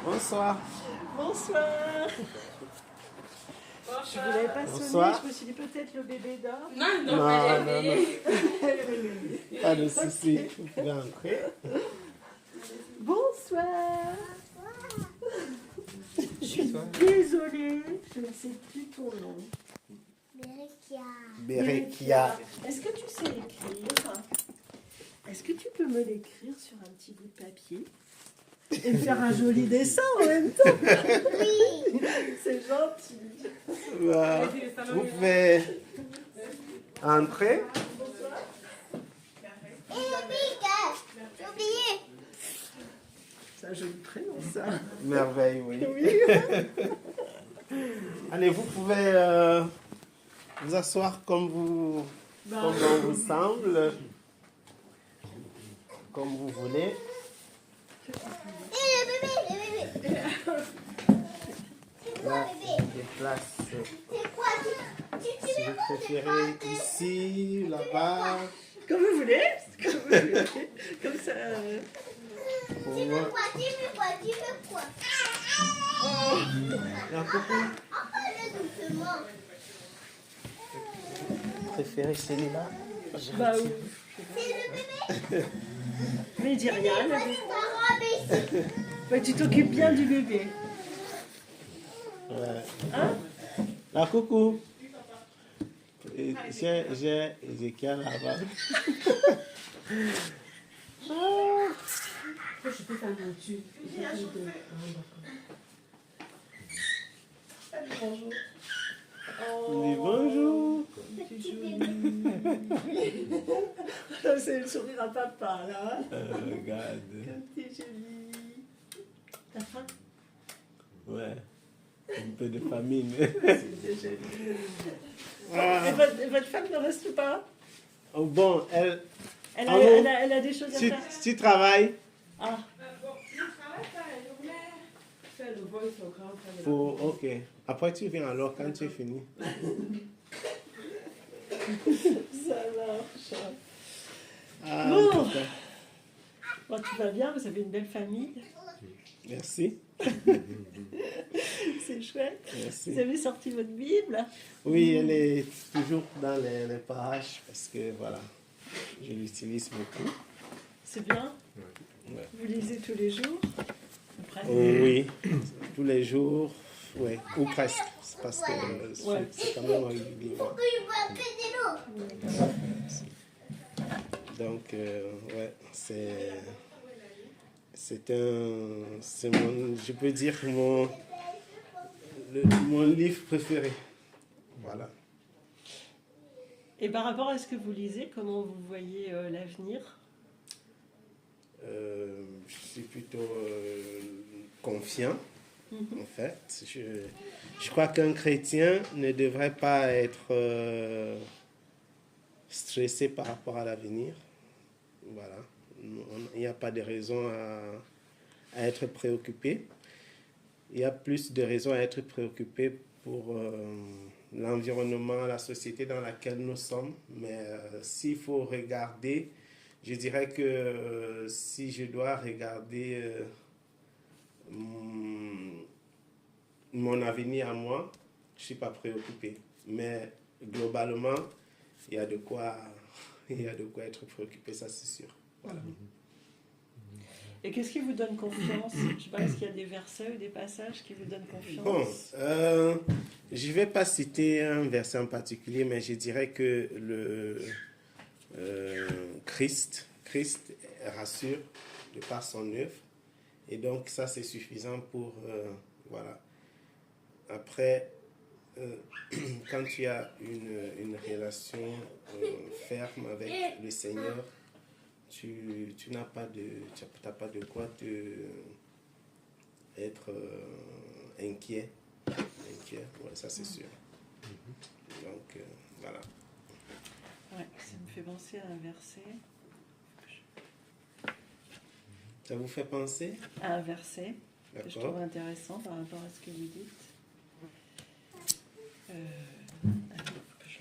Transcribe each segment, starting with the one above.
Bonsoir. Bonsoir. Je ne voulais pas sonner, je me suis dit peut-être le bébé dort. Non. Pas de souci, vous pouvez entrer. Bonsoir. Je suis désolée, je ne sais plus ton nom. Berekia. Est-ce que tu sais écrire? Est-ce que tu peux me l'écrire sur un petit bout de papier et me faire un joli dessin en même temps? Oui. C'est gentil. Vous pouvez entrer. J'ai oublié. C'est un joli prénom, ça. Merveille, oui. Allez, vous pouvez vous asseoir comme bon vous semble, comme vous voulez. Et le bébé. C'est quoi, Là, bébé? des places. C'est quoi? Si vous préférez ici, là-bas. Comme vous voulez. Comme ça. Pour Tu veux moi. quoi? La coucou. Parle doucement. Vous préférez celui-là? Bah oui. C'est le bébé. Mais dis rien. Ta robe ici. Bah, tu t'occupes bien du bébé. Ouais. Hein? La coucou. Et j'ai Ezekiel là-bas. Bonjour. Oui, bonjour. C'est le sourire à papa, là. Regarde. Comme t'es jolie. T'as faim? Ouais. Un peu de famine. C'est joli. Ah. Et votre femme ne reste pas? Oh, bon, elle Elle a des choses à faire. tu travailles Ah. ok. Après, tu viens alors quand tu es fini. Ça marche. Ah, Bon. en tout cas. Bon, tout va bien, vous avez une belle famille. Merci. C'est chouette. Merci. Vous avez sorti votre Bible? Oui, elle est toujours dans les pages parce que voilà, je l'utilise beaucoup. C'est bien? Ouais. Vous lisez tous les jours? Ou presque? Oui, tous les jours, ouais, ou presque. C'est parce que Ouais. c'est quand même un livre. Pourquoi il va appeler de l'eau? Donc, ouais, c'est mon, je peux dire mon livre préféré. Voilà. Et par rapport à ce que vous lisez, comment vous voyez l'avenir? Je suis plutôt confiant, en fait. Je crois qu'un chrétien ne devrait pas être stressé par rapport à l'avenir. Voilà. Il n'y a pas de raison à être préoccupé. Il y a plus de raisons à être préoccupé pour l'environnement, la société dans laquelle nous sommes. Mais s'il faut regarder, je dirais que si je dois regarder mon avenir à moi, je ne suis pas préoccupé. Mais globalement, il y a de quoi être préoccupé, ça c'est sûr. Voilà. Et qu'est-ce qui vous donne confiance? Je sais pas, est-ce qu'il y a des versets ou des passages qui vous donnent confiance? Bon, je ne vais pas citer un verset en particulier, mais je dirais que Christ rassure de par son œuvre. Et donc, ça, c'est suffisant pour... voilà. Après, quand tu as une relation ferme avec le Seigneur, tu n'as pas de quoi être inquiet. Ouais, ça c'est sûr. Donc, voilà. Ouais, ça me fait penser à un verset. Ça vous fait penser? À un verset que je trouve D'accord. intéressant par rapport à ce que vous dites. Attends, faut que je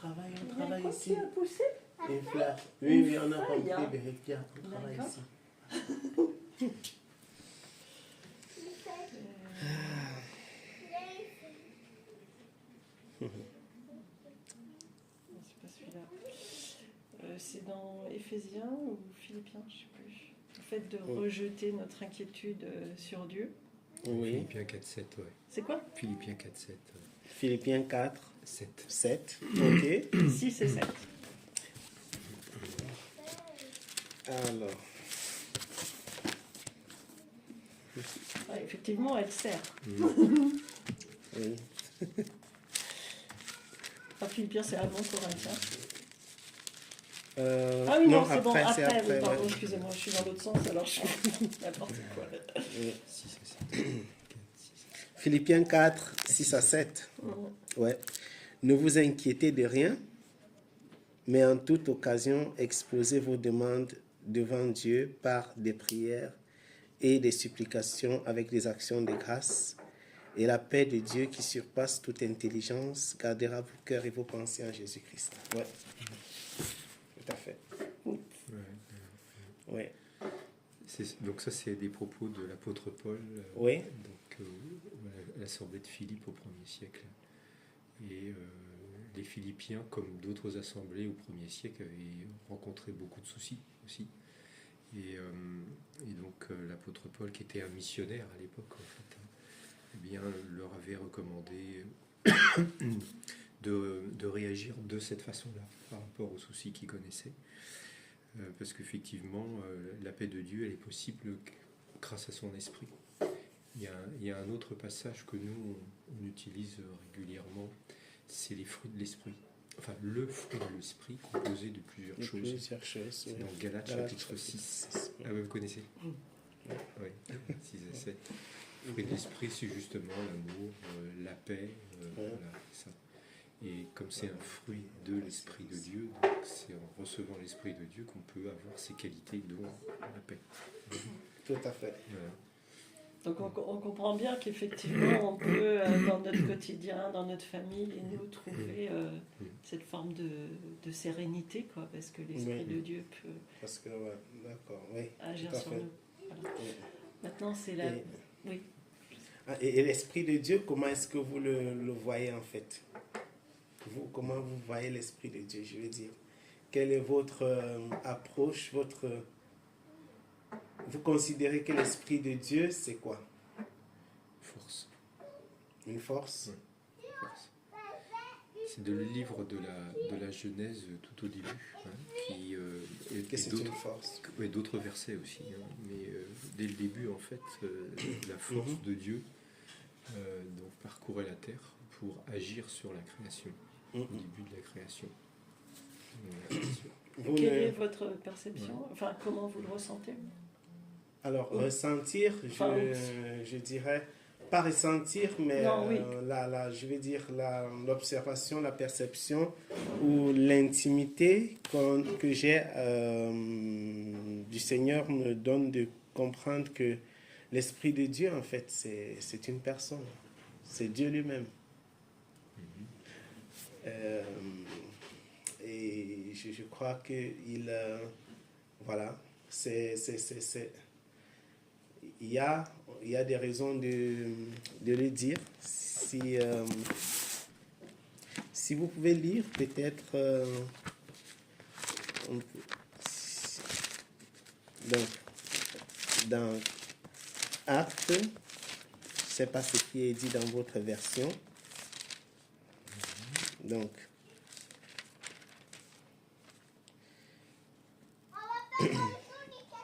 travaille Il y a quoi ici. qui a poussé? Une fleur. Oui, oui, on a feuille, compris, hein. Bérékia, on travaille D'accord. ici. Non, c'est pas celui-là. C'est dans Éphésiens ou Philippiens, je ne sais plus. Le fait de rejeter notre inquiétude sur Dieu. Oui. Philippiens 4.7, ouais. C'est quoi? Philippiens 4.7. Philippiens 4, 7. 7. Ok. 6 et 7. Alors, Ah, effectivement, elle sert. oui. Ah, Philippiens, c'est avant Corinthiens. Ah oui, non, non, c'est bon, c'est après. après. Oui, pardon, Ouais. excusez-moi, je suis dans l'autre sens, alors je fais n'importe quoi. 6 et 7. Philippiens 4, 6 à 7. Ouais. Ne vous inquiétez de rien, mais en toute occasion, exposez vos demandes devant Dieu par des prières et des supplications avec des actions de grâce. Et la paix de Dieu qui surpasse toute intelligence gardera vos cœurs et vos pensées en Jésus-Christ. Ouais. Tout à fait. Ouais. Donc ça, c'est des propos de l'apôtre Paul, Oui. donc, à l'assemblée de Philippe au 1er siècle. Et les Philippiens, comme d'autres assemblées au 1er siècle, avaient rencontré beaucoup de soucis aussi. Et donc l'apôtre Paul, qui était un missionnaire à l'époque, en fait, eh bien, leur avait recommandé de réagir de cette façon-là par rapport aux soucis qu'ils connaissaient. Parce qu'effectivement, la paix de Dieu, elle est possible grâce à son esprit. Il y a un autre passage que nous, on utilise régulièrement, c'est les fruits de l'esprit. Enfin, le fruit de l'esprit composé de plusieurs choses. Plusieurs choses. C'est dans Galates chapitre 6. Ah oui, vous connaissez? Oui, 6 et 7. Le fruit de l'esprit, c'est justement l'amour, la paix, voilà, ça. Et comme c'est un fruit de l'Esprit de Dieu, donc c'est en recevant l'Esprit de Dieu qu'on peut avoir ces qualités, dont la paix. Tout à fait. Voilà. Donc on comprend bien qu'effectivement, on peut, dans notre quotidien, dans notre famille, et nous trouver cette forme de sérénité, quoi, parce que l'Esprit de Dieu peut Parce que, ouais, d'accord, oui. agir tout à sur fait. nous. Voilà. Oui. Maintenant, c'est la... Et- Oui. Ah, et l'Esprit de Dieu, comment est-ce que vous le voyez en fait? Vous, comment vous voyez l'Esprit de Dieu, je veux dire? Quelle est votre approche, Vous considérez que l'Esprit de Dieu, c'est quoi? Force. Une force? Ouais. Force. C'est de le livre de la Genèse tout au début, hein, et Que c'est une force? ouais, d'autres versets aussi, hein, mais dès le début, en fait, la force de Dieu donc parcourait la terre pour agir sur la création, au début de la création. Quelle est votre perception? Enfin, comment vous le ressentez? Alors, ressentir, Enfin, je dirais, pas ressentir, mais Non, oui. je veux dire l'observation, la perception ou l'intimité que j'ai du Seigneur me donne de comprendre que l'Esprit de Dieu, en fait, c'est une personne. C'est Dieu lui-même. Et je crois qu'il... voilà, il y a des raisons de le dire. Si vous pouvez lire, peut-être... donc, dans Actes, je ne sais pas ce qui est dit dans votre version. Donc,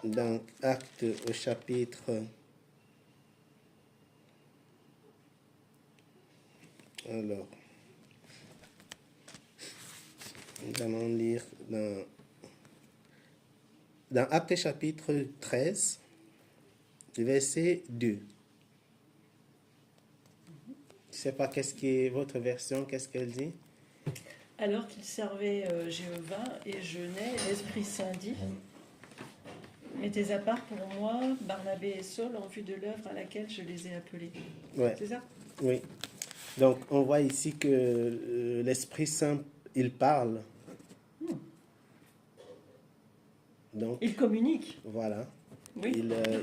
dans Actes au chapitre... Alors, nous allons lire dans Actes chapitre 13, verset 2. Je ne sais pas qu'est-ce qui est votre version, qu'est-ce qu'elle dit? Alors qu'il servait Jéhovah et jeûnait, l'Esprit Saint dit: mettez à part pour moi Barnabé et Saul en vue de l'œuvre à laquelle je les ai appelés. Ouais. C'est ça? Oui. Donc, on voit ici que l'Esprit Saint il parle. Donc, Il communique. voilà. Oui.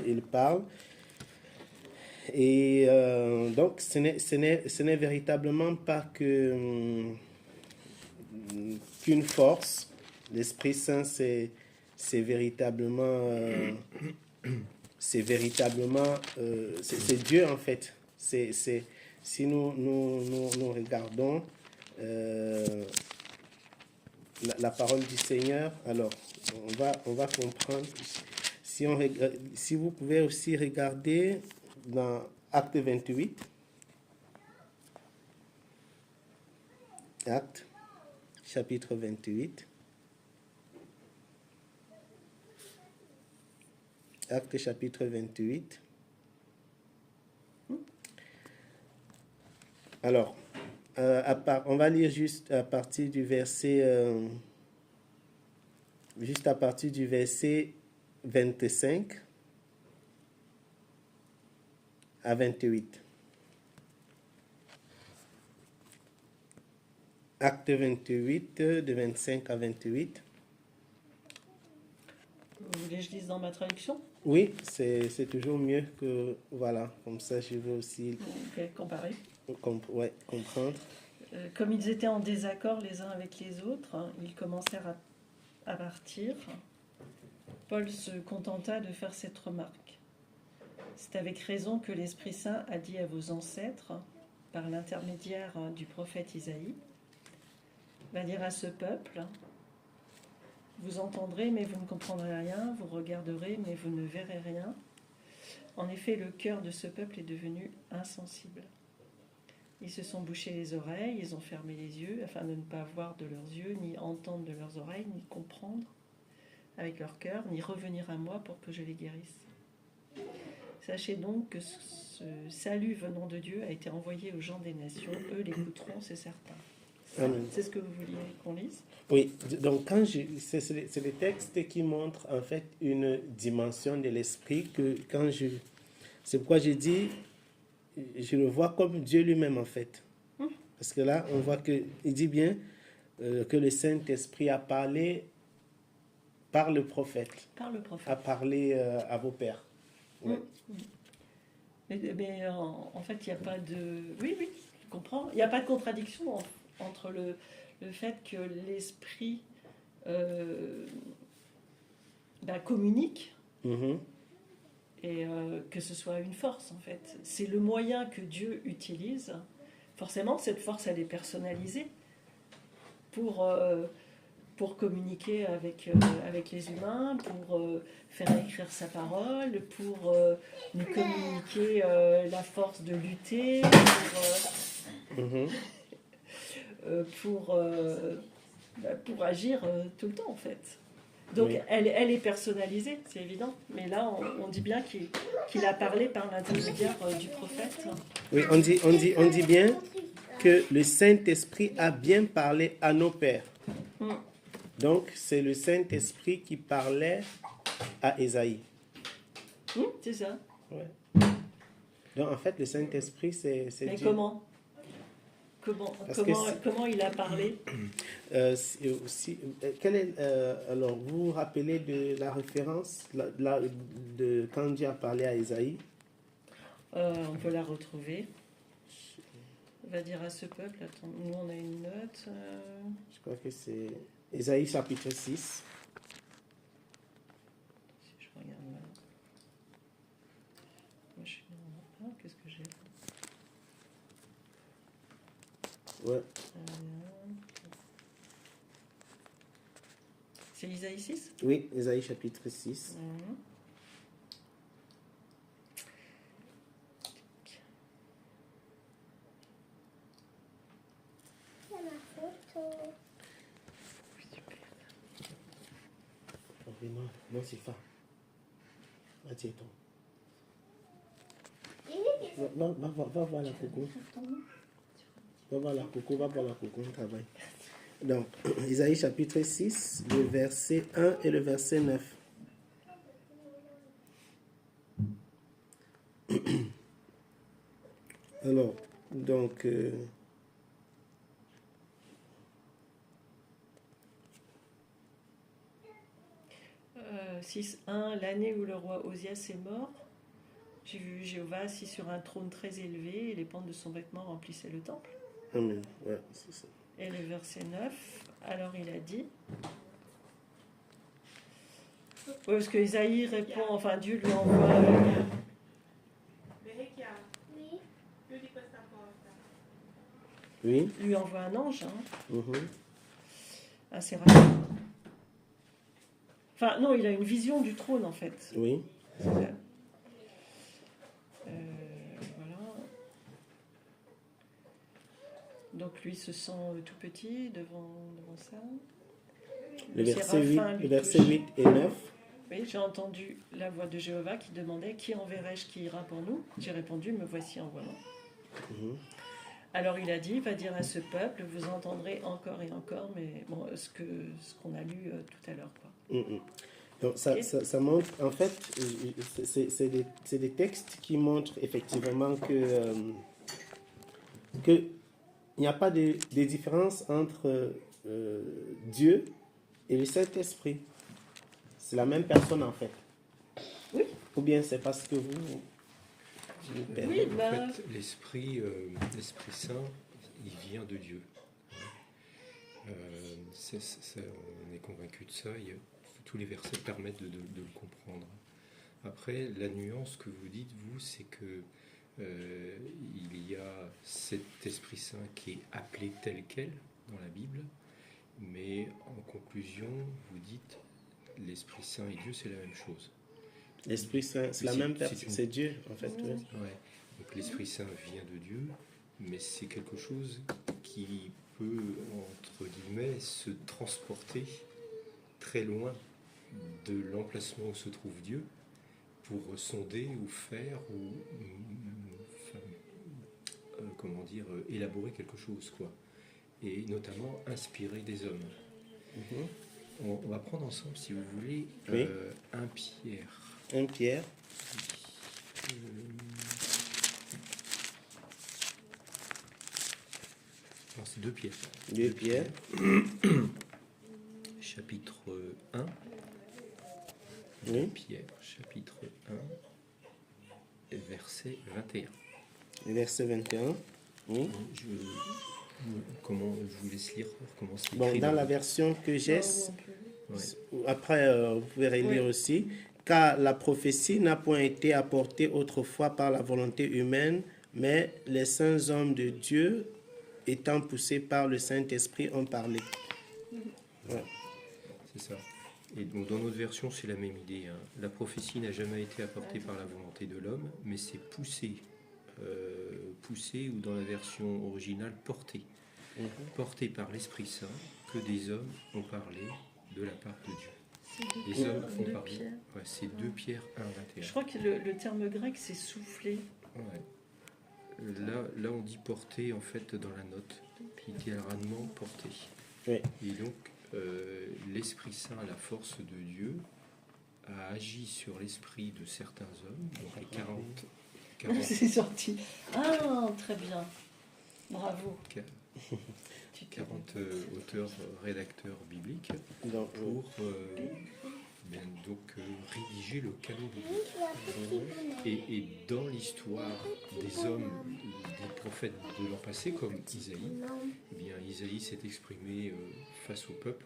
Il parle. Et donc, ce n'est véritablement pas qu'une force. L'Esprit Saint, c'est véritablement, c'est Dieu en fait. Si nous regardons la parole du Seigneur, alors on va comprendre. Si vous pouvez aussi regarder dans Acte 28, Acte, chapitre 28. Acte, chapitre 28. Alors, on va lire juste à partir du verset 25 à 28. Acte 28, de 25 à 28. Vous voulez que je lise dans ma traduction? Oui, c'est toujours mieux que... Voilà, comme ça je veux aussi Ok, comparer. comprendre. Comme ils étaient en désaccord les uns avec les autres, ils commencèrent à partir. Paul se contenta de faire cette remarque. C'est avec raison que l'Esprit Saint a dit à vos ancêtres, par l'intermédiaire du prophète Isaïe, va dire à ce peuple, vous entendrez mais vous ne comprendrez rien, vous regarderez mais vous ne verrez rien. En effet, le cœur de ce peuple est devenu insensible. Ils se sont bouchés les oreilles, ils ont fermé les yeux afin de ne pas voir de leurs yeux, ni entendre de leurs oreilles, ni comprendre avec leur cœur, ni revenir à moi pour que je les guérisse. Sachez donc que ce salut venant de Dieu a été envoyé aux gens des nations. Eux l'écouteront, c'est certain. Amen. C'est ce que vous vouliez qu'on lise? Oui, donc c'est le texte qui montre en fait une dimension de l'esprit que c'est pourquoi j'ai dit, je le vois comme Dieu lui-même en fait. Parce que là, on voit qu'il dit bien que le Saint-Esprit a parlé par le prophète. Par le prophète. A parlé à vos pères. Ouais. Mais en fait, il n'y a pas de... Oui, je comprends. Il n'y a pas de contradiction entre le fait que l'esprit communique et que ce soit une force, en fait. C'est le moyen que Dieu utilise. Forcément, cette force, elle est personnalisée pour communiquer avec les humains, pour faire écrire sa parole, pour nous communiquer la force de lutter, pour agir tout le temps en fait. Donc oui. elle est personnalisée, c'est évident, mais là on dit bien qu'il a parlé par l'intermédiaire du prophète. Oui, on dit bien que le Saint-Esprit a bien parlé à nos pères. Donc, c'est le Saint-Esprit qui parlait à Ésaïe. C'est ça. Ouais. Donc, en fait, le Saint-Esprit, c'est mais Dieu. Comment il a parlé alors, vous vous rappelez de la référence de quand Dieu a parlé à Ésaïe? On peut la retrouver. On va dire à ce peuple, attends, nous on a une note. Je crois que c'est Ésaïe chapitre 6. Si je regarde là. Moi je suis dans... Ah, qu'est-ce que j'ai? Ouais. C'est Isaïe 6? Oui, Ésaïe chapitre 6. Non, c'est pas. Attends. Va voir la coco. Va voir la coco, on travaille. Donc, Isaïe chapitre 6, le verset 1 et le verset 9. Alors, donc... 6:1, l'année où le roi Osias est mort, j'ai vu Jéhovah assis sur un trône très élevé et les pentes de son vêtement remplissaient le temple. Amen. Ouais, c'est ça. Et le verset 9, alors il a dit... Oui, parce que Isaïe répond, enfin Dieu lui envoie... Oui. Oui. lui envoie un ange, hein, Mhm. assez rapide. Enfin, non, il a une vision du trône, en fait. Oui. Voilà. Donc lui se sent tout petit devant ça. Le verset séraphin 8, lui le verset touche. 8 et 9. Oui, j'ai entendu la voix de Jéhovah qui demandait « Qui enverrai-je qui ira pour nous ?» J'ai répondu « Me voici, envoie-moi. Mhm. » Alors il a dit « Va dire à ce peuple, vous entendrez encore et encore, mais bon, ce qu'on a lu tout à l'heure. Quoi. Mhm. Donc ça, Ok. ça montre, en fait, c'est des textes qui montrent effectivement que il n'y a pas de différence entre Dieu et le Saint-Esprit. C'est la même personne en fait. Oui. Ou bien c'est parce que vous Oui, En bah- fait, l'Esprit Saint, il vient de Dieu. On est convaincu de ça. Tous les versets permettent de le comprendre. Après, la nuance que vous dites, vous, c'est que il y a cet Esprit Saint qui est appelé tel quel dans la Bible, mais en conclusion, vous dites l'Esprit Saint et Dieu, c'est la même chose. l'Esprit Saint, c'est la même personne, c'est Dieu en fait. Oui. Ouais. Donc l'Esprit Saint vient de Dieu, mais c'est quelque chose qui peut, entre guillemets, se transporter très loin de l'emplacement où se trouve Dieu pour sonder ou faire ou élaborer quelque chose, quoi. Et notamment inspirer des hommes. Mhm. On va prendre ensemble, si vous voulez, Oui. 1 Pierre. 1 Pierre. Non, c'est 2 Pierre. 2 Pierre. Chapitre 1. Oui. Pierre, chapitre 1, verset 21. Verset 21. Oui. Je vous laisse lire, comment c'est Bon, écrit dans la votre- version que j'ai, Ouais. après vous pouvez relire Oui. aussi, car la prophétie n'a point été apportée autrefois par la volonté humaine, mais les saints hommes de Dieu, étant poussés par le Saint-Esprit, ont parlé. Ouais. C'est ça. Et donc dans notre version, c'est la même idée, hein. La prophétie n'a jamais été apportée par la volonté de l'homme, mais c'est poussé, ou dans la version originale, porté. Porté par l'Esprit Saint, que des hommes ont parlé de la part de Dieu. Les hommes ont Deux parlé. Pierre. Ouais, c'est 2 Pierre 1, 21. Je crois que le terme grec, c'est souffler. Ouais. Là, on dit porter en fait dans la note, littéralement porter. Oui. Et donc, l'Esprit Saint, la force de Dieu, a agi sur l'esprit de certains hommes, donc les 40 C'est sorti. Ah, très bien. Bravo. Tu t'es- 40 auteurs, rédacteurs bibliques Donc, pour rédiger le canon biblique. Et dans l'histoire des hommes, des prophètes de l'an passé, comme Isaïe, eh bien, Isaïe s'est exprimé face au peuple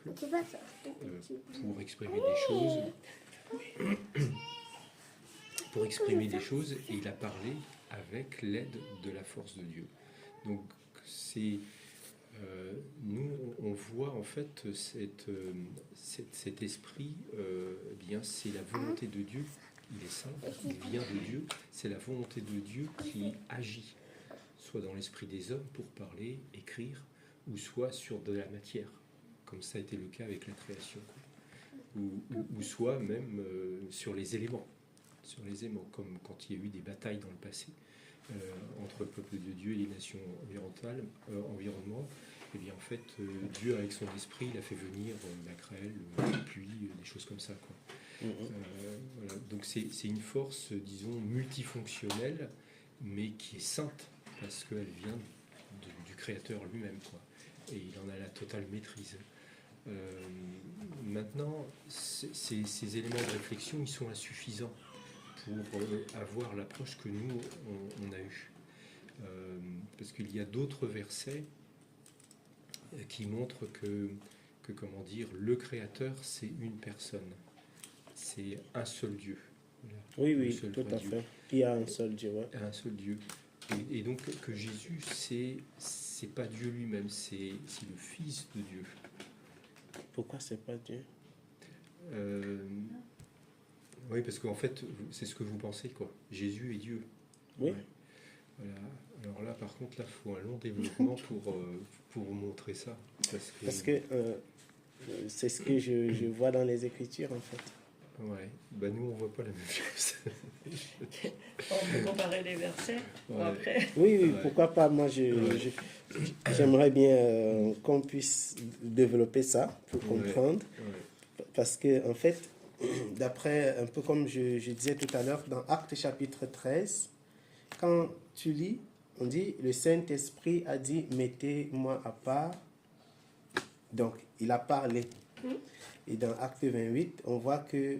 pour exprimer des choses, et il a parlé avec l'aide de la force de Dieu. Donc c'est nous on voit en fait cet esprit, eh bien c'est la volonté de Dieu, il est saint, il vient de Dieu, c'est la volonté de Dieu qui agit, soit dans l'esprit des hommes pour parler, écrire, ou soit sur de la matière, comme ça a été le cas avec la création, quoi. Ou soit même sur les éléments, comme quand il y a eu des batailles dans le passé entre le peuple de Dieu et les nations environnantes. Et bien en fait, Dieu avec son esprit, il a fait venir la grêle, la pluie, des choses comme ça, quoi. Voilà. Donc c'est une force, disons, multifonctionnelle, mais qui est sainte, parce qu'elle vient du Créateur lui-même, quoi. Et il en a la totale maîtrise. Maintenant, ces éléments de réflexion, ils sont insuffisants pour avoir l'approche que nous, on a eue. Parce qu'il y a d'autres versets qui montrent que, comment dire, le Créateur, c'est une personne. C'est un seul Dieu. Voilà. Oui, Le oui, seul tout vrai à Dieu. fait. Il y a un seul Dieu, ouais. Un seul Dieu. Et donc que Jésus, c'est pas Dieu lui-même, c'est le Fils de Dieu. Pourquoi c'est pas Dieu? Oui, parce qu'en fait, c'est ce que vous pensez, quoi. Jésus est Dieu. Oui. Ouais. Voilà. Alors là, par contre, là, il faut un long développement pour montrer ça. Parce que c'est ce que je vois dans les Écritures, en fait. Ouais. Ben, nous, on voit pas la même chose. On peut comparer les versets Ouais. après. Oui, oui, Ouais. pourquoi pas. Moi, j'aimerais bien qu'on puisse développer ça pour comprendre. Ouais. Parce que, en fait, d'après, un peu comme je disais tout à l'heure, dans Actes chapitre 13, quand tu lis, on dit, le Saint-Esprit a dit, mettez-moi à part. Donc, il a parlé. Et dans Acte 28, on voit que,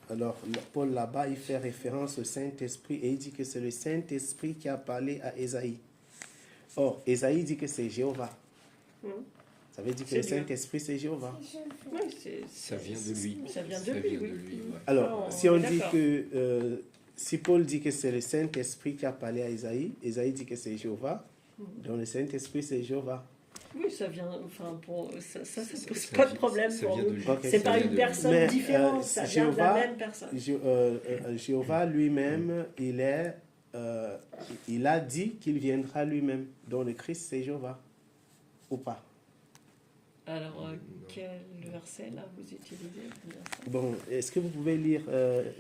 alors, Paul là-bas, il fait référence au Saint-Esprit et il dit que c'est le Saint-Esprit qui a parlé à Ésaïe. Or, Ésaïe dit que c'est Jéhovah. Ça veut dire que C'est le Dieu. Saint-Esprit, c'est Jéhovah. Oui, Ça vient de lui. Ça vient de lui, oui. ouais. Alors, Non, si on on est dit d'accord. que, si Paul dit que c'est le Saint-Esprit qui a parlé à Ésaïe, Ésaïe dit que c'est Jéhovah, donc le Saint-Esprit, c'est Jéhovah. Oui, ça vient. Enfin, pour ça pose Ça pas de vient- problème ça pour vient nous. de lui. Ok. C'est Ça pas vient une de lui. personne Mais, différente, ça vient de la Jéhovah- même personne. Jéhovah lui-même, il a dit qu'il viendra lui-même. Donc le Christ, c'est Jéhovah. Ou pas? Alors, Non. quel verset là vous utilisez pour dire ça? Bon, est-ce que vous pouvez lire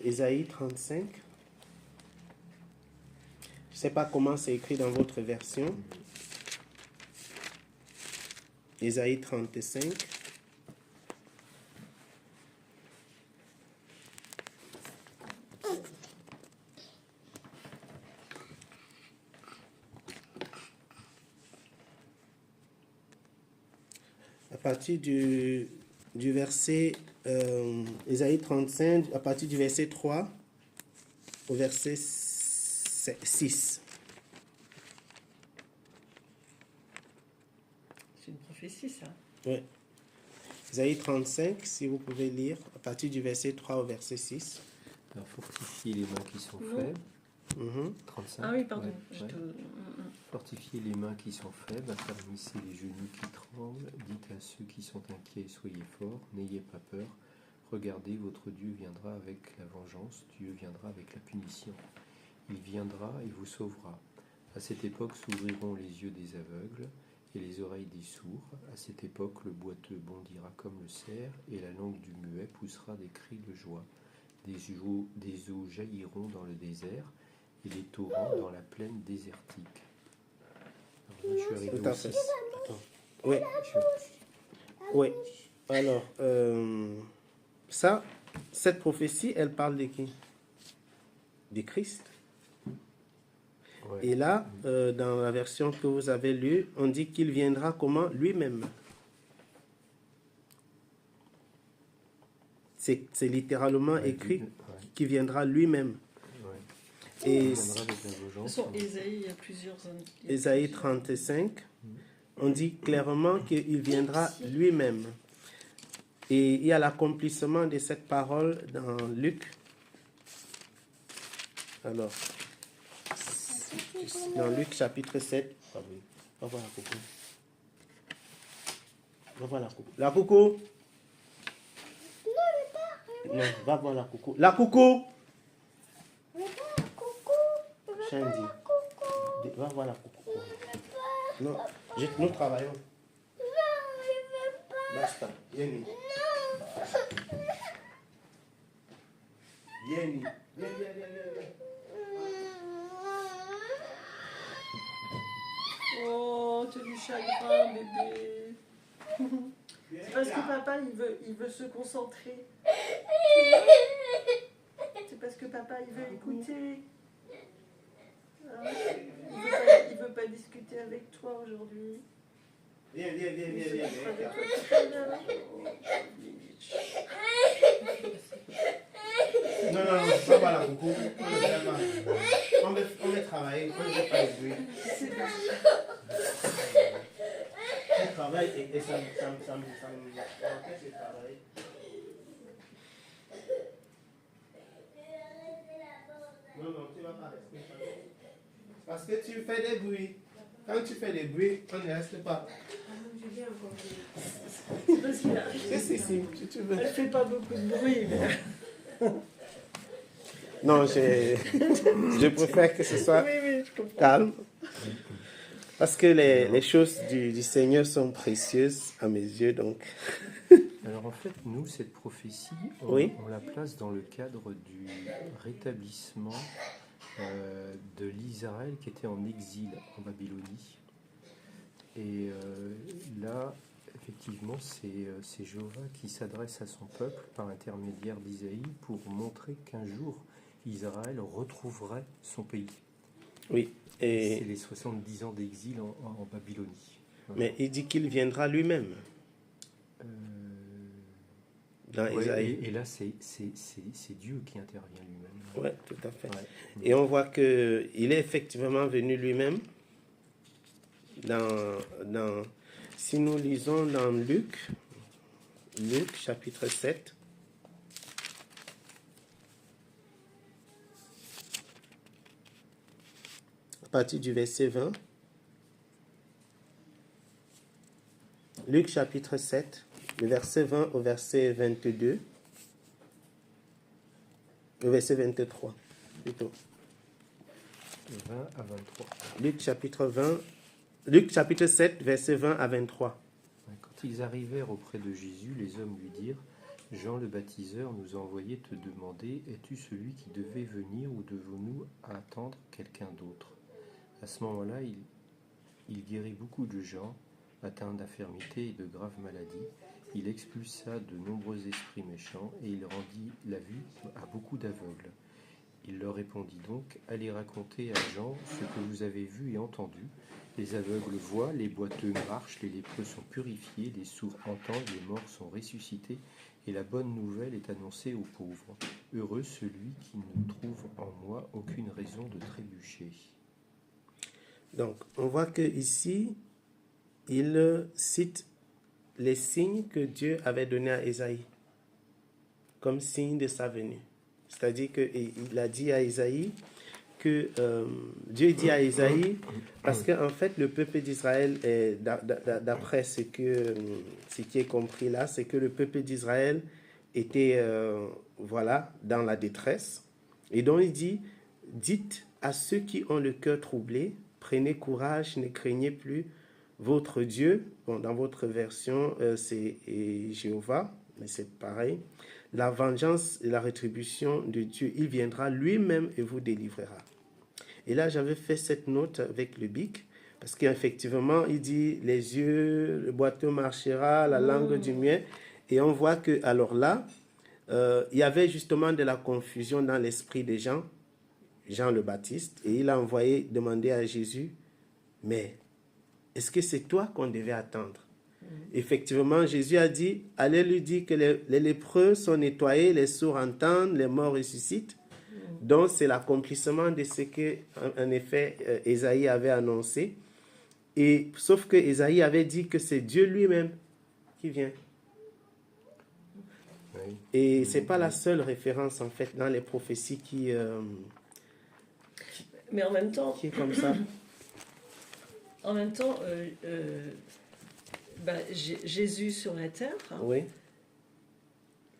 Ésaïe 35? Je ne sais pas comment c'est écrit dans votre version. Ésaïe 35. À partir du verset Ésaïe 35, à partir du verset 3 au verset 6. C'est une prophétie, ça. Oui. Ésaïe 35, si vous pouvez lire, à partir du verset 3 au verset 6. Alors, fortifier les mains qui sont Non. faibles. Mhm. 35. Ah oui, pardon. Ouais, je ouais. te- Fortifiez les mains qui sont faibles, affermissez les genoux qui tremblent, dites à ceux qui sont inquiets, soyez forts, n'ayez pas peur, regardez, votre Dieu viendra avec la vengeance, Dieu viendra avec la punition. Il viendra et vous sauvera. À cette époque s'ouvriront les yeux des aveugles et les oreilles des sourds. À cette époque le boiteux bondira comme le cerf et la langue du muet poussera des cris de joie. Des eaux jailliront dans le désert et des torrents dans la plaine désertique. Alors, là, je suis arrivé Tout à au fait. 6. Attends. Oui. Oui. Alors, cette prophétie, elle parle de qui? De Christ. Ouais. Et là, dans la version que vous avez lue, on dit qu'il viendra comment? Lui-même. C'est littéralement Ouais, écrit ouais, qu'il viendra lui-même. ouais. Et Il viendra avec la De toute vengeance. façon, Ésaïe, il y a plusieurs. Ésaïe 35, on dit clairement qu'il viendra lui-même. Et il y a l'accomplissement de cette parole dans Luc. Alors, dans Luc chapitre 7. Ah oui. Va voir la coucou. Va voir la coucou. La coucou. Non, va voir la coucou. La coucou. Shandy. Va voir la coucou. Non, nous travaillons. Basta. Yenny. Yenny. Viens. Oh, tu as du chagrin, bébé. C'est parce que papa, il veut se concentrer. Tu vois? C'est parce que papa, il veut écouter. Hein? Il veut pas discuter avec toi aujourd'hui. Viens. Il veut être avec toi. Tu vas bien, là? va voir la coucou. On veut travailler, on ne veut pas jouer. Je travaille et ça m'empêche de travailler. Non, tu ne vas pas rester. Parce que tu fais des bruits. Quand tu fais des bruits, on ne reste pas. Parce qu'il a- Si, tu veux. Elle fait pas beaucoup de bruit. Mais... Non, je préfère que ce soit Oui, je comprends. calme. Parce que les choses du Seigneur sont précieuses à mes yeux, donc. Alors en fait, nous, cette prophétie, Oui. on la place dans le cadre du rétablissement de l'Israël qui était en exil en Babylonie. Et là, effectivement, c'est Jéhovah qui s'adresse à son peuple par l'intermédiaire d'Isaïe pour montrer qu'un jour, Israël retrouverait son pays. Oui. C'est Et, les 70 ans d'exil en Babylonie. mais il dit qu'il viendra lui-même Euh, dans ouais, Isaïe. et là, c'est Dieu qui intervient lui-même. Oui, tout à fait. Ouais. Et on voit qu'il est effectivement venu lui-même si nous lisons dans Luc chapitre 7, à partir du verset 20. Luc chapitre 7, le verset 20 au verset 22. Le verset 23, plutôt. 20 à 23. Luc chapitre 7, verset 20 à 23. Quand ils arrivèrent auprès de Jésus, les hommes lui dirent: Jean le baptiseur nous a envoyé te demander: es-tu celui qui devait venir ou devons-nous attendre quelqu'un d'autre? À ce moment-là, il guérit beaucoup de gens atteints d'infirmités et de graves maladies. Il expulsa de nombreux esprits méchants et il rendit la vue à beaucoup d'aveugles. Il leur répondit donc: allez raconter à Jean ce que vous avez vu et entendu. Les aveugles voient, les boiteux marchent, les lépreux sont purifiés, les sourds entendent, les morts sont ressuscités, et la bonne nouvelle est annoncée aux pauvres. Heureux celui qui ne trouve en moi aucune raison de trébucher. Donc, on voit que ici, il cite les signes que Dieu avait donnés à Ésaïe comme signe de sa venue. C'est-à-dire qu'il a dit à Ésaïe que Dieu dit à Ésaïe, parce qu'en fait, le peuple d'Israël, d'après ce qui est compris là, c'est que le peuple d'Israël était dans la détresse. Et donc il dit: dites à ceux qui ont le cœur troublé, prenez courage, ne craignez plus votre Dieu. Bon, dans votre version, c'est Jéhovah, mais c'est pareil. La vengeance et la rétribution de Dieu, il viendra lui-même et vous délivrera. Et là, j'avais fait cette note avec le bic, parce qu'effectivement, il dit les yeux, le boiteux marchera, la langue du muet. Et on voit que, alors là, il y avait justement de la confusion dans l'esprit des gens, Jean le Baptiste, et il a envoyé demander à Jésus: mais est-ce que c'est toi qu'on devait attendre? Effectivement, Jésus a dit: allez lui dire que les lépreux sont nettoyés, les sourds entendent, les morts ressuscitent. Donc, c'est l'accomplissement de ce que, en effet, Ésaïe avait annoncé. Et, sauf que Ésaïe avait dit que c'est Dieu lui-même qui vient. Oui. Et ce n'est pas la seule référence, en fait, dans les prophéties qui Mais en même temps, est comme ça. Jésus sur la terre, Oui,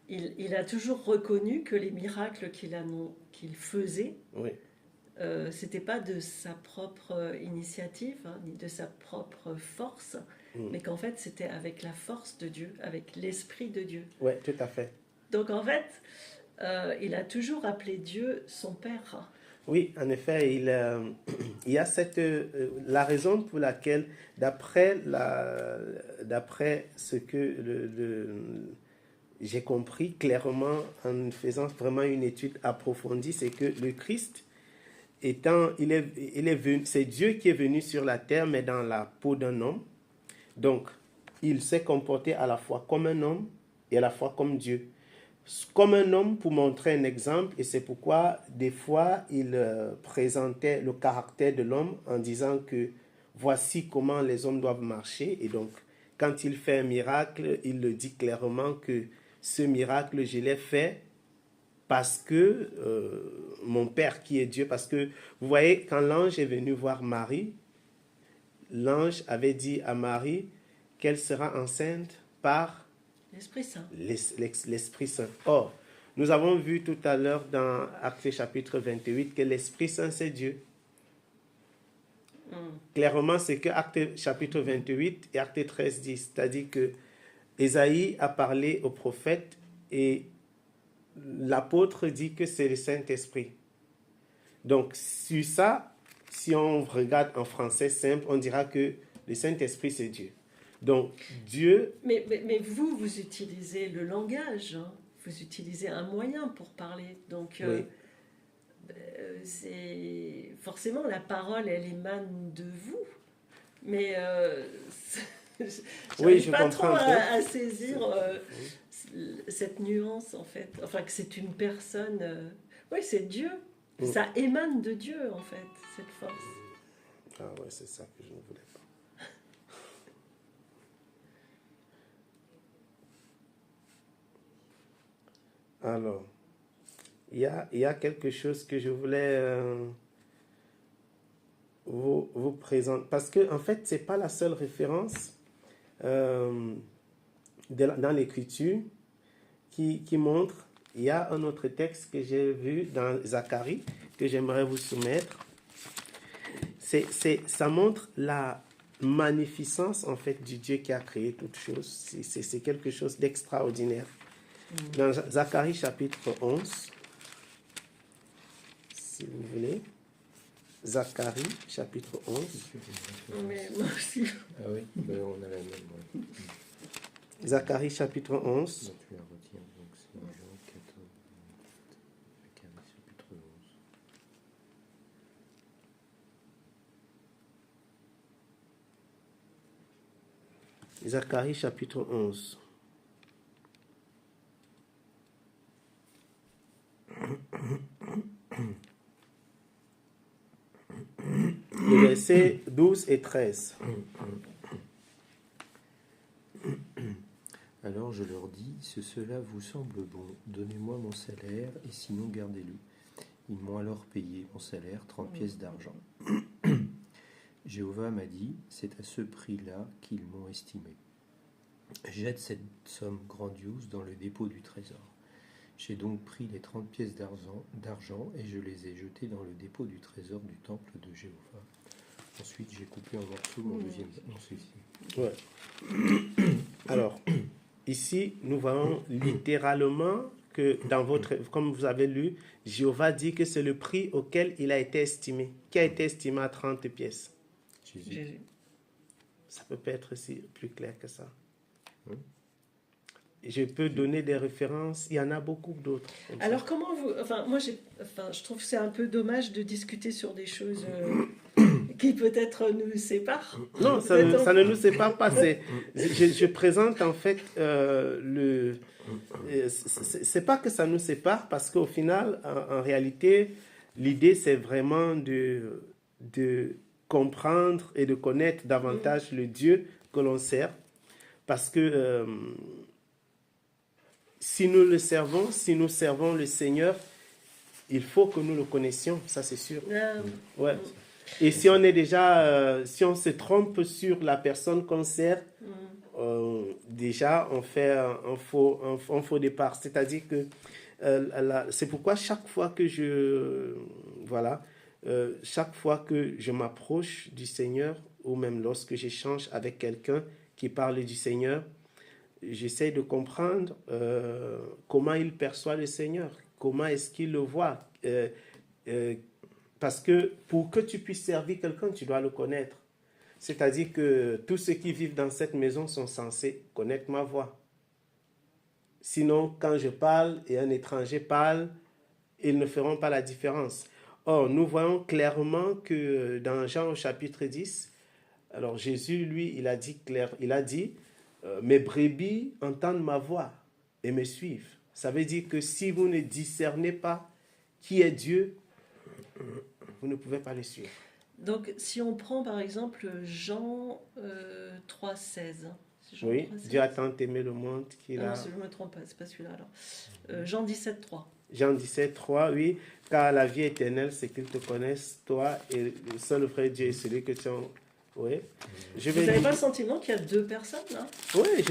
il a toujours reconnu que les miracles qu'il faisait, oui. C'était pas de sa propre initiative, ni de sa propre force, mais qu'en fait c'était avec la force de Dieu, avec l'esprit de Dieu. Oui, tout à fait. Donc en fait, il a toujours appelé Dieu son Père. Oui, en effet, il y a la raison pour laquelle, d'après ce que j'ai compris clairement en faisant vraiment une étude approfondie, c'est que le Christ, c'est Dieu qui est venu sur la terre, mais dans la peau d'un homme. Donc, il s'est comporté à la fois comme un homme et à la fois comme Dieu. comme un homme pour montrer un exemple, et c'est pourquoi des fois il présentait le caractère de l'homme en disant que voici comment les hommes doivent marcher, et donc quand il fait un miracle, il le dit clairement que ce miracle, je l'ai fait parce que mon Père qui est Dieu, parce que vous voyez, quand l'ange est venu voir Marie, l'ange avait dit à Marie qu'elle sera enceinte par L'Esprit Saint. l'Esprit Saint. Or, nous avons vu tout à l'heure dans Actes chapitre 28 que l'Esprit Saint c'est Dieu. Clairement, c'est que Actes chapitre 28 et Actes 13 disent, c'est-à-dire que Ésaïe a parlé au prophète et l'apôtre dit que c'est le Saint-Esprit. Donc, sur ça, si on regarde en français simple, on dira que le Saint-Esprit, c'est Dieu. Donc, Dieu... Mais vous utilisez le langage, hein. Vous utilisez un moyen pour parler. Donc, Oui. c'est... Forcément, la parole, elle émane de vous. Mais Oui, j'arrive je pas comprends trop un peu. à saisir cette nuance, en fait. Enfin, que c'est une personne... Oui, c'est Dieu. Ça émane de Dieu, en fait, cette force. Ah ouais, c'est ça que je ne voulais pas. Alors, il y a quelque chose que je voulais vous présenter. Parce que, en fait, ce n'est pas la seule référence dans l'Écriture qui montre. Il y a un autre texte que j'ai vu dans Zacharie que j'aimerais vous soumettre. Ça montre la magnificence, en fait, du Dieu qui a créé toutes choses. C'est quelque chose d'extraordinaire. Dans Zacharie chapitre 11, si vous voulez. Zacharie chapitre 11. Mais moi aussi. Ah oui, ben on a la même. Ouais. Zacharie chapitre 11. Donc tu la retiens, donc c'est Jean 14, Zacharie chapitre 11. Zacharie chapitre 11. Les versets 12 et 13. Alors je leur dis, si cela vous semble bon, donnez-moi mon salaire, et sinon gardez-le. Ils m'ont alors payé mon salaire, 30 pièces d'argent. Jéhovah m'a dit, c'est à ce prix-là qu'ils m'ont estimé. Jette cette somme grandiose dans le dépôt du trésor. J'ai donc pris les 30 pièces d'argent et je les ai jetées dans le dépôt du trésor du temple de Jéhovah. Ensuite, j'ai coupé en morceaux mon deuxième souci. Ouais. Alors, ici, nous voyons littéralement que dans votre, comme vous avez lu, Jéhovah dit que c'est le prix auquel il a été estimé, qui a été estimé à 30 pièces. Jésus. Ça peut pas être plus clair que ça. Oui. Je peux donner des références, il y en a beaucoup d'autres. Alors comment vous... Enfin, moi, je trouve que c'est un peu dommage de discuter sur des choses qui peut-être nous séparent. Non, ça ne nous sépare pas. Je présente en fait c'est pas que ça nous sépare parce qu'au final, en réalité, l'idée c'est vraiment de comprendre et de connaître davantage le Dieu que l'on sert. Parce que si nous servons le Seigneur, il faut que nous le connaissions, ça c'est sûr. Ouais. Et si on est déjà, si on se trompe sur la personne qu'on sert, déjà on fait un faux départ. C'est-à-dire que c'est pourquoi chaque fois que chaque fois que je m'approche du Seigneur, ou même lorsque j'échange avec quelqu'un qui parle du Seigneur, j'essaie de comprendre comment il perçoit le Seigneur, comment est-ce qu'il le voit. Parce que pour que tu puisses servir quelqu'un, tu dois le connaître. C'est-à-dire que tous ceux qui vivent dans cette maison sont censés connaître ma voix. Sinon, quand je parle et un étranger parle, ils ne feront pas la différence. Or, nous voyons clairement que dans Jean au chapitre 10, alors Jésus, lui, il a dit mes brebis entendent ma voix et me suivent. Ça veut dire que si vous ne discernez pas qui est Dieu, vous ne pouvez pas le suivre. Donc, si on prend par exemple Jean 3,16. C'est Jean Oui, 3,16. Dieu a tant aimé le monde qu'il Non, a... je ne me trompe pas, c'est pas celui-là alors. Jean 17,3. Jean 17, 3, oui, car la vie éternelle, c'est qu'ils te connaissent, toi et le seul vrai Dieu est celui que tu as... Oui. Je Vous vais n'avez dire- pas le sentiment qu'il y a deux personnes là? Oui,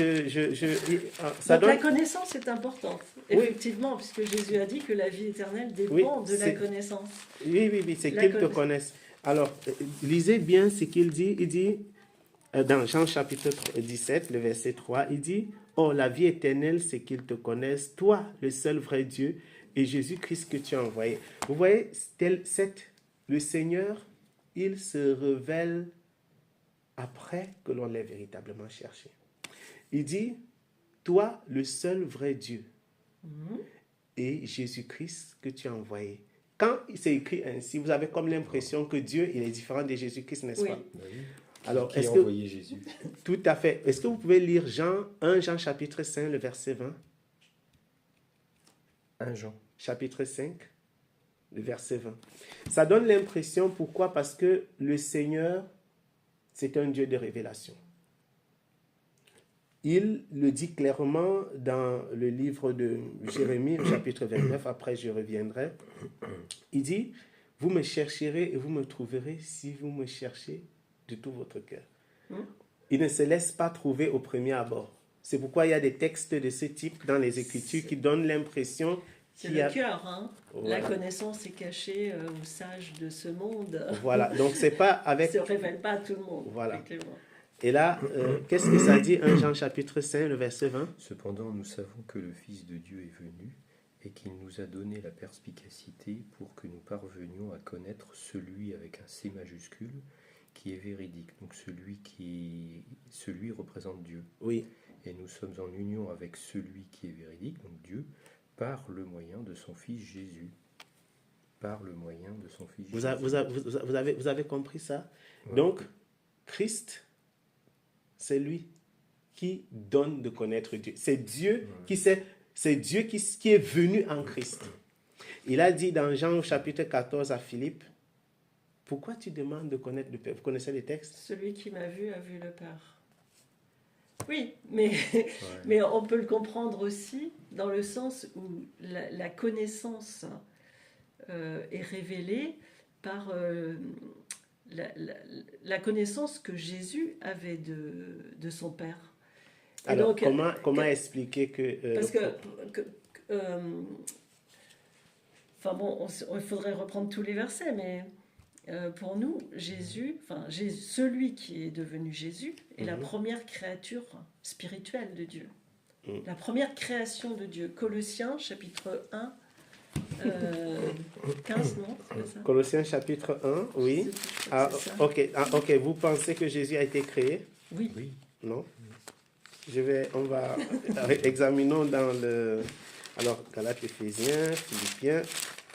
ça Donc la donne... connaissance est importante, Oui. effectivement, puisque Jésus a dit que la vie éternelle dépend de la c'est- connaissance. Oui, c'est La qu'ils te connaissance. connaissent. Alors, lisez bien ce qu'il dit. Il dit, dans Jean chapitre 17, le verset 3, il dit, « Oh, la vie éternelle, c'est qu'ils te connaissent, toi, le seul vrai Dieu, et Jésus-Christ que tu as envoyé. » Vous voyez, le Seigneur, il se révèle après que l'on l'ait véritablement cherché. Il dit, « Toi, le seul vrai Dieu, et Jésus-Christ que tu as envoyé. » Quand c'est écrit ainsi, vous avez comme l'impression que Dieu, il est différent de Jésus-Christ, n'est-ce Oui. pas? Oui. Alors, Qui est-ce a que... envoyé Jésus? Tout à fait. Est-ce que vous pouvez lire 1 Jean chapitre 5, le verset 20? 1 Jean. Chapitre 5, le verset 20. Ça donne l'impression, pourquoi? Parce que le Seigneur, c'est un Dieu de révélation. Il le dit clairement dans le livre de Jérémie, au chapitre 29, après je reviendrai. Il dit, « Vous me chercherez et vous me trouverez si vous me cherchez de tout votre cœur. » Il ne se laisse pas trouver au premier abord. C'est pourquoi il y a des textes de ce type dans les Écritures qui donnent l'impression C'est qu'il y a... le cœur, hein. Voilà. La connaissance est cachée aux sages de ce monde. Voilà, donc c'est pas avec... Ça ne se révèle pas à tout le monde. Voilà. effectivement. Et là, qu'est-ce que ça dit 1 Jean chapitre 5, le verset 20? Cependant, nous savons que le Fils de Dieu est venu et qu'il nous a donné la perspicacité pour que nous parvenions à connaître celui avec un C majuscule qui est véridique. Donc celui représente Dieu. Oui, Et nous sommes en union avec celui qui est véridique, donc Dieu, par le moyen de son Fils Jésus. Par le moyen de son Fils vous, Jésus. vous avez compris ça? Ouais. Donc, Christ, c'est lui qui donne de connaître Dieu. C'est Dieu qui sait, c'est Dieu qui est venu en Christ. Il a dit dans Jean au chapitre 14 à Philippe, « Pourquoi tu demandes de connaître le Père ?» Vous connaissez les textes? Celui qui m'a vu a vu le Père. Oui, mais on peut le comprendre aussi dans le sens où la connaissance est révélée par la connaissance que Jésus avait de son Père. Et Alors, donc, comment expliquer que... parce que enfin bon, il faudrait reprendre tous les versets, mais pour nous, Jésus, celui qui est devenu Jésus, est la première créature spirituelle de Dieu. La première création de Dieu. Colossiens, chapitre 1, 15, non? C'est ça? Colossiens chapitre 1, oui. C'est ça. Ok, vous pensez que Jésus a été créé? Oui. Oui. Non. On va examinons dans le... Alors, Galates, Éphésiens, Philippiens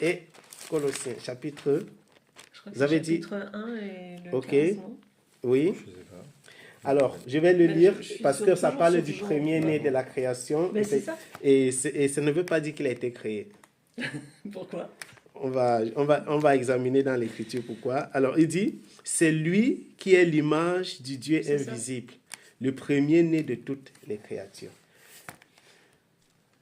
et Colossiens, chapitre... Je crois que Vous avez c'est dit... chapitre 1 et le Ok. 15, non? Oui. Je sais pas. Alors, je vais le Mais lire je suis parce que ça toujours parle sur du toujours. premier-né de la création. Mais c'est ça. Et ça ne veut pas dire qu'il a été créé. Pourquoi? On va examiner dans l'Écriture pourquoi. Alors, il dit, c'est lui qui est l'image du Dieu C'est ça. invisible, le premier-né de toutes les créatures.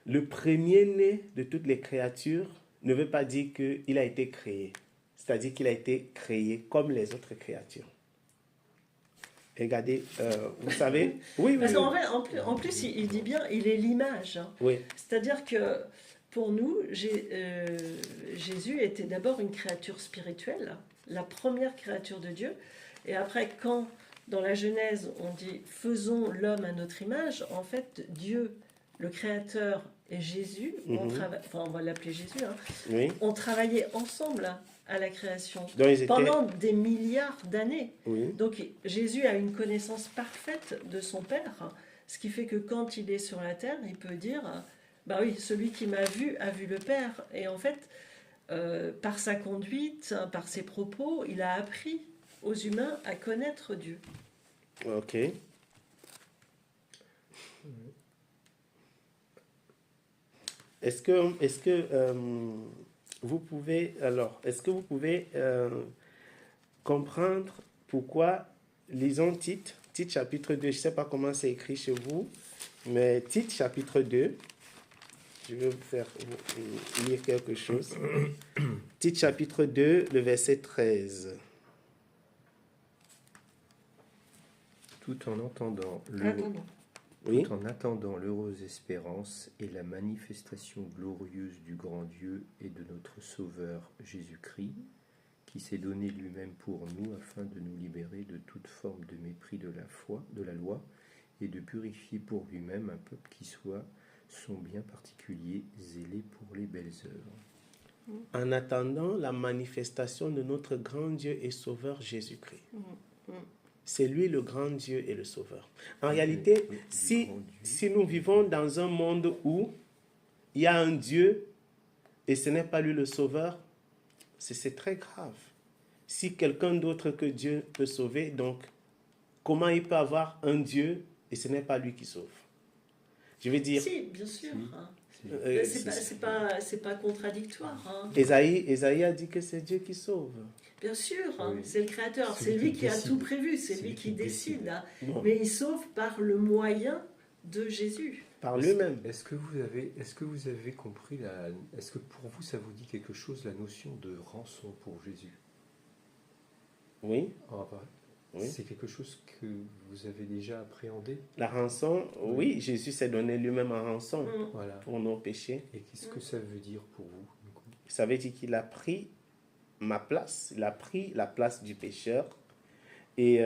Le premier-né de toutes les créatures ne veut pas dire qu'il a été créé. C'est-à-dire qu'il a été créé comme les autres créatures. Regardez, vous savez... Oui, Parce oui, qu'en fait, en plus, il dit bien, il est l'image. Hein. oui. C'est-à-dire que pour nous, Jésus était d'abord une créature spirituelle, la première créature de Dieu. Et après, quand dans la Genèse, on dit « faisons l'homme à notre image », en fait, Dieu, le Créateur et Jésus, on va l'appeler Jésus, hein, Oui. ont travaillé ensemble à la création Donc, ils étaient... pendant des milliards d'années. Oui. Donc Jésus a une connaissance parfaite de son Père, ce qui fait que quand il est sur la terre, il peut dire « bah oui, celui qui m'a vu a vu le Père ». Et en fait, par sa conduite, par ses propos, il a appris aux humains à connaître Dieu. Ok. est-ce que vous pouvez, alors, est-ce que vous pouvez comprendre pourquoi, lisons Tite, Tite chapitre 2, je ne sais pas comment c'est écrit chez vous, mais Tite chapitre 2, je vais vous lire quelque chose. Tite chapitre 2, le verset 13. Tout en entendant Oui. tout en attendant l'heureuse espérance et la manifestation glorieuse du grand Dieu et de notre Sauveur Jésus-Christ, qui s'est donné lui-même pour nous afin de nous libérer de toute forme de mépris de la foi, de la loi, et de purifier pour lui-même un peuple qui soit son bien particulier, zélé pour les belles œuvres. En attendant la manifestation de notre grand Dieu et Sauveur Jésus-Christ. C'est lui le grand Dieu et le Sauveur. En réalité, si nous vivons dans un monde où il y a un Dieu et ce n'est pas lui le Sauveur, c'est très grave. Si quelqu'un d'autre que Dieu peut sauver, donc comment il peut avoir un Dieu et ce n'est pas lui qui sauve? Je veux dire... Si, bien sûr. C'est pas contradictoire. Hein. Ésaïe a dit que c'est Dieu qui sauve. Bien sûr, hein, Oui. c'est le Créateur, C'est c'est lui lui qui qui a décide. tout prévu, c'est C'est lui lui qui qui décide. décide. Hein. Bon. Mais il sauve par le moyen de Jésus. Par lui-même. Est-ce que vous avez compris est-ce que pour vous ça vous dit quelque chose, la notion de rançon pour Jésus? Oui. Oui. C'est quelque chose que vous avez déjà appréhendé? La rançon, oui, Jésus s'est donné lui-même en rançon Voilà. pour nos péchés. Et qu'est-ce que ça veut dire pour vous du coup? Ça veut dire qu'il a pris ma place, il a pris la place du pécheur. Et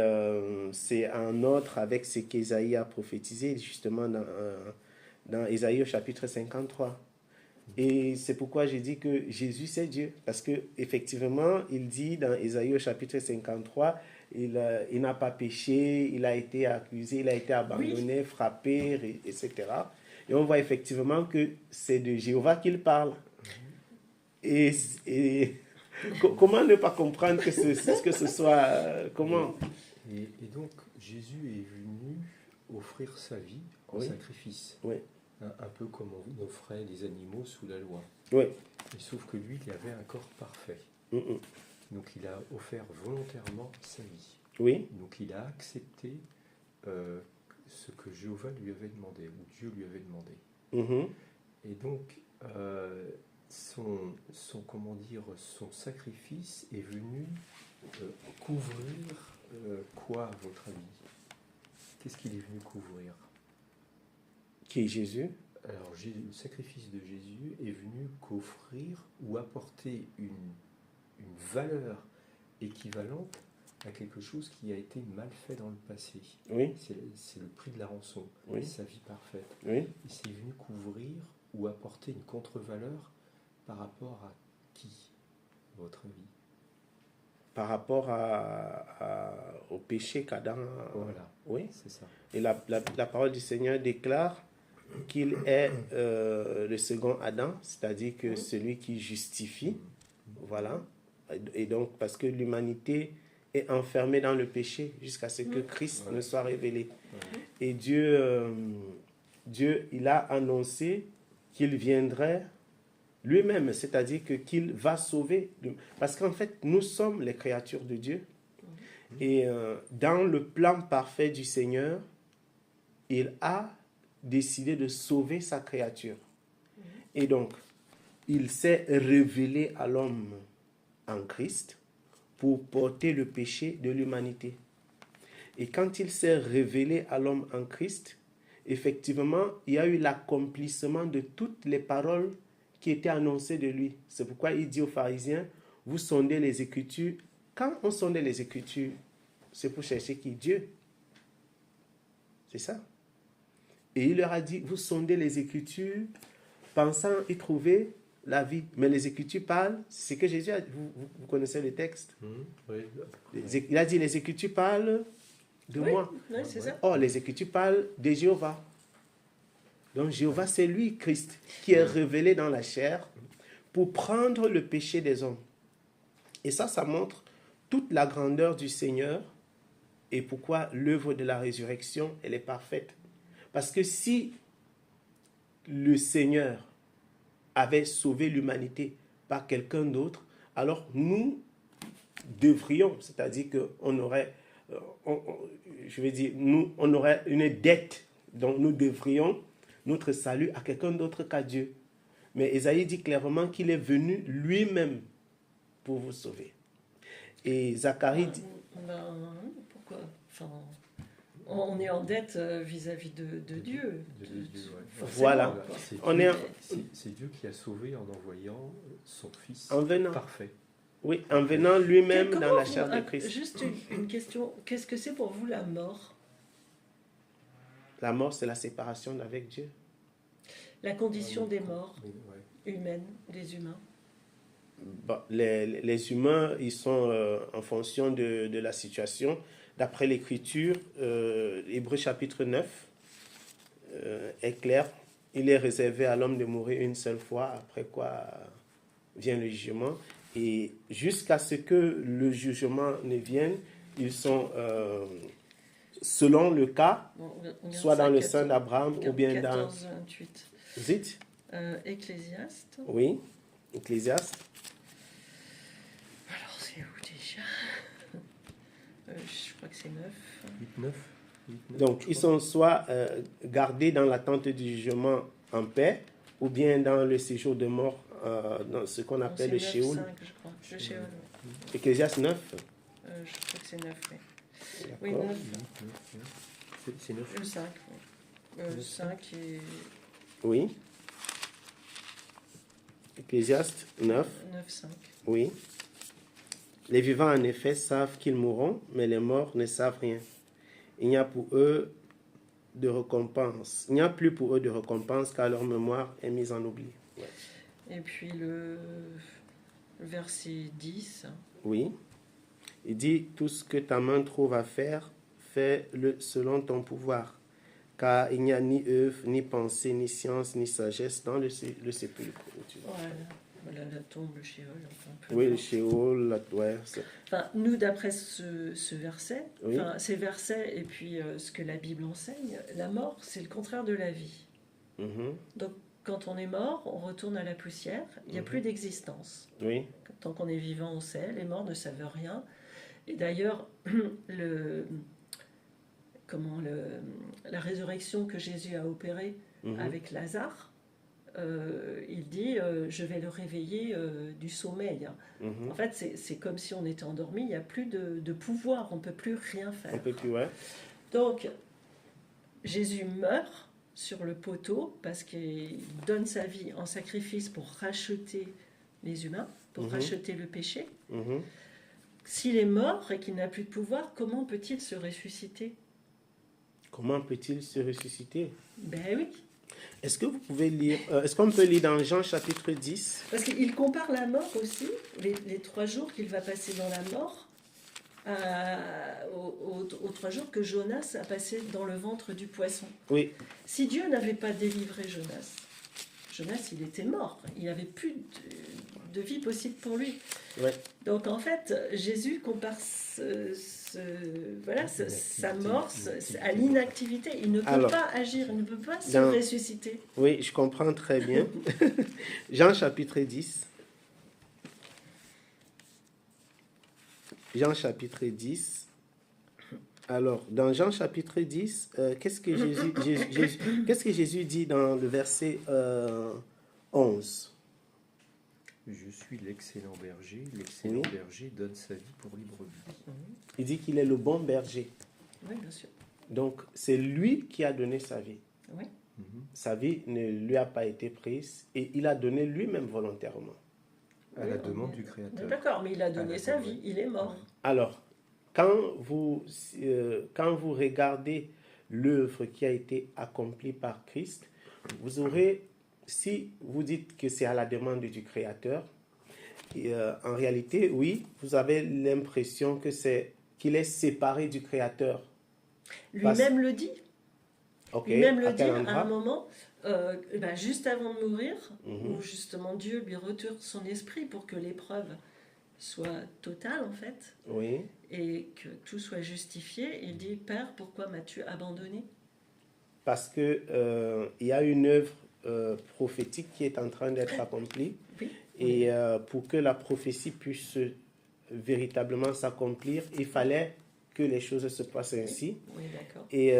c'est en ordre avec ce qu'Ésaïe a prophétisé justement dans Ésaïe au chapitre 53. Et c'est pourquoi j'ai dit que Jésus c'est Dieu. Parce que effectivement, il dit dans Ésaïe au chapitre 53, il n'a pas péché, il a été accusé, il a été abandonné, frappé, etc. Et on voit effectivement que c'est de Jéhovah qu'il parle. Et comment ne pas comprendre que ce soit... comment? Et donc Jésus est venu offrir sa vie en sacrifice. Oui. Un peu comme on offrait les animaux sous la loi. Oui. Et sauf que lui, il avait un corps parfait. Mm-mm. Donc il a offert volontairement sa vie. Oui. Donc il a accepté ce que Jéhovah lui avait demandé, ou Dieu lui avait demandé. Mm-hmm. Et donc son sacrifice est venu couvrir quoi, à votre avis? Qu'est-ce qu'il est venu couvrir? Qui est Jésus? Alors, le sacrifice de Jésus est venu qu'offrir ou apporter une valeur équivalente à quelque chose qui a été mal fait dans le passé. Oui. C'est le prix de la rançon, Oui. sa vie parfaite. Oui. Et c'est venu couvrir ou apporter une contre-valeur par rapport à qui, à votre avis? Par rapport au péché qu'Adam... Voilà, Oui. c'est ça. Et la parole du Seigneur déclare qu'il est le second Adam, c'est-à-dire que celui qui justifie. Voilà. Et donc, parce que l'humanité est enfermée dans le péché jusqu'à ce que Christ ne soit révélé. Et Dieu, il a annoncé qu'il viendrait lui-même, c'est-à-dire qu'il va sauver. Parce qu'en fait, nous sommes les créatures de Dieu. Et dans le plan parfait du Seigneur, il a décidé de sauver sa créature. Et donc, il s'est révélé à l'homme en Christ pour porter le péché de l'humanité. Et quand il s'est révélé à l'homme en Christ, effectivement, il y a eu l'accomplissement de toutes les paroles qui étaient annoncées de lui. C'est pourquoi il dit aux pharisiens, vous sondez les Écritures. Quand on sondait les Écritures, c'est pour chercher qui? Dieu. C'est ça. Et il leur a dit, vous sondez les Écritures, pensant y trouver la vie. Mais les Écritures parlent, c'est ce que Jésus a dit. Vous connaissez le texte. Oui. Il a dit, les Écritures parlent de moi. Oui, c'est ça. Or, les Écritures parlent de Jéhovah. Donc, Jéhovah, c'est lui, Christ, qui est révélé dans la chair pour prendre le péché des hommes. Et ça montre toute la grandeur du Seigneur et pourquoi l'œuvre de la résurrection, elle est parfaite. Parce que si le Seigneur avait sauvé l'humanité par quelqu'un d'autre, alors nous devrions, c'est-à-dire qu'on aurait, je veux dire, on aurait une dette dont nous devrions notre salut à quelqu'un d'autre qu'à Dieu. Mais Ésaïe dit clairement qu'il est venu lui-même pour vous sauver. Et Zacharie dit... Pourquoi? Enfin, on est en dette vis-à-vis de Dieu. Voilà. C'est Dieu qui a sauvé en envoyant son Fils en venant. Parfait. Oui, en venant lui-même dans la chair de Christ. Juste une question. Qu'est-ce que c'est pour vous la mort? La mort, c'est la séparation d'avec Dieu. La condition des morts humaines, des humains. Bon, les humains, ils sont en fonction de la situation. D'après l'Écriture, Hébreux chapitre 9 est clair. Il est réservé à l'homme de mourir une seule fois, après quoi vient le jugement. Et jusqu'à ce que le jugement ne vienne, ils sont, selon le cas, soit dans le sein d'Abraham ou bien 14, dans... 28. Zit Ecclésiaste. Oui, Ecclésiaste. Alors, c'est où déjà? Je crois que c'est 9. 8-9. Donc, ils sont soit gardés dans l'attente du jugement en paix, ou bien dans le séjour de mort, dans ce qu'on appelle le Sheol. 9, 5, je crois. Le Sheol. Ecclésiaste 9. Je crois que c'est 9, oui. D'accord. Oui, 9. C'est 9. Le 5, oui. 5 et... Oui. Ecclésiaste 9. 9, 5. Oui. Les vivants, en effet, savent qu'ils mourront, mais les morts ne savent rien. Il n'y a pour eux de récompense. Il n'y a plus pour eux de récompense, car leur mémoire est mise en oubli. Ouais. Et puis le verset 10. Oui. Il dit, tout ce que ta main trouve à faire, fais-le selon ton pouvoir. Car il n'y a ni œuvre, ni pensée, ni science, ni sagesse dans le sépulcre. Voilà, la tombe, le Sheol. Enfin, oui, le Sheol, ouais. Enfin, nous, d'après ce verset, oui. Ces versets et puis ce que la Bible enseigne, la mort, c'est le contraire de la vie. Donc, quand on est mort, on retourne à la poussière, il n'y a plus d'existence. Oui. Tant qu'on est vivant, on sait, les morts ne savent rien. Et d'ailleurs, la résurrection que Jésus a opérée avec Lazare, il dit je vais le réveiller du sommeil. En fait, c'est comme si on était endormi, il n'y a plus de pouvoir, on ne peut plus rien faire. On peut plus, ouais. Donc, Jésus meurt sur le poteau parce qu'il donne sa vie en sacrifice pour racheter les humains, pour racheter le péché. S'il est mort et qu'il n'a plus de pouvoir, comment peut-il se ressusciter? Comment peut-il se ressusciter? Ben oui. Est-ce que vous pouvez lire, est-ce qu'on peut lire dans Jean chapitre 10? Parce qu'il compare la mort aussi, les 3 jours qu'il va passer dans la mort, aux 3 jours que Jonas a passé dans le ventre du poisson. Oui. Si Dieu n'avait pas délivré Jonas, il était mort. Il n'avait plus de vie possible pour lui. Ouais. Donc en fait, Jésus compare sa mort à l'inactivité. Il ne peut pas agir, il ne peut pas se ressusciter. Oui, je comprends très bien. Jean chapitre 10. Jean chapitre 10. Alors, dans Jean chapitre 10, qu'est-ce que Jésus dit dans le verset 11? Je suis l'excellent berger. L'excellent berger donne sa vie pour les brebis. Il dit qu'il est le bon berger. Oui, bien sûr. Donc, c'est lui qui a donné sa vie. Oui. Sa vie ne lui a pas été prise et il a donné lui-même volontairement. À la demande du Créateur. D'accord, mais il a donné sa vie, il est mort. Alors, quand vous regardez l'œuvre qui a été accomplie par Christ, vous aurez, si vous dites que c'est à la demande du Créateur, en réalité, oui, vous avez l'impression qu'il est séparé du Créateur. Lui-même le dit. Lui-même le dit à un moment, juste avant de mourir, où justement Dieu lui retourne son esprit pour que l'épreuve soit totale en fait, et que tout soit justifié. Il dit, Père, pourquoi m'as-tu abandonné? Parce que il y a une œuvre prophétique qui est en train d'être accomplie. Oui. Et pour que la prophétie puisse véritablement s'accomplir, il fallait que les choses se passent ainsi. Oui, d'accord. Et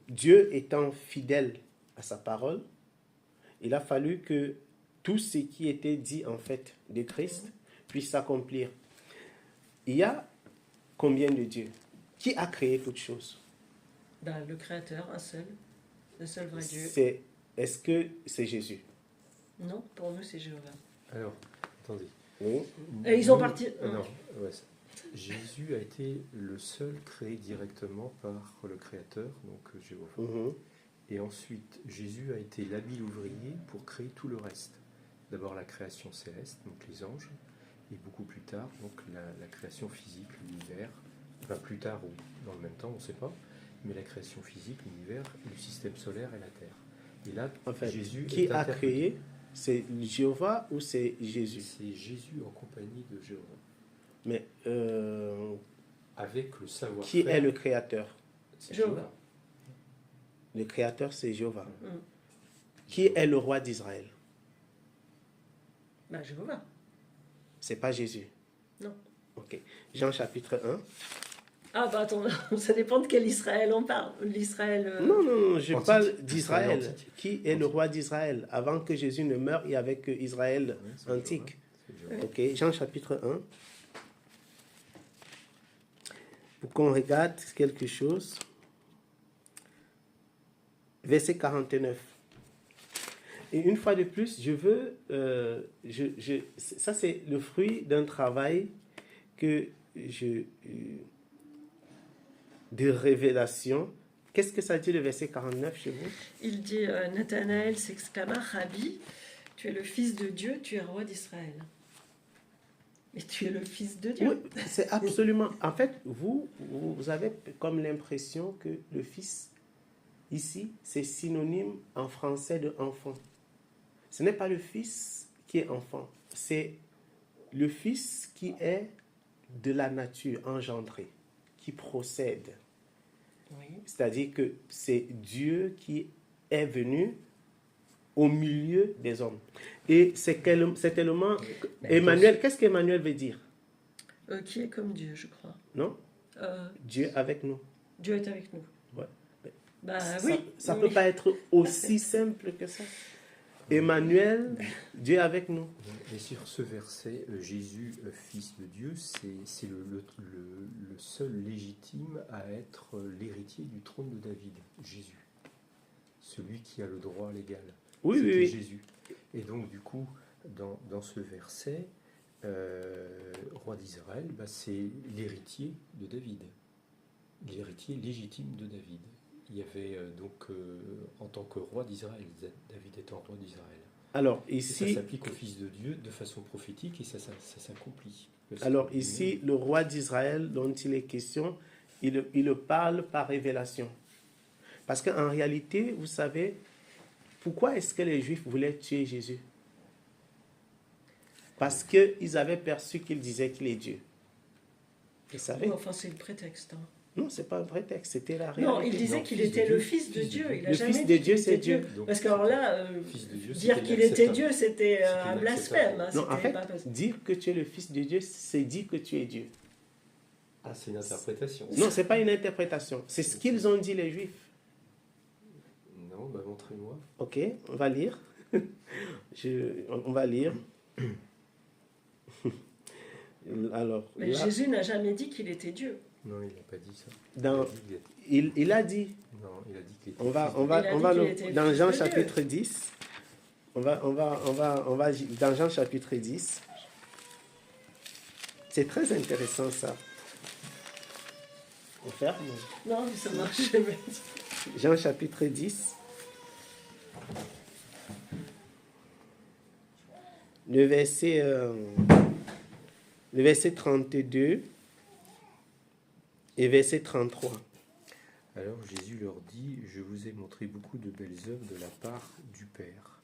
Dieu étant fidèle à sa parole, il a fallu que tout ce qui était dit en fait de Christ puisse s'accomplir. Il y a combien de dieux? Qui a créé toutes choses? Ben, le Créateur, un seul. Le seul vrai Dieu. Est-ce que c'est Jésus? Non, pour nous, c'est Jéhovah. Alors, attendez. Oui. Et ils ont parti. Non, ouais, Jésus a été le seul créé directement par le Créateur, donc Jéhovah. Mhm. Et ensuite, Jésus a été l'habile ouvrier pour créer tout le reste. D'abord la création céleste, donc les anges, et beaucoup plus tard, donc la création physique, l'univers. Enfin, plus tard ou dans le même temps, on ne sait pas. Mais la création physique, l'univers, le système solaire et la Terre. Et là, En fait, Jésus qui est a interprété. créé? C'est Jéhovah ou c'est Jésus? C'est Jésus en compagnie de Jéhovah. Mais Avec le savoir-faire. qui est le créateur? C'est Jéhovah. Le créateur, c'est Jéhovah. Mm. Qui est le roi d'Israël? Ben, Jéhovah. C'est pas Jésus. Non. Ok. Jean chapitre 1. Ah, bah attends, ça dépend de quel Israël on parle. L'Israël. Non, non, non, je Antique. parle d'Israël. Israël antique. Qui est le roi d'Israël? Avant que Jésus ne meure, il y avait que Israël Ouais, c'est antique. Jéhovah. C'est Jéhovah. Ok, Jean chapitre 1. Pour qu'on regarde quelque chose. Verset 49. Et une fois de plus, je veux... ça, c'est le fruit d'un travail que de révélation. Qu'est-ce que ça dit le verset 49 chez vous? Il dit Nathanaël s'exclama, Rabbi, tu es le fils de Dieu, tu es roi d'Israël. Mais tu es le fils de Dieu. Oui, c'est absolument... En fait, vous avez comme l'impression que le fils, ici, c'est synonyme en français de enfant. Ce n'est pas le fils qui est enfant, c'est le fils qui est de la nature engendré, qui procède. Oui. C'est-à-dire que c'est Dieu qui est venu au milieu des hommes. Et c'est tellement... Emmanuel, qu'est-ce qu'Emmanuel veut dire? Qui est comme Dieu, je crois. Non? Dieu avec nous. Dieu est avec nous. Ouais. Bah Ça oui. ne peut pas être aussi simple que ça. Emmanuel, Dieu avec nous. Et sur ce verset, Jésus, fils de Dieu, c'est le seul légitime à être l'héritier du trône de David, Jésus. Celui qui a le droit légal. Oui, C'était oui, oui. Jésus. Et donc, du coup, dans ce verset, roi d'Israël, bah, c'est l'héritier de David. L'héritier légitime de David. Il y avait en tant que roi d'Israël, David étant roi d'Israël. Alors Et ça ici, s'applique au Fils de Dieu de façon prophétique et ça s'accomplit. alors ici, le roi d'Israël dont il est question, il parle par révélation. Parce qu'en réalité, vous savez, pourquoi est-ce que les Juifs voulaient tuer Jésus? Parce qu'ils avaient perçu qu'il disait qu'il est Dieu. Vous savez? Oui, enfin, c'est le prétexte. Hein. Non, c'est pas un prétexte, c'était la réalité. Non, il disait Non, qu'il fils était de le Dieu, fils de Dieu. Il a Le jamais fils dit de Dieu, qu'il c'est était Dieu. Donc, Parce que alors là, Fils de Dieu, dire c'était qu'il était inacceptable. Dieu, c'était C'était un blasphème. Hein, Non, en c'était fait, pas possible. dire que tu es le fils de Dieu, c'est dire que tu es Dieu. Ah, c'est une interprétation. Non, c'est pas une interprétation. C'est ce qu'ils ont dit les Juifs. Non, bah montrez-moi. Ok, on va lire. On va lire. Alors, Mais là, Jésus n'a jamais dit qu'il était Dieu. Non, il n'a pas dit ça. dans, Il a dit il a dit, non, il a dit qu'il était on va, fils on de va, Il a on dit va, qu'il le- était le dans fils Jean de Dieu. chapitre 10, on va, dans Jean chapitre 10, c'est très intéressant ça. On ferme. Non, mais ça marche. Jean chapitre 10, le verset 32 et verset 33. Alors Jésus leur dit, je vous ai montré beaucoup de belles œuvres de la part du Père.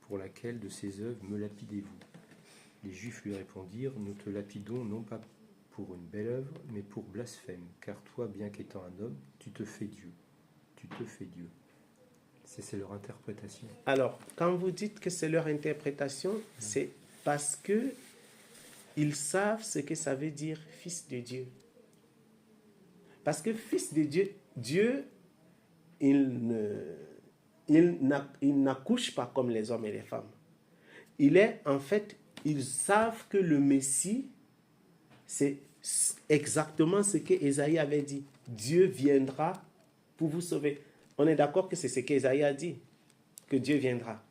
Pour laquelle de ces œuvres me lapidez-vous? Les Juifs lui répondirent, nous te lapidons non pas pour une belle œuvre, mais pour blasphème, car toi, bien qu'étant un homme, tu te fais Dieu. Tu te fais Dieu. C'est leur interprétation. Alors, quand vous dites que c'est leur interprétation, c'est parce que ils savent ce que ça veut dire fils de Dieu. Parce que fils de Dieu, Dieu, il n'accouche pas comme les hommes et les femmes. En fait, ils savent que le Messie, c'est exactement ce que Ésaïe avait dit. Dieu viendra pour vous sauver. On est d'accord que c'est ce qu'Ésaïe a dit, que Dieu viendra.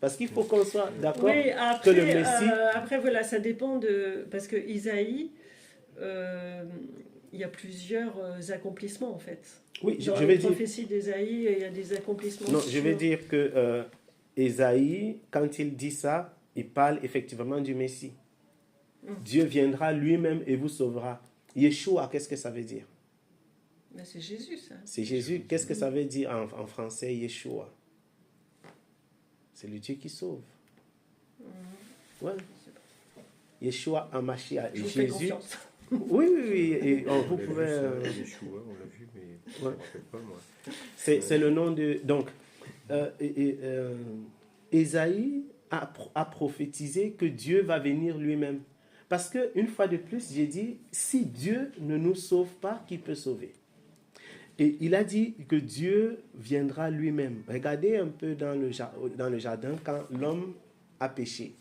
Parce qu'il faut qu'on soit d'accord Oui, que le Messie... après, voilà, ça dépend de... Parce que Isaïe, il y a plusieurs accomplissements, en fait. Oui, Dans je les vais dire... prophéties d'Ésaïe, il y a des accomplissements. Non, je vais dire que Ésaïe, quand il dit ça, il parle effectivement du Messie. Dieu viendra lui-même et vous sauvera. Yeshua, qu'est-ce que ça veut dire? Mais c'est Jésus, ça. C'est Jésus. Qu'est-ce que ça veut dire en français, Yeshua? C'est le Dieu qui sauve. Ouais. Yeshua Hamashiach. Je vous fais Jésus. confiance. Oui, oui, oui. Et, vous pouvez. Yeshua, on l'a vu, mais je ne me rappelle pas, moi. C'est le nom de. Donc, Ésaïe a prophétisé que Dieu va venir lui-même. Parce qu'une fois de plus, j'ai dit, si Dieu ne nous sauve pas, qui peut sauver? Et il a dit que Dieu viendra lui-même. Regardez un peu dans le jardin quand l'homme a péché.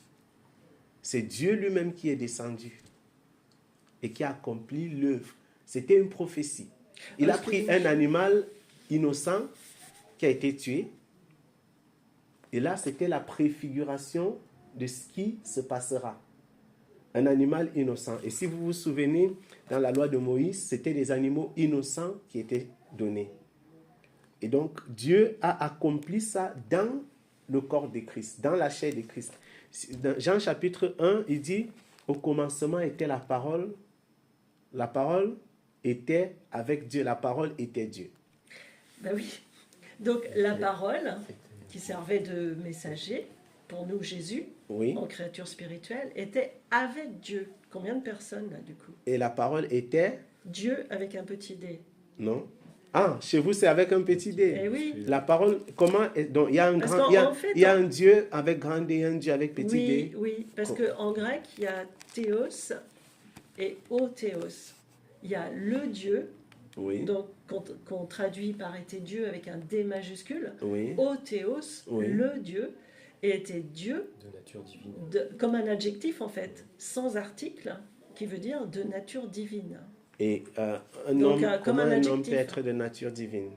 C'est Dieu lui-même qui est descendu et qui a accompli l'œuvre. C'était une prophétie. Il a pris un animal innocent qui a été tué. Et là, c'était la préfiguration de ce qui se passera. Un animal innocent. Et si vous vous souvenez, dans la loi de Moïse, c'était des animaux innocents qui étaient donnés. Et donc, Dieu a accompli ça dans le corps de Christ, dans la chair de Christ. Dans Jean chapitre 1, il dit, au commencement était la parole était avec Dieu, la parole était Dieu. Ben oui. Donc, la parole, qui servait de messager, pour nous, Jésus, Oui. en créature spirituelle, était avec Dieu. Combien de personnes, là, du coup? Et la parole était... Dieu avec un petit d. Non. Ah, chez vous, c'est avec un petit d. Eh oui. La parole, comment... Donc, il y a un, Parce grand, il y a un Dieu avec grand D et un Dieu avec petit oui, d. oui, parce qu'en grec, il y a théos et o théos. Il y a le Dieu, Oui. donc qu'on traduit par était Dieu avec un D majuscule. Oui. O théos, Oui. le Dieu, et était Dieu De nature divine. comme un adjectif en fait, sans article, qui veut dire de nature divine. Et un Donc, homme, comme comment un un homme adjectif. peut être de nature divine?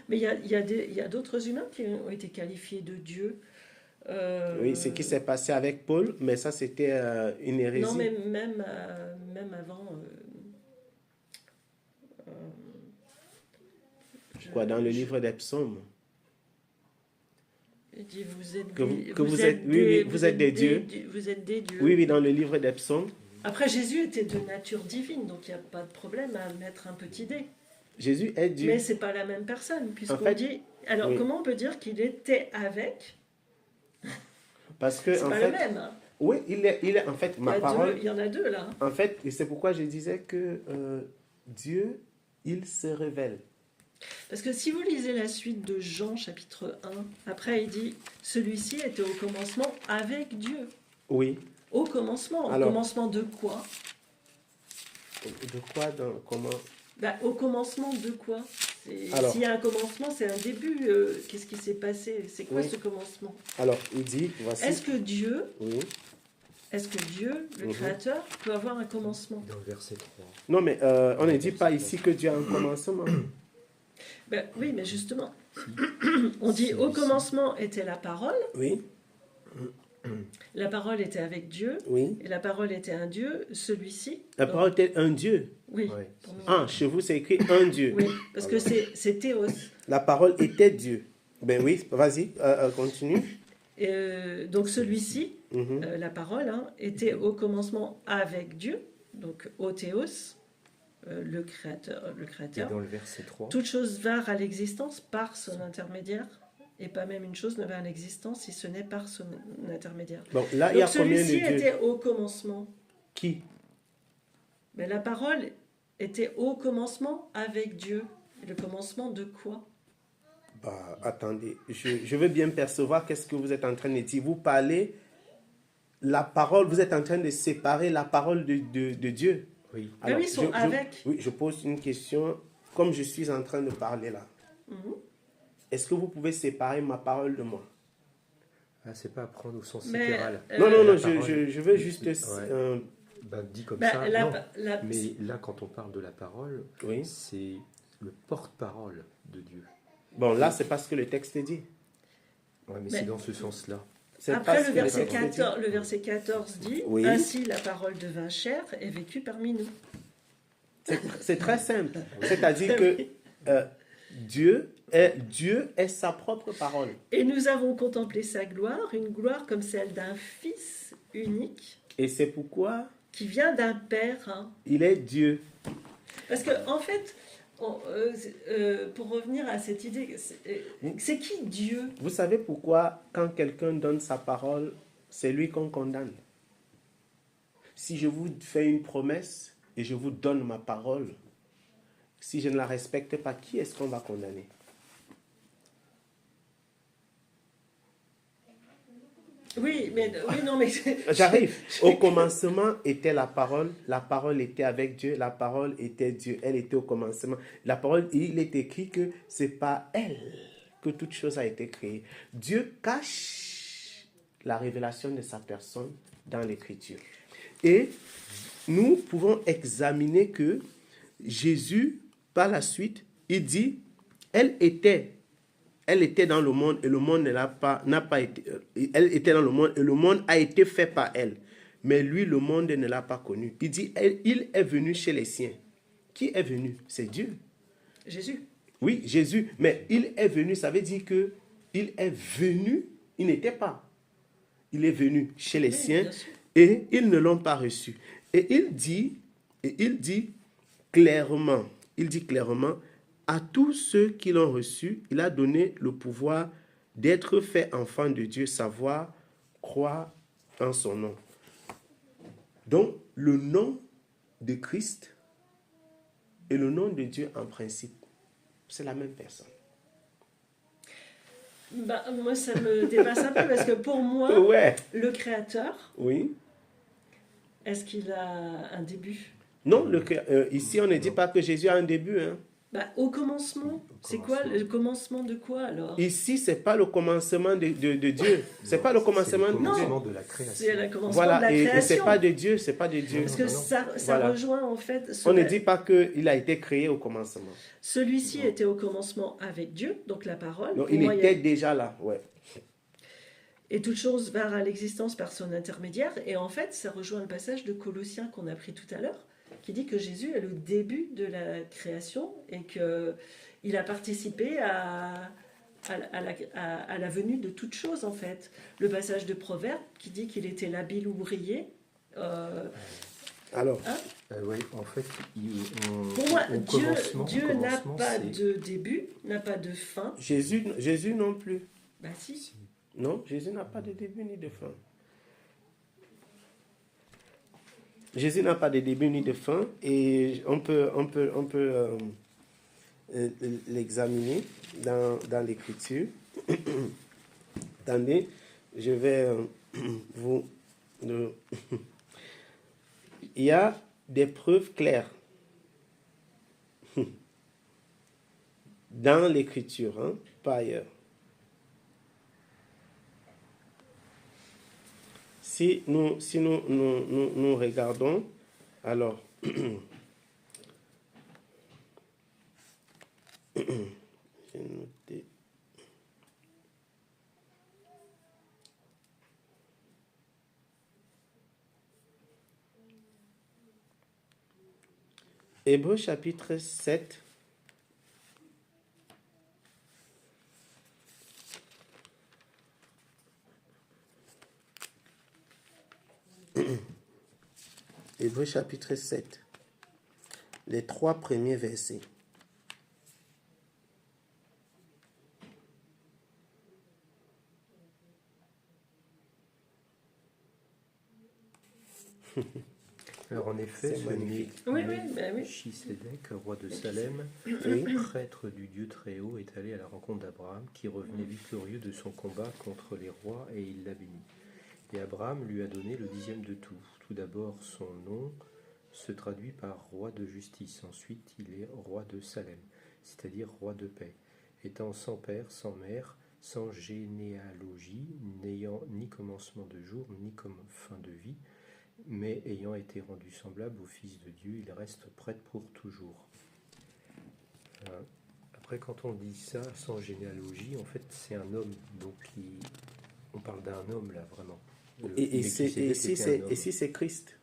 Mais il y a d'autres humains qui ont été qualifiés de Dieu. Oui, ce qui s'est passé avec Paul, mais ça c'était une hérésie. Non, mais même avant. Quoi, dans le livre des psaumes? Il dit, vous êtes Que des, vous êtes- oui, vous êtes des dieux. Vous êtes des dieux. Oui, oui, dans le livre des psaumes. Après, Jésus était de nature divine, donc il n'y a pas de problème à mettre un petit dé. Jésus est Dieu. Mais c'est pas la même personne, puisqu'on En fait, dit. Alors, oui. comment on peut dire qu'il était avec? Parce que, C'est en pas fait, le même. Hein. oui, il est, en fait, ma parole. Il y en a deux là. En fait, et c'est pourquoi je disais que Dieu, il se révèle. Parce que si vous lisez la suite de Jean chapitre 1, après il dit celui-ci était au commencement avec Dieu. Oui. Au commencement. Alors- Au commencement de quoi? De quoi, comment? Bah, au commencement de quoi? Alors- S'il y a un commencement, c'est un début. Qu'est-ce qui s'est passé? C'est quoi Oui. ce commencement? Alors, il dit, voici. Est-ce que Dieu, Oui. le Mhm. Créateur, peut avoir un commencement? Dans le verset 3. Non, mais on ne dit pas ici que Dieu a un commencement. Ben, oui, mais justement, on dit au commencement était la parole, Oui, la parole était avec Dieu, oui. et la parole était un Dieu, celui-ci. La donc- parole était un Dieu. Oui, Ouais. pour nous. Ah, chez vous, c'est écrit un Dieu. Oui, parce que c'est théos. La parole était Dieu. Ben oui, vas-y, continue. Donc celui-ci, Mhm. la parole, hein, était au commencement avec Dieu, donc au théos, le créateur. Et dans le verset 3, Toute chose vint à l'existence par son intermédiaire, et pas même une chose ne vint à l'existence si ce n'est par son intermédiaire. Bon, là, il y a Donc combien de celui-ci dieux? était au commencement. Qui? Mais la parole était au commencement avec Dieu. Et le commencement de quoi? Attendez, je veux bien percevoir qu'est-ce que vous êtes en train de dire. Vous parlez, la parole, vous êtes en train de séparer la parole de Dieu. Oui. Mais oui, ils sont avec. Oui, je pose une question, comme je suis en train de parler là. Mhm. Est-ce que vous pouvez séparer ma parole de moi? Ah, c'est pas à prendre au sens Mais, littéral. Non, non, non, La parole. je veux juste... Ouais. Ben, dit comme Bah, ça, la- non. la- Mais là, quand on parle de la parole, oui. c'est le porte-parole de Dieu. Bon, là, c'est pas ce que le texte dit. Ouais, mais Mais- c'est dans ce sens-là. C'est pas Après, ce le que verset, texte dit. 14, le verset 14 dit Oui. Ainsi la parole devint chair et vécut parmi nous. C'est très simple. C'est-à-dire que Dieu est sa propre parole. Et nous avons contemplé sa gloire, une gloire comme celle d'un fils unique Et c'est pourquoi qui vient d'un père. Hein. il est Dieu. Parce que, en fait, pour revenir à cette idée, c'est qui Dieu? Vous savez pourquoi, quand quelqu'un donne sa parole, c'est lui qu'on condamne. Si je vous fais une promesse et je vous donne ma parole, si je ne la respecte pas, qui est-ce qu'on va condamner? Oui, non, mais J'arrive. Au commencement était la parole était avec Dieu, la parole était Dieu, elle était au commencement. La parole, il est écrit que c'est par elle que toute chose a été créée. Dieu cache la révélation de sa personne dans l'écriture. Et nous pouvons examiner que Jésus, par la suite, il dit, elle était dans le monde et le monde n'a pas été. Elle était dans le monde et le monde a été fait par elle. Mais lui, le monde ne l'a pas connu. Il dit, il est venu chez les siens. Qui est venu? C'est Dieu. Jésus. Oui, Jésus. Mais il est venu, ça veut dire que il est venu, il n'était pas. Il est venu chez les Oui, siens bien sûr. et ils ne l'ont pas reçu. Et il dit clairement, à tous ceux qui l'ont reçu, il a donné le pouvoir d'être fait enfant de Dieu, savoir croire en son nom. Donc, le nom de Christ et le nom de Dieu en principe, c'est la même personne. Bah, moi, ça me dépasse un peu parce que pour moi, Ouais. le Créateur, Oui. est-ce qu'il a un début? Non, ici, on ne dit pas que Jésus a un début. Hein. Bah, au commencement, c'est quoi le commencement de quoi alors? Ici, ce n'est pas le commencement de Dieu. C'est pas le commencement C'est de le Dieu. commencement de la création. C'est le commencement de Voilà, la et création. c'est pas de Dieu, c'est pas de Dieu. Parce que Non. ça Voilà. rejoint en fait. On ne dit pas qu'il a été créé au commencement. Celui-ci était au commencement avec Dieu, donc la parole. Donc, Pour il moi, était déjà là, ouais. Et toute chose vinrent à l'existence par son intermédiaire. Et en fait, ça rejoint le passage de Colossiens qu'on a pris tout à l'heure, qui dit que Jésus est le début de la création et qu'il a participé à la venue de toute chose, en fait. Le passage de Proverbe qui dit qu'il était l'habile ouvrier. Alors, Oui, en fait, Pour moi, Dieu n'a commencement, pas c'est- de début, n'a pas de fin. Jésus non plus. Bah si. Non, Jésus n'a pas de début ni de fin. Jésus n'a pas de début ni de fin et on peut l'examiner dans l'écriture. Attendez, je vais vous... Il y a des preuves claires dans l'écriture, hein, pas ailleurs. Si nous regardons, alors, j'ai noté. Hébreux chapitre 7. Hébreux chapitre 7. Les 3 premiers versets. Alors en effet, C'est ce magnifique. Oui, oui, ben oui. Melchisédek, roi de Salem, Oui. prêtre du Dieu Très-Haut, est allé à la rencontre d'Abraham, qui revenait victorieux de son combat contre les rois, et il l'a béni. Et Abraham lui a donné le 10e de tout. Tout d'abord, son nom se traduit par roi de justice. Ensuite, il est roi de Salem, c'est-à-dire roi de paix. Étant sans père, sans mère, sans généalogie, n'ayant ni commencement de jour, ni comme fin de vie, mais ayant été rendu semblable au Fils de Dieu, il reste prêtre pour toujours. Après, quand on dit ça, sans généalogie, en fait, c'est un homme. Donc, on parle d'un homme, là, vraiment. Et si c'est Christ?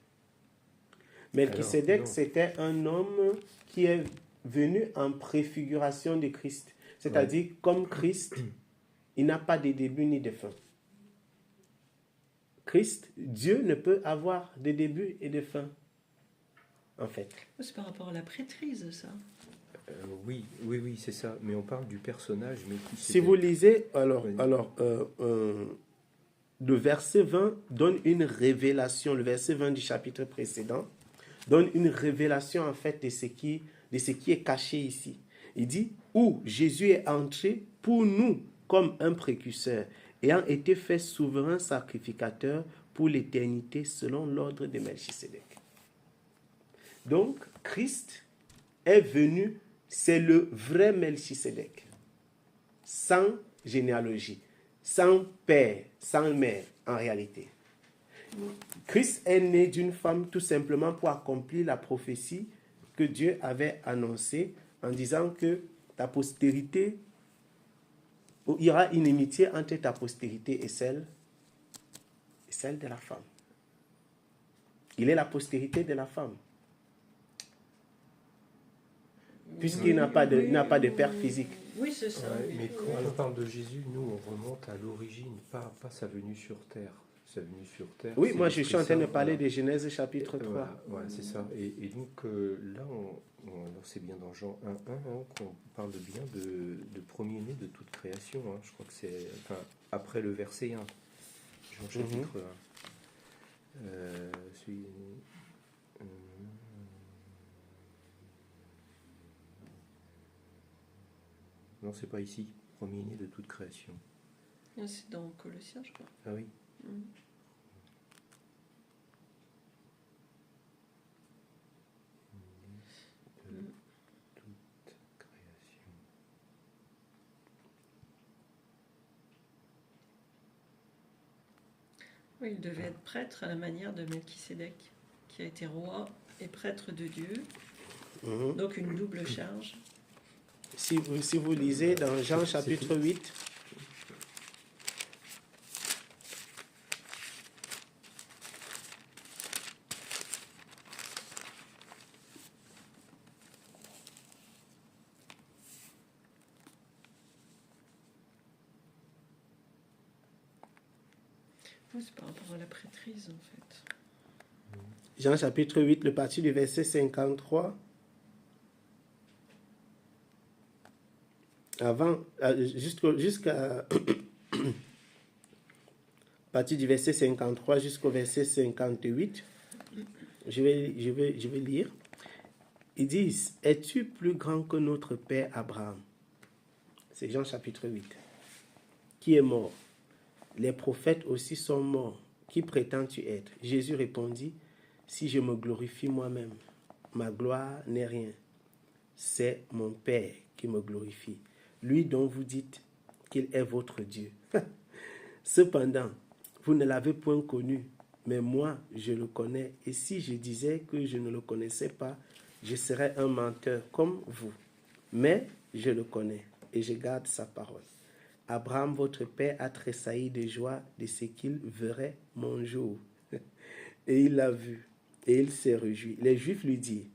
Melchisédek, c'était un homme qui est venu en préfiguration de Christ. C'est-à-dire, comme Christ, il n'a pas de début ni de fin. Christ, Dieu ne peut avoir de début et de fin, en fait. C'est par rapport à la prêtrise, ça. Oui, c'est ça. Mais on parle du personnage. Mais Si vous lisez, Oui. le verset 20 donne une révélation, le verset 20 du chapitre précédent donne une révélation en fait de ce qui est caché ici. Il dit, où Jésus est entré pour nous comme un précurseur, ayant été fait souverain sacrificateur pour l'éternité selon l'ordre de Melchisédek. Donc, Christ est venu, c'est le vrai Melchisédek, sans généalogie, sans père, sans mère en réalité. Christ est né d'une femme tout simplement pour accomplir la prophétie que Dieu avait annoncée en disant que ta postérité, il y aura une inimitié entre ta postérité et celle de la femme. Il est la postérité de la femme. Puisqu'il n'a pas de père physique. Oui, c'est ça. Ouais, mais quand on parle de Jésus, nous, on remonte à l'origine, pas sa venue sur terre. Sa venue sur terre. Oui, moi je suis en train de parler de Genèse chapitre 3. Voilà, c'est ça. Et donc là, c'est bien dans Jean 1.1 qu'on parle bien de premier-né de toute création. Je crois que c'est après le verset 1. Jean chapitre 1. Non, c'est pas ici. Premier-né de toute création. C'est dans Colossiens, je crois. Ah oui. Toute création. Oui, il devait être prêtre à la manière de Melchisédek, qui a été roi et prêtre de Dieu. Donc une double charge. Si vous lisez dans Jean chapitre 8, C'est par rapport à la prêtrise, en fait. Jean chapitre 8, le parti du verset 53. Jusqu'à partir du verset 53 jusqu'au verset 58, je vais lire. Ils disent, es-tu plus grand que notre père Abraham? C'est Jean chapitre 8. Qui est mort? Les prophètes aussi sont morts. Qui prétends-tu être? Jésus répondit, si je me glorifie moi-même, ma gloire n'est rien. C'est mon Père qui me glorifie. Lui dont vous dites qu'il est votre Dieu. Cependant, vous ne l'avez point connu, mais moi, je le connais. Et si je disais que je ne le connaissais pas, je serais un menteur comme vous. Mais je le connais et je garde sa parole. Abraham, votre père, a tressailli de joie de ce qu'il verrait mon jour. Et il l'a vu, et il s'est réjoui. Les Juifs lui disent,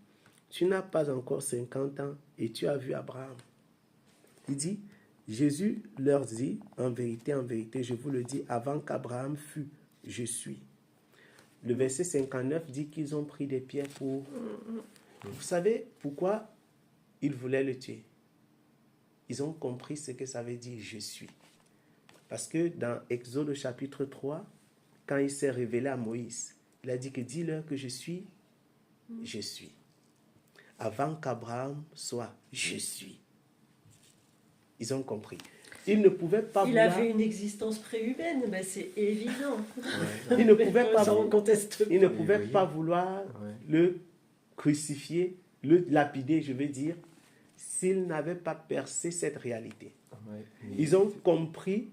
tu n'as pas encore 50 ans et tu as vu Abraham. Il dit, Jésus leur dit, en vérité, je vous le dis, avant qu'Abraham fût, je suis. Le verset 59 dit qu'ils ont pris des pierres pour... Vous savez pourquoi ils voulaient le tuer? Ils ont compris ce que ça veut dire, je suis. Parce que dans Exode chapitre 3, quand il s'est révélé à Moïse, il a dit que dis-leur que je suis je suis. Avant qu'Abraham soit, je suis. Ils ont compris. Il ne pouvait pas Il avait une existence préhumaine, mais c'est évident. Il ne pouvait pas, Ça, on conteste il ne pas. pouvait Oui. pas vouloir le crucifier, le lapider, je veux dire, s'il n'avait pas percé cette réalité. Ouais, mais- Ils ont compris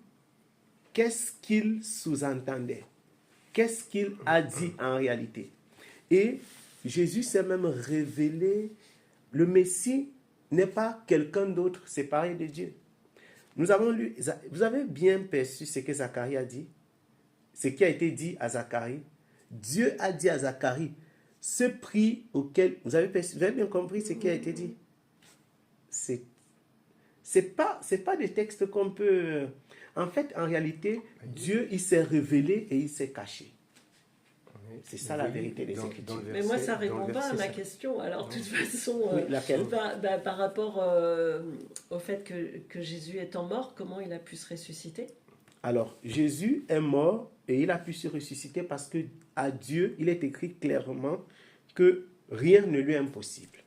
qu'est-ce qu'il sous-entendait, qu'est-ce qu'il a dit en réalité. Et Jésus s'est même révélé, le Messie n'est pas quelqu'un d'autre séparé de Dieu. Nous avons lu, vous avez bien perçu ce que Zacharie a dit, ce qui a été dit à Zacharie. Dieu a dit à Zacharie, ce prix auquel, vous avez bien compris ce qui a été dit. C'est pas des textes qu'on peut... En fait, en réalité, Dieu, il s'est révélé et il s'est caché. C'est ça la vérité des Écritures. Mais moi, ça ne répond pas à ma question. Alors, de toute façon, Oui, laquelle? par rapport au fait que Jésus étant mort, comment il a pu se ressusciter? Alors, Jésus est mort et il a pu se ressusciter parce que à Dieu, il est écrit clairement que rien ne lui est impossible.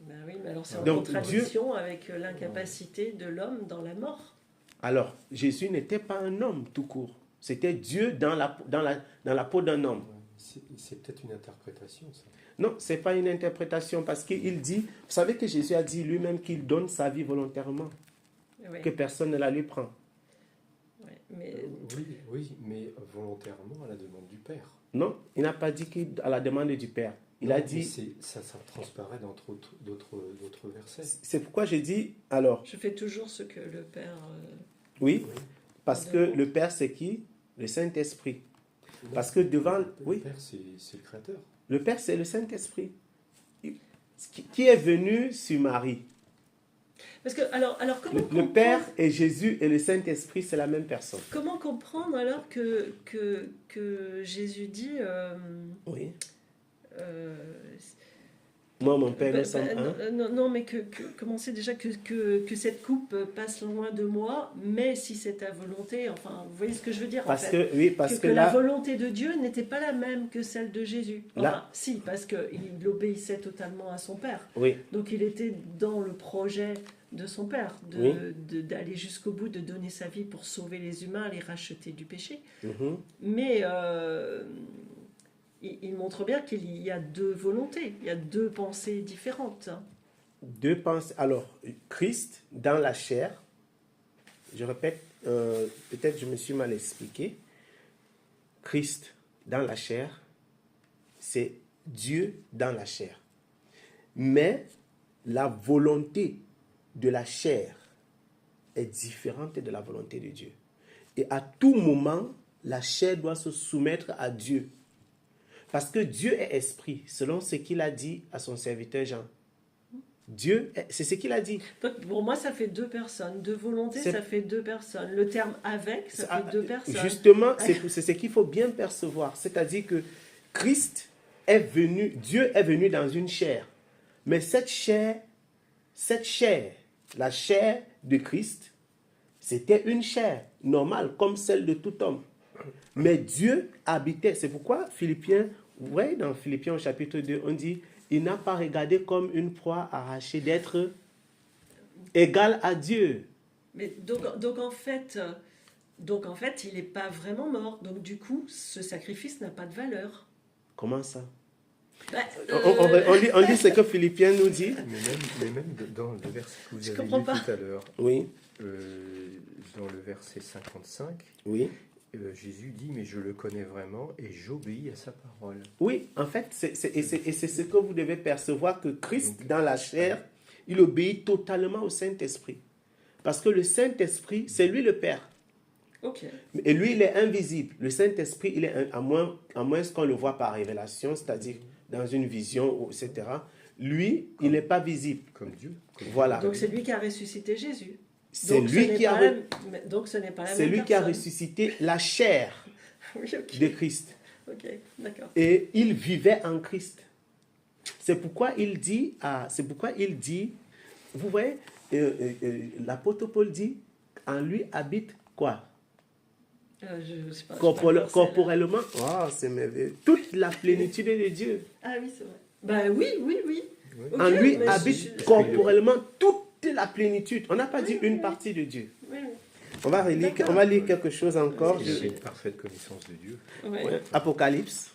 Ben oui, mais alors c'est en Donc, contradiction avec l'incapacité de l'homme dans la mort. Alors, Jésus n'était pas un homme tout court. C'était Dieu dans la peau d'un homme. C'est peut-être une interprétation, ça. Non, ce n'est pas une interprétation parce qu'il dit, vous savez que Jésus a dit lui-même qu'il donne sa vie volontairement, Oui, que personne ne la lui prend. oui, mais Oui, mais volontairement à la demande du Père. Non, il n'a pas dit qu'à la demande du Père. Il a Non, mais dit, ça transparaît dans d'autres versets. c'est pourquoi j'ai dit, alors, je fais toujours ce que le Père... oui, parce que le Père c'est qui? Le Saint-Esprit. Non, Parce que devant, le oui, Père, c'est le Créateur. le Père c'est le Saint-Esprit. Qui est venu sur Marie. Parce que, alors comment Le Père et Jésus et le Saint-Esprit, c'est la même personne. Comment comprendre alors que Jésus dit... Oui. Moi, mon Père, nous bah, sommes un. non, mais comment c'est déjà que cette coupe passe loin de moi, mais si c'est ta volonté, enfin, vous voyez ce que je veux dire Parce en fait. que, oui, parce que la là, volonté de Dieu n'était pas la même que celle de Jésus. Enfin, Là- si, parce qu'il obéissait totalement à son Père. oui, Donc il était dans le projet de son Père, Oui. d'aller jusqu'au bout, de donner sa vie pour sauver les humains, les racheter du péché. mhm. Mais il montre bien qu'il y a deux volontés, il y a deux pensées différentes. Deux pensées. Alors, Christ dans la chair, je répète, peut-être je me suis mal expliqué. Christ dans la chair, c'est Dieu dans la chair. Mais la volonté de la chair est différente de la volonté de Dieu. Et à tout moment, la chair doit se soumettre à Dieu. Parce que Dieu est esprit, selon ce qu'il a dit à son serviteur Jean. Dieu, c'est ce qu'il a dit. Donc pour moi, ça fait deux personnes. Deux volontés, C'est- ça fait deux personnes. Le terme avec, ça fait deux personnes. Justement, c'est ce qu'il faut bien percevoir. C'est-à-dire que Christ est venu, Dieu est venu dans une chair. Mais cette chair, la chair de Christ, c'était une chair normale, comme celle de tout homme. Mais Dieu habitait. C'est pourquoi Philippiens, vous voyez dans Philippiens au chapitre 2, on dit, il n'a pas regardé comme une proie arrachée d'être égal à Dieu. Mais donc en fait, il n'est pas vraiment mort. Donc du coup, ce sacrifice n'a pas de valeur. Comment ça? Bah, On lit ce que Philippiens nous dit. Mais même dans le verset que vous Je avez comprends lu pas. tout à l'heure, Oui, dans le verset 55, oui. Jésus dit, mais je le connais vraiment et j'obéis à sa parole. Oui, en fait, c'est ce que vous devez percevoir, que Christ, dans la chair, il obéit totalement au Saint-Esprit. Parce que le Saint-Esprit, c'est lui le Père. ok. Et lui, il est invisible. Le Saint-Esprit, il est, à moins qu'on le voit par révélation, c'est-à-dire dans une vision, etc. Lui, il n'est pas visible. Comme Dieu. Voilà. Donc c'est lui qui a ressuscité Jésus. C'est Donc, lui ce n'est qui a pas donc ce n'est pas la C'est même lui qui a personne. ressuscité la chair Oui, ok. de Christ. Ok, d'accord. Et il vivait en Christ. C'est pourquoi il dit, vous voyez, l'apôtre Paul dit, en lui habite quoi? Je sais pas, je sais pas encore, Corporellement, oh, c'est merveilleux. Toute la plénitude de Dieu. Ah oui, c'est vrai. Ben oui. Oui. Ok, En lui mais habite je- corporellement toute la plénitude. On n'a pas dit une partie de Dieu. Oui, On va lire quelque chose encore. Il a une parfaite connaissance de Dieu. oui. Ouais, Apocalypse.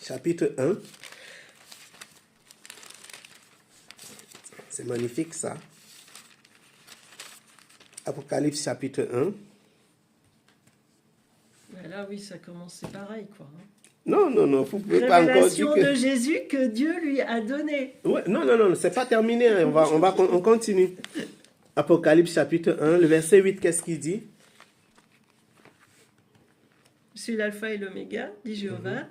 Chapitre 1. C'est magnifique ça. Apocalypse chapitre 1. Ben là, oui, ça commence, c'est pareil, quoi. Hein. Non, vous ne pouvez pas encore dire Révélation que... de Jésus que Dieu lui a donné. Ouais, non, c'est pas terminé. Hein. On continue. Apocalypse chapitre 1, le verset 8, qu'est-ce qu'il dit? Je suis l'alpha et l'oméga, dit Jéhovah,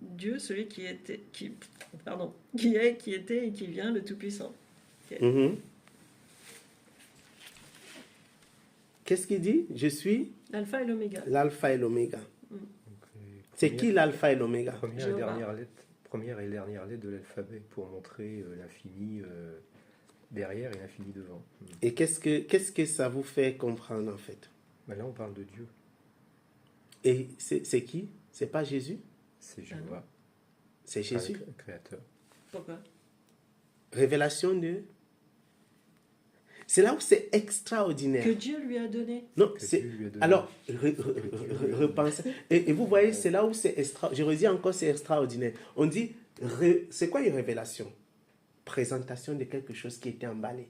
Dieu, celui qui est, qui était et qui vient, le Tout-Puissant. Mhm. Qu'est-ce qu'il dit? Je suis L'alpha et l'oméga. l'alpha et l'oméga. Donc, C'est qui l'alpha et l'oméga? Jéhovah. Première et dernière lettre de l'alphabet pour montrer l'infini derrière et l'infini devant. Et qu'est-ce que ça vous fait comprendre en fait? Ben là, on parle de Dieu. Et c'est qui? C'est pas Jésus? C'est Jéhovah, C'est Jésus. le créateur. Pourquoi? Révélation de... C'est là où c'est extraordinaire. Que Dieu lui a donné. Non, Que c'est... Dieu lui a donné. Alors, repensez. Et vous voyez, c'est là où c'est extraordinaire. Je redis encore, c'est extraordinaire. On dit, c'est quoi une révélation? Présentation de quelque chose qui était emballé,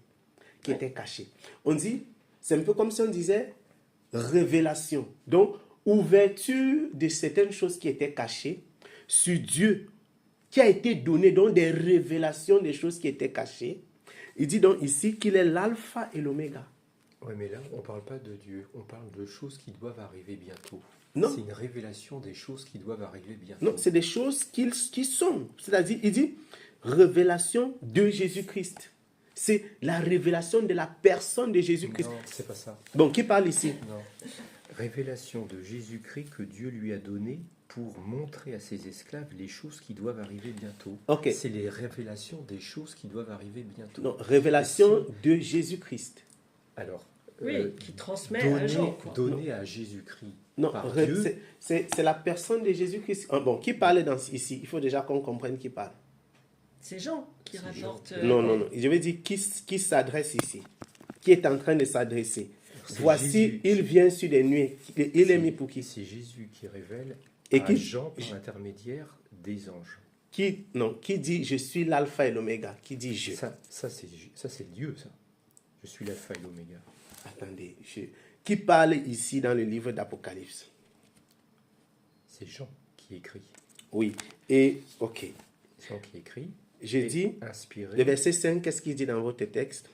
qui était caché. On dit, c'est un peu comme si on disait révélation. Donc, ouverture de certaines choses qui étaient cachées sur Dieu, qui a été donné, donc des révélations des choses qui étaient cachées. Il dit donc ici qu'il est l'alpha et l'oméga. Oui, mais là, on ne parle pas de Dieu, on parle de choses qui doivent arriver bientôt. Non. C'est une révélation des choses qui doivent arriver bientôt. Non, c'est des choses qui sont. C'est-à-dire, il dit révélation de Jésus-Christ. C'est la révélation de la personne de Jésus-Christ. Non, c'est pas ça. Bon, qui parle ici? Non. Révélation de Jésus-Christ que Dieu lui a donné pour montrer à ses esclaves les choses qui doivent arriver bientôt. Ok. C'est les révélations des choses qui doivent arriver bientôt. Non, révélation de Jésus-Christ. Alors, Oui, qui transmet à Jean, quoi. donné à Jésus-Christ Non, par Dieu. c'est la personne de Jésus-Christ. Ah, bon, qui parle ici? Il faut déjà qu'on comprenne qui parle. C'est Jean qui C'est rapporte. Non. Je veux dire qui s'adresse ici. Qui est en train de s'adresser. C'est Voici, Jésus. il vient sur des nuées. Il est mis pour qui? C'est Jésus qui révèle Et à qui- Jean par l'intermédiaire des anges. Qui dit je suis l'alpha et l'oméga? Qui dit je? Ça c'est Dieu, ça. Je suis l'alpha et l'oméga. Attendez, qui parle ici dans le livre d'Apocalypse? C'est Jean qui écrit. Oui. Et, ok. Jean qui écrit. Je et dis, inspiré le verset 5, qu'est-ce qu'il dit dans votre texte?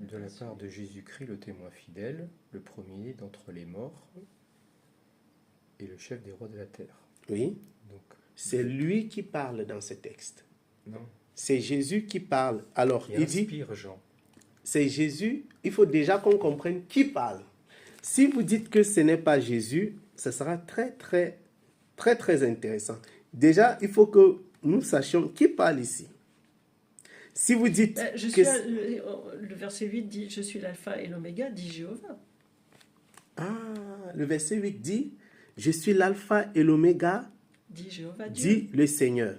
de la part de Jésus-Christ, le témoin fidèle, le premier d'entre les morts et le chef des rois de la terre. Oui. Donc, C'est lui qui parle dans ce texte. non, C'est Jésus qui parle. Alors, qui il dit, inspire Jean. c'est Jésus. Il faut déjà qu'on comprenne qui parle. Si vous dites que ce n'est pas Jésus, ce sera très intéressant. Déjà, il faut que nous sachions qui parle ici. Si vous dites que... Le verset 8 dit je suis l'alpha et l'oméga, dit Jéhovah. Ah, le verset 8 dit, je suis l'alpha et l'oméga, Dit Jéhovah Dieu. dit le Seigneur,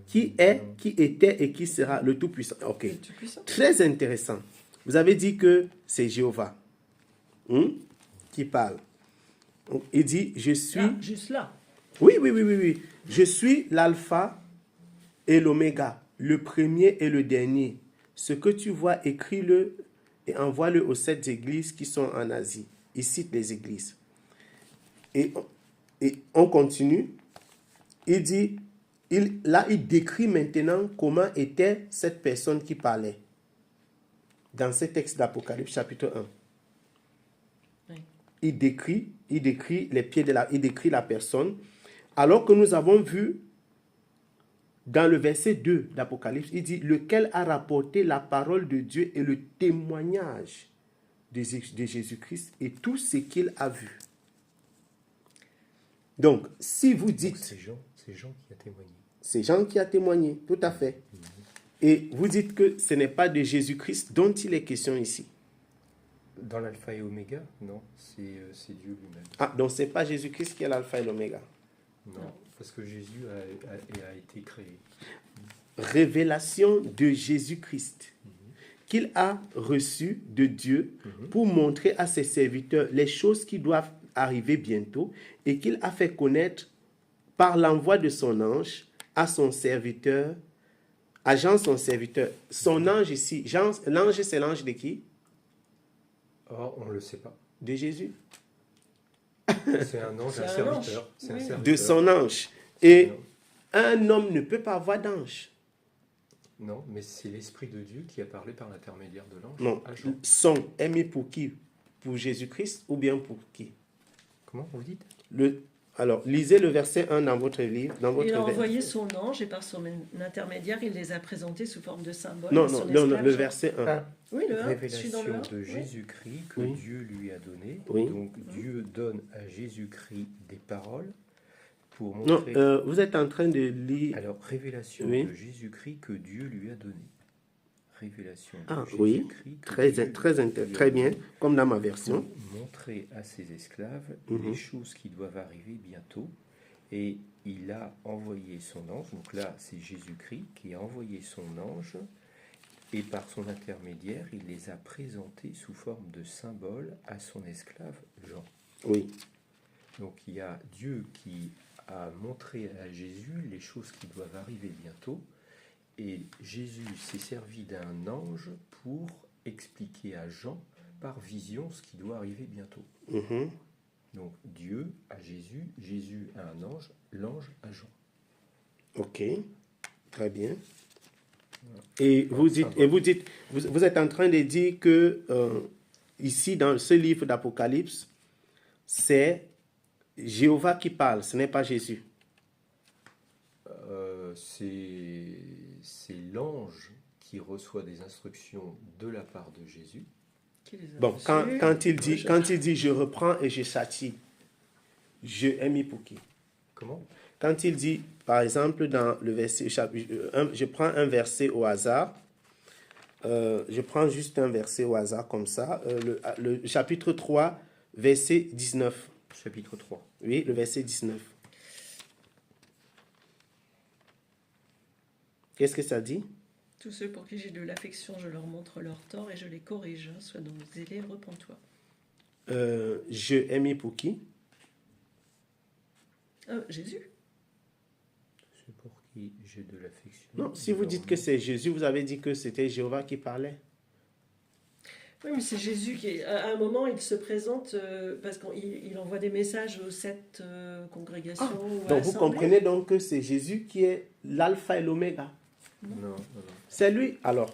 qui est, qui était et qui sera le Tout-Puissant. Ok. Le Tout-Puissant. Très intéressant. Vous avez dit que c'est Jéhovah qui parle. Donc, il dit, je suis... Là, juste là. Oui. Je suis l'alpha et l'oméga, le premier et le dernier. Ce que tu vois, écris-le et envoie-le aux 7 églises qui sont en Asie. Il cite les églises. Et on continue. Il dit, il décrit maintenant comment était cette personne qui parlait. Dans ce texte d'Apocalypse, chapitre 1. Oui. Il décrit les pieds il décrit la personne. Alors que nous avons vu dans le verset 2 d'Apocalypse, il dit, lequel a rapporté la parole de Dieu et le témoignage de Jésus-Christ et tout ce qu'il a vu. Donc, si vous dites... C'est Jean qui a témoigné. C'est Jean qui a témoigné, tout à fait. Et vous dites que ce n'est pas de Jésus-Christ dont il est question ici. Dans l'alpha et oméga, non, c'est Dieu lui-même. Ah, donc c'est pas Jésus-Christ qui est l'alpha et l'oméga. Non, parce que Jésus a été créé. Révélation de Jésus-Christ qu'il a reçu de Dieu pour montrer à ses serviteurs les choses qui doivent arriver bientôt et qu'il a fait connaître par l'envoi de son ange à son serviteur, à Jean son serviteur. Son ange ici, l'ange c'est l'ange de qui? Oh, on ne le sait pas. De Jésus. C'est un ange, C'est un un serviteur. ange, C'est un oui. serviteur. De son ange. C'est Et un- un homme ne peut pas avoir d'ange. Non, mais c'est l'Esprit de Dieu qui a parlé par l'intermédiaire de l'ange Non. à Jean. Son est mis pour qui? Pour Jésus-Christ ou bien pour qui? Comment vous dites? Alors, lisez le verset 1 dans votre livre. Dans votre Il a ver- envoyé son ange et par son intermédiaire, il les a présentés sous forme de symboles. Non, à son non, non, esclave le Jean. verset 1. Ah, Oui, le 1, je suis dans le 1. révélation de Oui. Jésus-Christ que Oui. Dieu lui a donné. Oui. Donc Dieu donne à Jésus-Christ des paroles pour Non, montrer. vous êtes en train de lire. Alors, révélation Oui. de Jésus-Christ que Dieu lui a donné. Révélation de Ah, oui, Jésus-Christ que Dieu lui a très bien, donné comme dans ma pour version. montrer à ses esclaves Mhm. les choses qui doivent arriver bientôt. Et il a envoyé son ange. Donc là, c'est Jésus-Christ qui a envoyé son ange. Et par son intermédiaire, il les a présentés sous forme de symboles à son esclave Jean. Oui, Donc il y a Dieu qui a montré à Jésus les choses qui doivent arriver bientôt. Et Jésus s'est servi d'un ange pour expliquer à Jean par vision ce qui doit arriver bientôt. mhm. Donc Dieu à Jésus, Jésus à un ange, l'ange à Jean. Ok, très bien. Et vous êtes en train de dire que ici, dans ce livre d'Apocalypse, c'est Jéhovah qui parle, ce n'est pas Jésus. C'est l'ange qui reçoit des instructions de la part de Jésus. Qui les a Bon, reçus. quand il dit je reprends et je châtie, je ai mis pour qui? Comment? Quand il dit, par exemple, dans le verset, je prends un verset au hasard, je prends juste un verset au hasard comme ça, le chapitre 3, verset 19. Chapitre 3. Oui, le verset 19. Qu'est-ce que ça dit? Tous ceux pour qui j'ai de l'affection, je leur montre leur tort et je les corrige. Sois donc zélé, repens-toi. Je ai mis pour qui? Jésus. C'est pour qui j'ai de l'affection. Non, si vous dites que c'est Jésus, vous avez dit que c'était Jéhovah qui parlait. Oui, mais c'est Jésus qui, à un moment, il se présente parce qu'il envoie des messages aux 7 congrégations. ou Donc vous assemblées. comprenez donc que c'est Jésus qui est l'alpha et l'oméga. Non. C'est lui alors.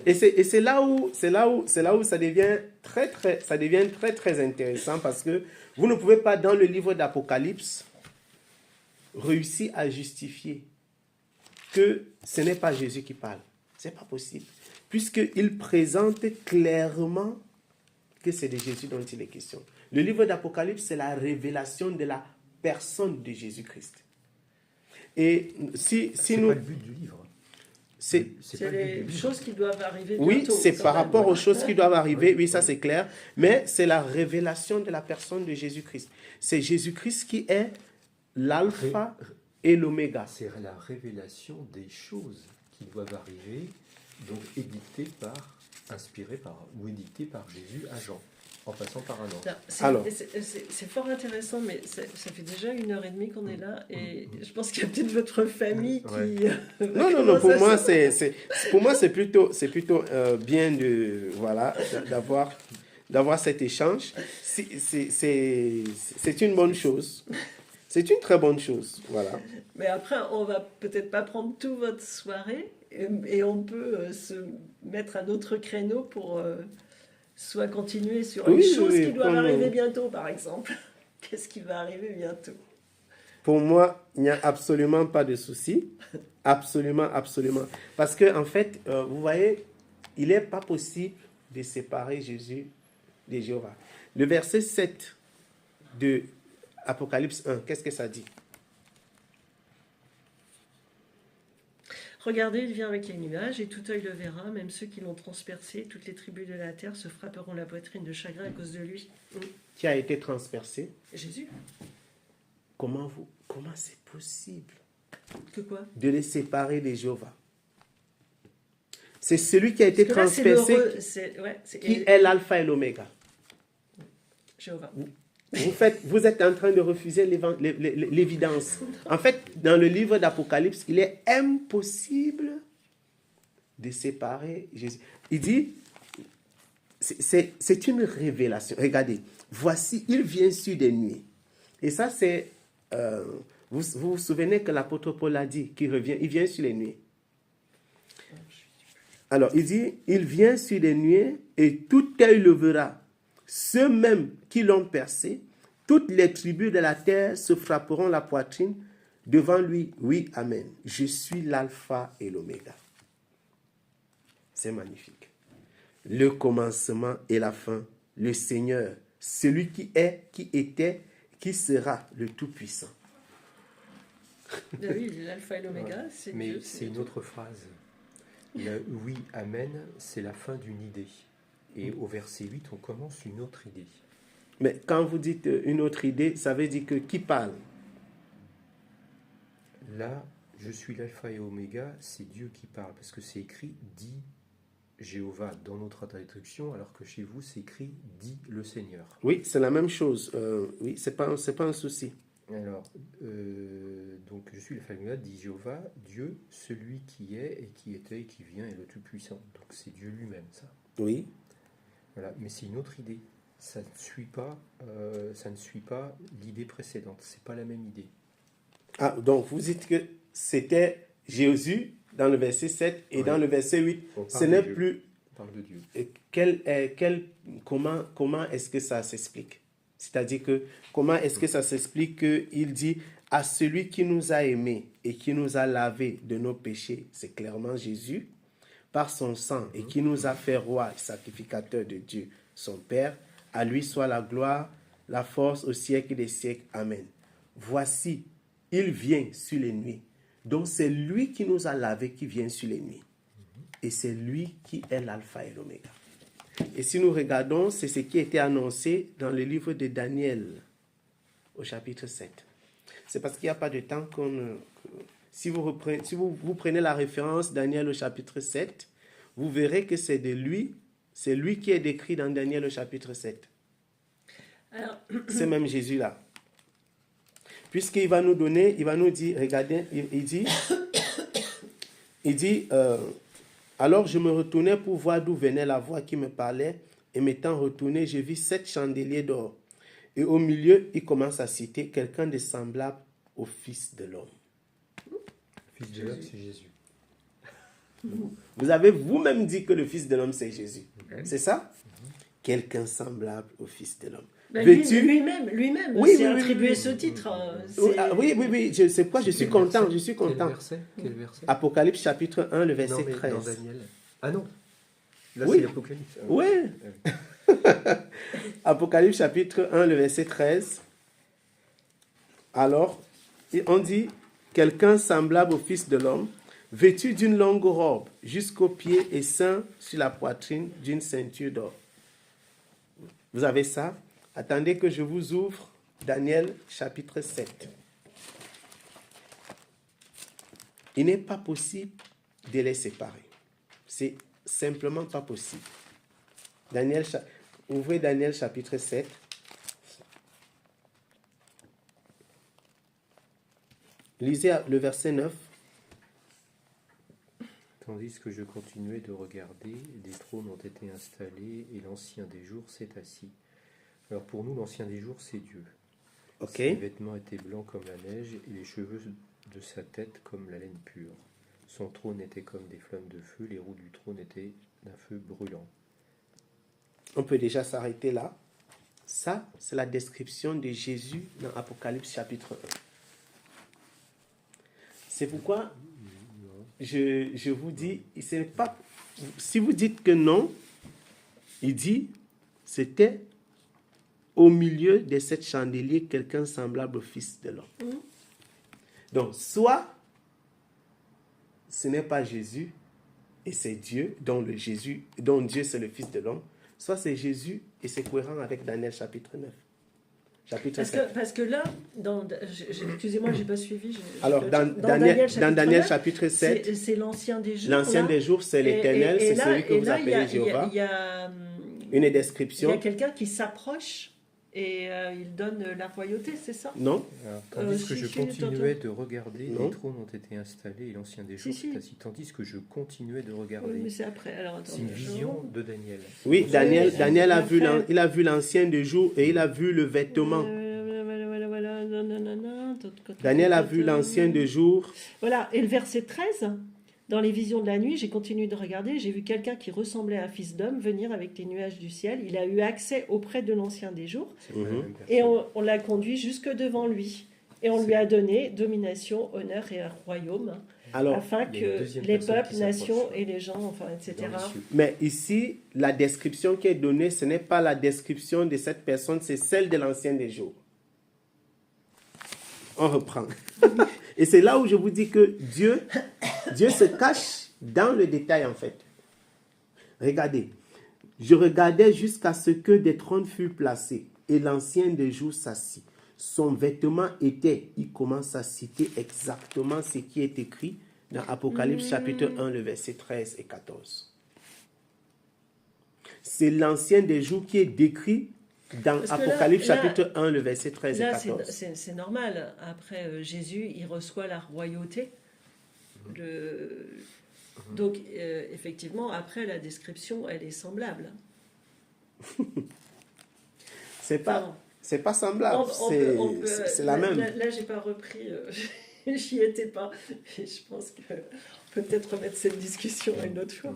Et c'est là où ça devient très intéressant parce que vous ne pouvez pas dans le livre d'Apocalypse réussir à justifier que ce n'est pas Jésus qui parle. C'est pas possible puisqu'il présente clairement que c'est de Jésus dont il est question. Le livre d'Apocalypse, c'est la révélation de la personne de Jésus-Christ. Et si C'est nous pas le but du livre. c'est C'est pas le but les du livre. choses qui doivent arriver oui, bientôt. c'est quand par même. rapport aux choses qui doivent arriver, Oui. oui, ça c'est clair, mais c'est la révélation de la personne de Jésus-Christ. C'est Jésus-Christ qui est l'alpha et l'oméga. C'est la révélation des choses qui doivent arriver, donc inspirées par ou édictées par Jésus à Jean, en passant par un ange. Non, Alors. c'est fort intéressant, mais ça fait déjà 1h30 qu'on est là, et je pense qu'il y a peut-être votre famille qui... Ouais. Non, pour moi c'est plutôt bien d'avoir cet échange. C'est une bonne chose. C'est une très bonne chose, voilà. Mais après, on va peut-être pas prendre toute votre soirée, et on peut se mettre un autre créneau pour soit continuer sur Oui, les choses oui, qui doivent comme, arriver bientôt, par exemple. Qu'est-ce qui va arriver bientôt? Pour moi, il n'y a absolument pas de souci. Absolument. Parce que, en fait, vous voyez, il n'est pas possible de séparer Jésus de Jéhovah. Le verset 7 de Apocalypse 1, qu'est-ce que ça dit? Regardez, il vient avec les nuages, et tout œil le verra, même ceux qui l'ont transpercé, toutes les tribus de la terre se frapperont la poitrine de chagrin à cause de lui. Qui a été transpercé. Jésus. Comment c'est possible Que quoi? de les séparer de Jéhovah? C'est celui qui a été Parce que là, transpercé c'est qui est l'alpha et l'oméga. Jéhovah. Vous êtes en train de refuser l'évidence. En fait, dans le livre d'Apocalypse, il est impossible de séparer Jésus. Il dit, c'est une révélation. Regardez, voici, il vient sur des nuées. Et ça, c'est... vous vous souvenez que l'apôtre Paul a dit qu'il revient, il vient sur les nuées. Alors, il dit, il vient sur des nuées et tout œil le verra. Ceux mêmes qui l'ont percé, toutes les tribus de la terre se frapperont la poitrine devant lui. Oui, amen. Je suis l'alpha et l'oméga. C'est magnifique. Le commencement et la fin. Le Seigneur, celui qui est, qui était, qui sera le Tout-Puissant. Oui, l'alpha et l'oméga, c'est Mais Dieu, c'est une autre phrase. Le oui, amen, c'est la fin d'une idée. Et au verset 8, on commence une autre idée. Mais quand vous dites une autre idée, ça veut dire que qui parle? Là, je suis l'alpha et oméga, c'est Dieu qui parle, parce que c'est écrit « dit Jéhovah » dans notre traduction, alors que chez vous, c'est écrit « dit le Seigneur ». Oui, c'est la même chose. Oui, c'est pas un souci. Alors, donc je suis l'alpha et l'oméga, dit Jéhovah, Dieu, celui qui est et qui était et qui vient, et le Tout-Puissant. Donc c'est Dieu lui-même, ça. Oui. Voilà, mais c'est une autre idée. Ça ne suit pas l'idée précédente. C'est pas la même idée. Ah, donc vous dites que c'était Jésus dans le verset 7 et Oui. dans le verset 8, On parle ce de n'est Dieu. plus... On parle de Dieu. Comment est-ce que ça s'explique? C'est-à-dire que comment est-ce que ça s'explique qu'il dit à celui qui nous a aimés et qui nous a lavés de nos péchés, c'est clairement Jésus, par son sang et qui nous a fait roi et sacrificateur de Dieu, son Père, à lui soit la gloire, la force au siècle des siècles. Amen. Voici, il vient sur les nuées. Donc c'est lui qui nous a lavés qui vient sur les nuées. Et c'est lui qui est l'alpha et l'oméga. Et si nous regardons, c'est ce qui a été annoncé dans le livre de Daniel, au chapitre 7. C'est parce qu'il n'y a pas de temps qu'on... Si vous prenez la référence Daniel au chapitre 7, vous verrez que c'est lui qui est décrit dans Daniel au chapitre 7. Alors, C'est même Jésus là. Puisqu'il va nous donner, il va nous dire, regardez, il dit, alors je me retournais pour voir d'où venait la voix qui me parlait, et m'étant retourné, je vis 7 chandeliers d'or. Et au milieu, il commence à citer quelqu'un de semblable au Fils de l'homme. Fils de l'homme, c'est Jésus. Vous avez vous-même dit que le Fils de l'homme, c'est Jésus. C'est ça? Quelqu'un semblable au Fils de l'homme. ben, Veux-tu... lui-même Oui, s'est oui, oui, attribué oui. ce titre. Oui, c'est quoi? Je suis content, je suis content. Quel verset? Apocalypse chapitre 1, le verset Non, mais 13. dans Daniel. Ah non. Là, Oui. c'est l'Apocalypse. Oui. Apocalypse chapitre 1, le verset 13. Alors, on dit, quelqu'un semblable au Fils de l'homme, vêtu d'une longue robe jusqu'aux pieds et ceint sur la poitrine d'une ceinture d'or. Vous avez ça? Attendez que je vous ouvre Daniel chapitre 7. Il n'est pas possible de les séparer. C'est simplement pas possible. Ouvrez Daniel chapitre 7. Lisez le verset 9. Tandis que je continuais de regarder, des trônes ont été installés et l'ancien des jours s'est assis. Alors pour nous, l'ancien des jours, c'est Dieu. Ok. Ses vêtements étaient blancs comme la neige et les cheveux de sa tête comme la laine pure. Son trône était comme des flammes de feu, les roues du trône étaient d'un feu brûlant. On peut déjà s'arrêter là. Ça, c'est la description de Jésus dans Apocalypse chapitre 1. C'est pourquoi je vous dis, c'est pas, si vous dites que non, il dit, c'était au milieu de 7 chandeliers quelqu'un semblable au Fils de l'homme. Donc, soit ce n'est pas Jésus et c'est Dieu, dont Dieu c'est le Fils de l'homme, soit c'est Jésus et c'est cohérent avec Daniel chapitre 9. Chapitre 7. Parce que là, excusez-moi, je n'ai pas suivi. Alors, dans Daniel chapitre 7, c'est l'ancien des jours. L'ancien des jours, c'est l'Éternel, c'est celui que vous appelez Jéhovah. Il y a une description. Il y a quelqu'un qui s'approche et il donne la royauté, c'est ça? Non. Alors, tandis que je continuais de regarder, les trônes ont été installés et l'ancien des jours est assis. Tandis que je continuais de regarder. Oui, mais c'est après. Alors, attends, c'est une vision de Daniel. Oui, Daniel a vu l'ancien des jours et il a vu le vêtement. Daniel a vu l'ancien des jours. Voilà, et le verset 13, dans les visions de la nuit, j'ai continué de regarder, j'ai vu quelqu'un qui ressemblait à un fils d'homme venir avec les nuages du ciel. Il a eu accès auprès de l'ancien des jours et on l'a conduit jusque devant lui. Et on lui a donné domination, honneur et un royaume, afin que les peuples, nations et les gens, enfin, etc. Mais ici, la description qui est donnée, ce n'est pas la description de cette personne, c'est celle de l'ancien des jours. On reprend. Et c'est là où je vous dis que Dieu se cache dans le détail en fait. Regardez. Je regardais jusqu'à ce que des trônes furent placés et l'ancien des jours s'assit. Son vêtement était, il commence à citer exactement ce qui est écrit dans Apocalypse chapitre 1, le verset 13 et 14. C'est l'ancien des jours qui est décrit dans Apocalypse chapitre 1, le verset 13 et 14. C'est normal. Après, Jésus, il reçoit la royauté. Donc, effectivement, après, la description, elle est semblable. C'est pas semblable, c'est la même. Là, j'ai pas repris, j'y étais pas. Et je pense qu'on peut peut-être remettre cette discussion à une autre fois.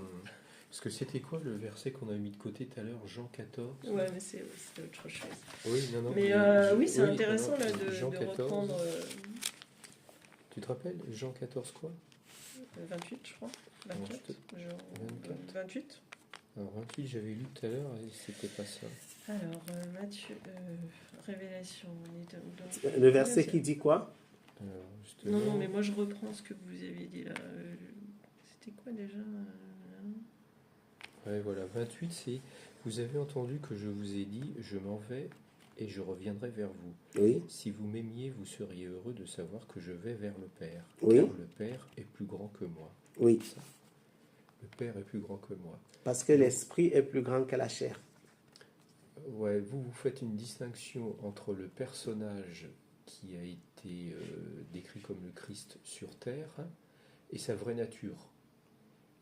Parce que c'était quoi le verset qu'on a mis de côté tout à l'heure, Jean 14? Ouais, mais c'est autre chose. Oui, non. Mais oui, c'est intéressant là, de reprendre. Tu te rappelles, Jean 14 quoi? 28, je crois. 28. Alors 28, j'avais lu tout à l'heure et c'était pas ça. Alors, Matthieu, Révélation. Le verset qui dit quoi? Non, mais moi je reprends ce que vous aviez dit là. C'était quoi déjà? Ouais, voilà, 28, c'est « Vous avez entendu que je vous ai dit, je m'en vais et je reviendrai vers vous. Oui. Si vous m'aimiez, vous seriez heureux de savoir que je vais vers le Père. Oui. Car le Père est plus grand que moi. » Oui. Ça. Le Père est plus grand que moi. Parce que l'esprit est plus grand que la chair. Ouais, vous faites une distinction entre le personnage qui a été décrit comme le Christ sur terre et sa vraie nature.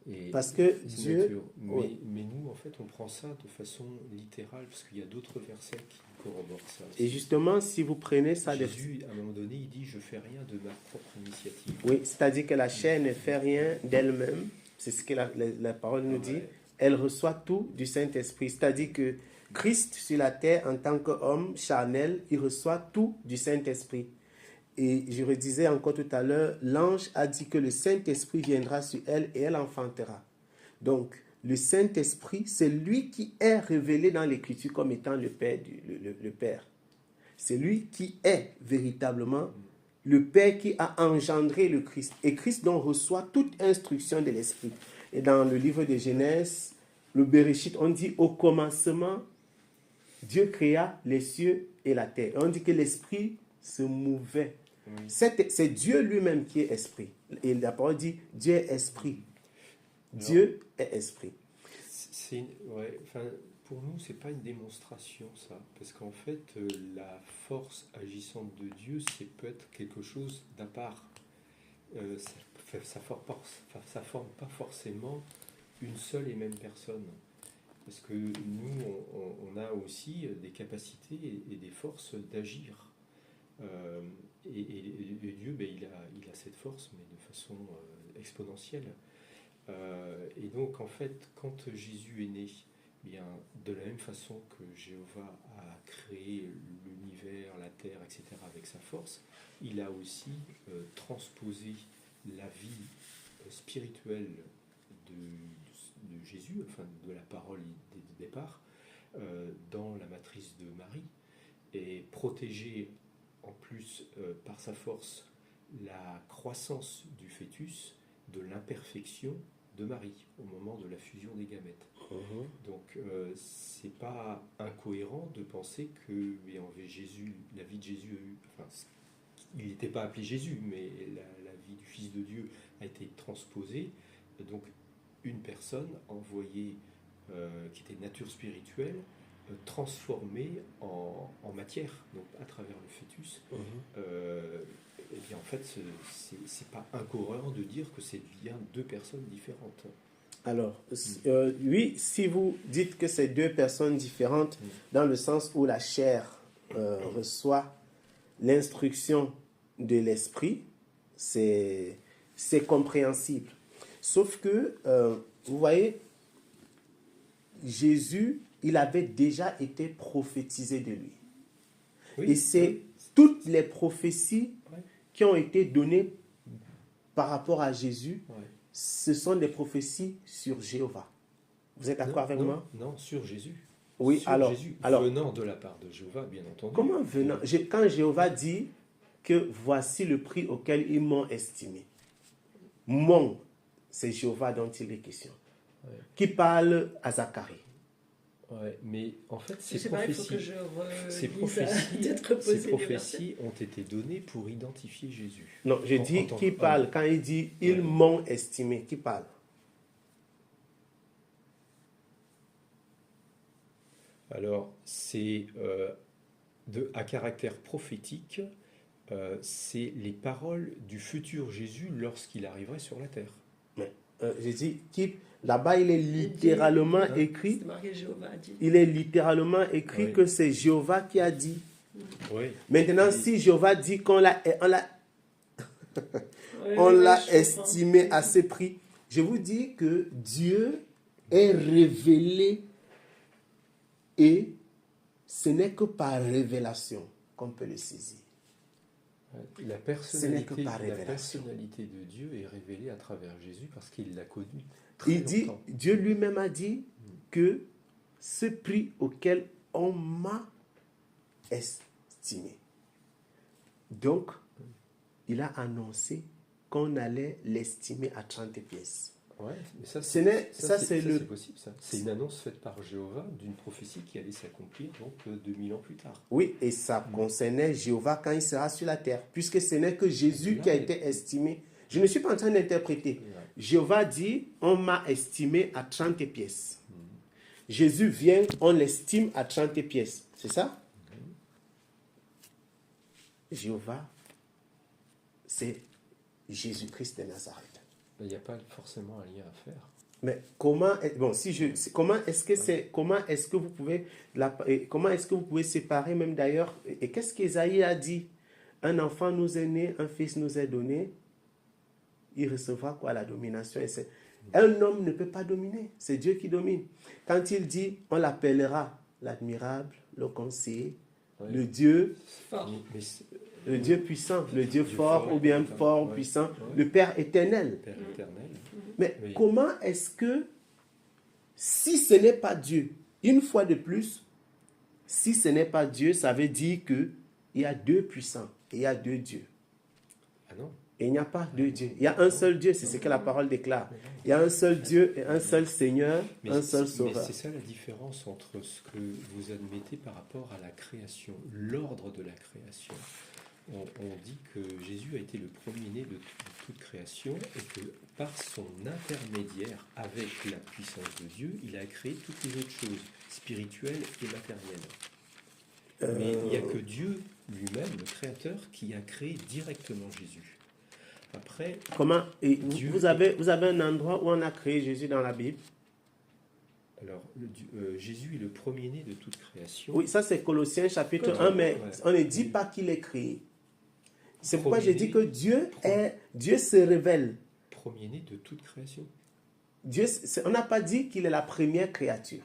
Et parce que Dieu... Mais nous, en fait, on prend ça de façon littérale, parce qu'il y a d'autres versets qui corroborent ça aussi. Et justement, si vous prenez ça... Jésus, à un moment donné, il dit « Je fais rien de ma propre initiative ». Oui, c'est-à-dire que la chair ne fait rien d'elle-même. C'est ce que la parole nous dit. Elle reçoit tout du Saint-Esprit. C'est-à-dire que Christ, sur la terre, en tant qu'homme charnel, il reçoit tout du Saint-Esprit. Et je redisais encore tout à l'heure, l'ange a dit que le Saint-Esprit viendra sur elle et elle enfantera. Donc, le Saint-Esprit, c'est lui qui est révélé dans l'Écriture comme étant le Père. Le Père. C'est lui qui est véritablement le Père qui a engendré le Christ. Et Christ donc reçoit toute instruction de l'Esprit. Et dans le livre de Genèse, le Bereshit, on dit au commencement, Dieu créa les cieux et la terre. On dit que l'Esprit se mouvait. C'est Dieu lui-même qui est esprit. Et la parole dit Dieu est esprit. Dieu est esprit. Pour nous, ce n'est pas une démonstration, ça. Parce qu'en fait, la force agissante de Dieu, c'est peut être quelque chose d'à part. Ça ne forme pas forcément une seule et même personne. Parce que nous, on a aussi des capacités et des forces d'agir. Et Dieu, il a cette force, mais de façon exponentielle. Et donc, en fait, quand Jésus est né, bien, de la même façon que Jéhovah a créé l'univers, la terre, etc., avec sa force, il a aussi transposé la vie spirituelle de Jésus, enfin de la parole du départ, dans la matrice de Marie, et protégé en plus par sa force la croissance du fœtus de l'imperfection de Marie au moment de la fusion des gamètes. Donc c'est pas incohérent de penser que Jésus, la vie de Jésus, enfin, il n'était pas appelé Jésus, mais la vie du Fils de Dieu a été transposée. Donc une personne envoyée qui était de nature spirituelle, transformée en matière, donc à travers le fœtus. Et bien en fait, c'est pas incohérent de dire que c'est bien deux personnes différentes. Alors, oui, si vous dites que c'est deux personnes différentes, dans le sens où la chair reçoit l'instruction de l'esprit, c'est compréhensible. Sauf que, vous voyez, Jésus, il avait déjà été prophétisé de lui. Oui, et c'est toutes les prophéties qui ont été données par rapport à Jésus, ce sont des prophéties sur Jéhovah. Vous êtes d'accord avec moi? Non, sur Jésus. Oui, sur alors, Jésus, alors, venant de la part de Jéhovah, bien entendu. comment venant? Quand Jéhovah dit que voici le prix auquel ils m'ont estimé, c'est Jéhovah dont il est question, qui parle à Zacharie. Ouais, mais en fait, Je sais pas, il faut que je ces prophéties ont été données pour identifier Jésus. Non, je dis qui parle. Quand il dit ils m'ont estimé, qui parle? Alors, c'est à caractère prophétique, c'est les paroles du futur Jésus lorsqu'il arriverait sur la terre. Mais, je dis là-bas, il est littéralement écrit. Il est littéralement écrit que c'est Jéhovah qui a dit. Oui. Maintenant, si Jéhovah dit qu'on l'a estimé à ce prix, je vous dis que Dieu est révélé et ce n'est que par révélation qu'on peut le saisir. La personnalité de Dieu est révélée à travers Jésus parce qu'il l'a connu. Dieu lui-même a dit que ce prix auquel on m'a estimé. Donc, il a annoncé qu'on allait l'estimer à 30 pièces. Ouais, mais ça, c'est possible, ça. C'est une annonce faite par Jéhovah d'une prophétie qui allait s'accomplir donc 2000 ans plus tard. Oui, et ça concernait Jéhovah quand il sera sur la terre, puisque ce n'est que Jésus qui a été estimé. Je ne suis pas en train d'interpréter. Jéhovah dit, on m'a estimé à 30 pièces. Jésus vient, on l'estime à 30 pièces. C'est ça? Jéhovah, c'est Jésus-Christ de Nazareth. Il n'y a pas forcément un lien à faire. Mais comment est-ce que vous pouvez séparer même d'ailleurs, et qu'est-ce qu'Ésaïe a dit? Un enfant nous est né, un fils nous est donné, il recevra quoi? La domination. Un homme ne peut pas dominer, c'est Dieu qui domine. Quand il dit, on l'appellera l'admirable, le conseiller, le Dieu fort. Le Dieu puissant, le Dieu fort ou bien fort, puissant, le Père éternel. Mais comment est-ce que, si ce n'est pas Dieu, une fois de plus, si ce n'est pas Dieu, ça veut dire qu'il y a deux puissants et il y a deux dieux. Ah non. Et il n'y a pas deux dieux. Il y a un seul Dieu, c'est ce que la parole déclare. Il y a un seul Dieu et un seul Seigneur, un seul Sauveur. Mais c'est ça la différence entre ce que vous admettez par rapport à la création, l'ordre de la création. On dit que Jésus a été le premier-né de toute création et que par son intermédiaire avec la puissance de Dieu, il a créé toutes les autres choses, spirituelles et matérielles. Mais il n'y a que Dieu lui-même, le Créateur, qui a créé directement Jésus. Après, comment vous avez un endroit où on a créé Jésus dans la Bible? Alors, Jésus est le premier-né de toute création. Oui, ça c'est Colossiens chapitre 1, mais on ne dit pas qu'il est créé. C'est pourquoi j'ai dit que Dieu se révèle. Premier-né de toute création. On n'a pas dit qu'il est la première créature.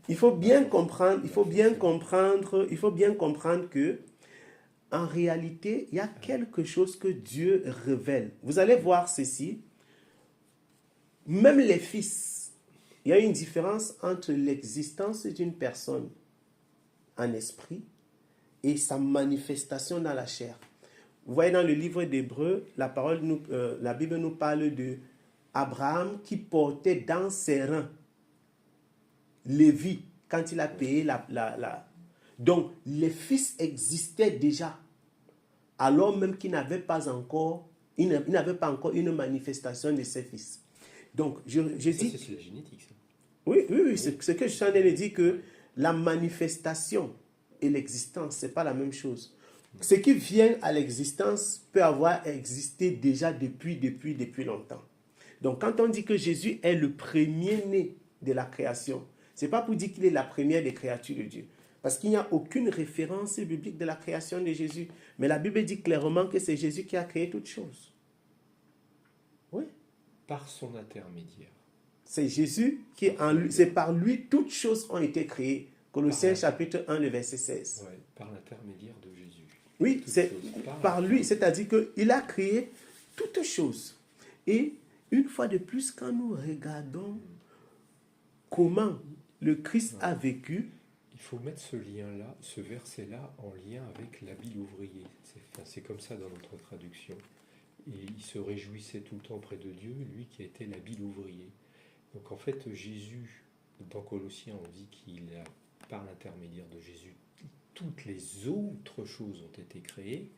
Il faut bien comprendre que en réalité, il y a quelque chose que Dieu révèle. Vous allez voir ceci. Même les fils, il y a une différence entre l'existence d'une personne en esprit et sa manifestation dans la chair. Vous voyez dans le livre d'Hébreux, la Bible nous parle de Abraham qui portait dans ses reins Lévi quand il a payé Donc, les fils existaient déjà, alors même qu'il n'avait pas encore, il n'avait pas encore une manifestation de ses fils. Donc, je dis... C'est la génétique, ça. Oui, c'est ce que je suis en train de dire, que la manifestation et l'existence, ce n'est pas la même chose. Ce qui vient à l'existence peut avoir existé déjà depuis longtemps. Donc, quand on dit que Jésus est le premier-né de la création, ce n'est pas pour dire qu'il est la première des créatures de Dieu. Parce qu'il n'y a aucune référence biblique de la création de Jésus. Mais la Bible dit clairement que c'est Jésus qui a créé toutes choses. Oui. Par son intermédiaire. C'est Jésus qui est en lui. C'est par lui toutes choses ont été créées. Colossiens chapitre 1, le verset 16. Ouais, par l'intermédiaire de Jésus. Oui, c'est par lui. C'est-à-dire qu'il a créé toutes choses. Et une fois de plus, quand nous regardons comment le Christ a vécu, il faut mettre ce lien-là, ce verset-là, en lien avec l'habile ouvrier. C'est comme ça dans notre traduction. Et il se réjouissait tout le temps près de Dieu, lui qui a été l'habile ouvrier. Donc en fait, Jésus, dans Colossiens, on dit qu'il a, par l'intermédiaire de Jésus, toutes les autres choses ont été créées,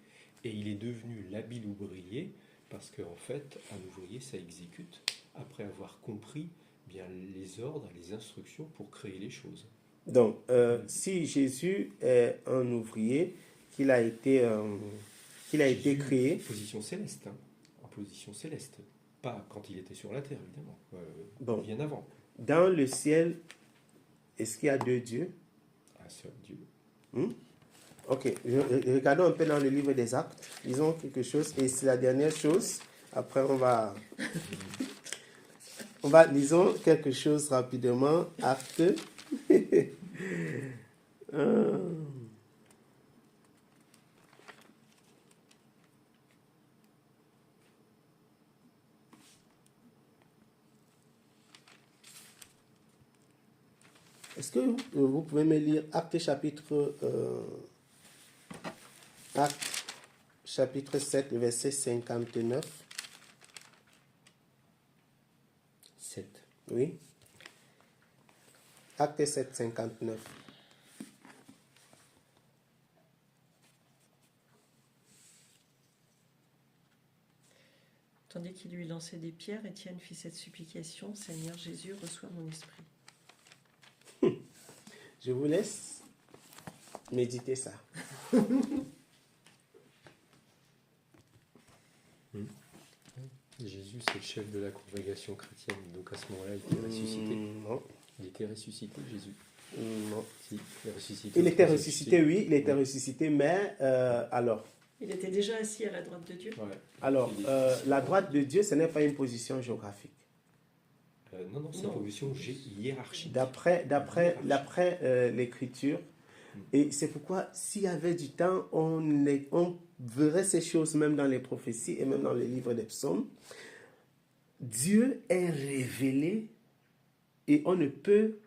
et il est devenu l'habile ouvrier, parce qu'en fait, un ouvrier, ça exécute, après avoir compris bien les ordres, les instructions pour créer les choses. Donc, si Jésus est un ouvrier, qu'il a été créé... En position céleste, hein, en position céleste. Pas quand il était sur la terre, évidemment. Bien avant. Dans le ciel, est-ce qu'il y a deux dieux? Un seul Dieu. Ok, regardons un peu dans le livre des Actes. Lisons quelque chose, et c'est la dernière chose. Après, lisons quelque chose rapidement. Actes. Est-ce que vous pouvez me lire Actes chapitre 7, verset 59. 7. Oui. Acte 7, 59. Tandis qu'il lui lançait des pierres, Étienne fit cette supplication: Seigneur Jésus, reçois mon esprit. Je vous laisse méditer ça. Jésus, c'est le chef de la congrégation chrétienne, donc à ce moment-là, il était ressuscité. Non. Il était ressuscité, Jésus. Non. Si, il est ressuscité. Il était ressuscité, oui, il était ressuscité, mais alors... Il était déjà assis à la droite de Dieu. Ouais. Alors, la droite de Dieu, ce n'est pas une position géographique. Non, c'est une position hiérarchique. D'après l'Écriture, et c'est pourquoi s'il y avait du temps, on verrait ces choses même dans les prophéties et même dans les livres des psaumes. Dieu est révélé et on ne peut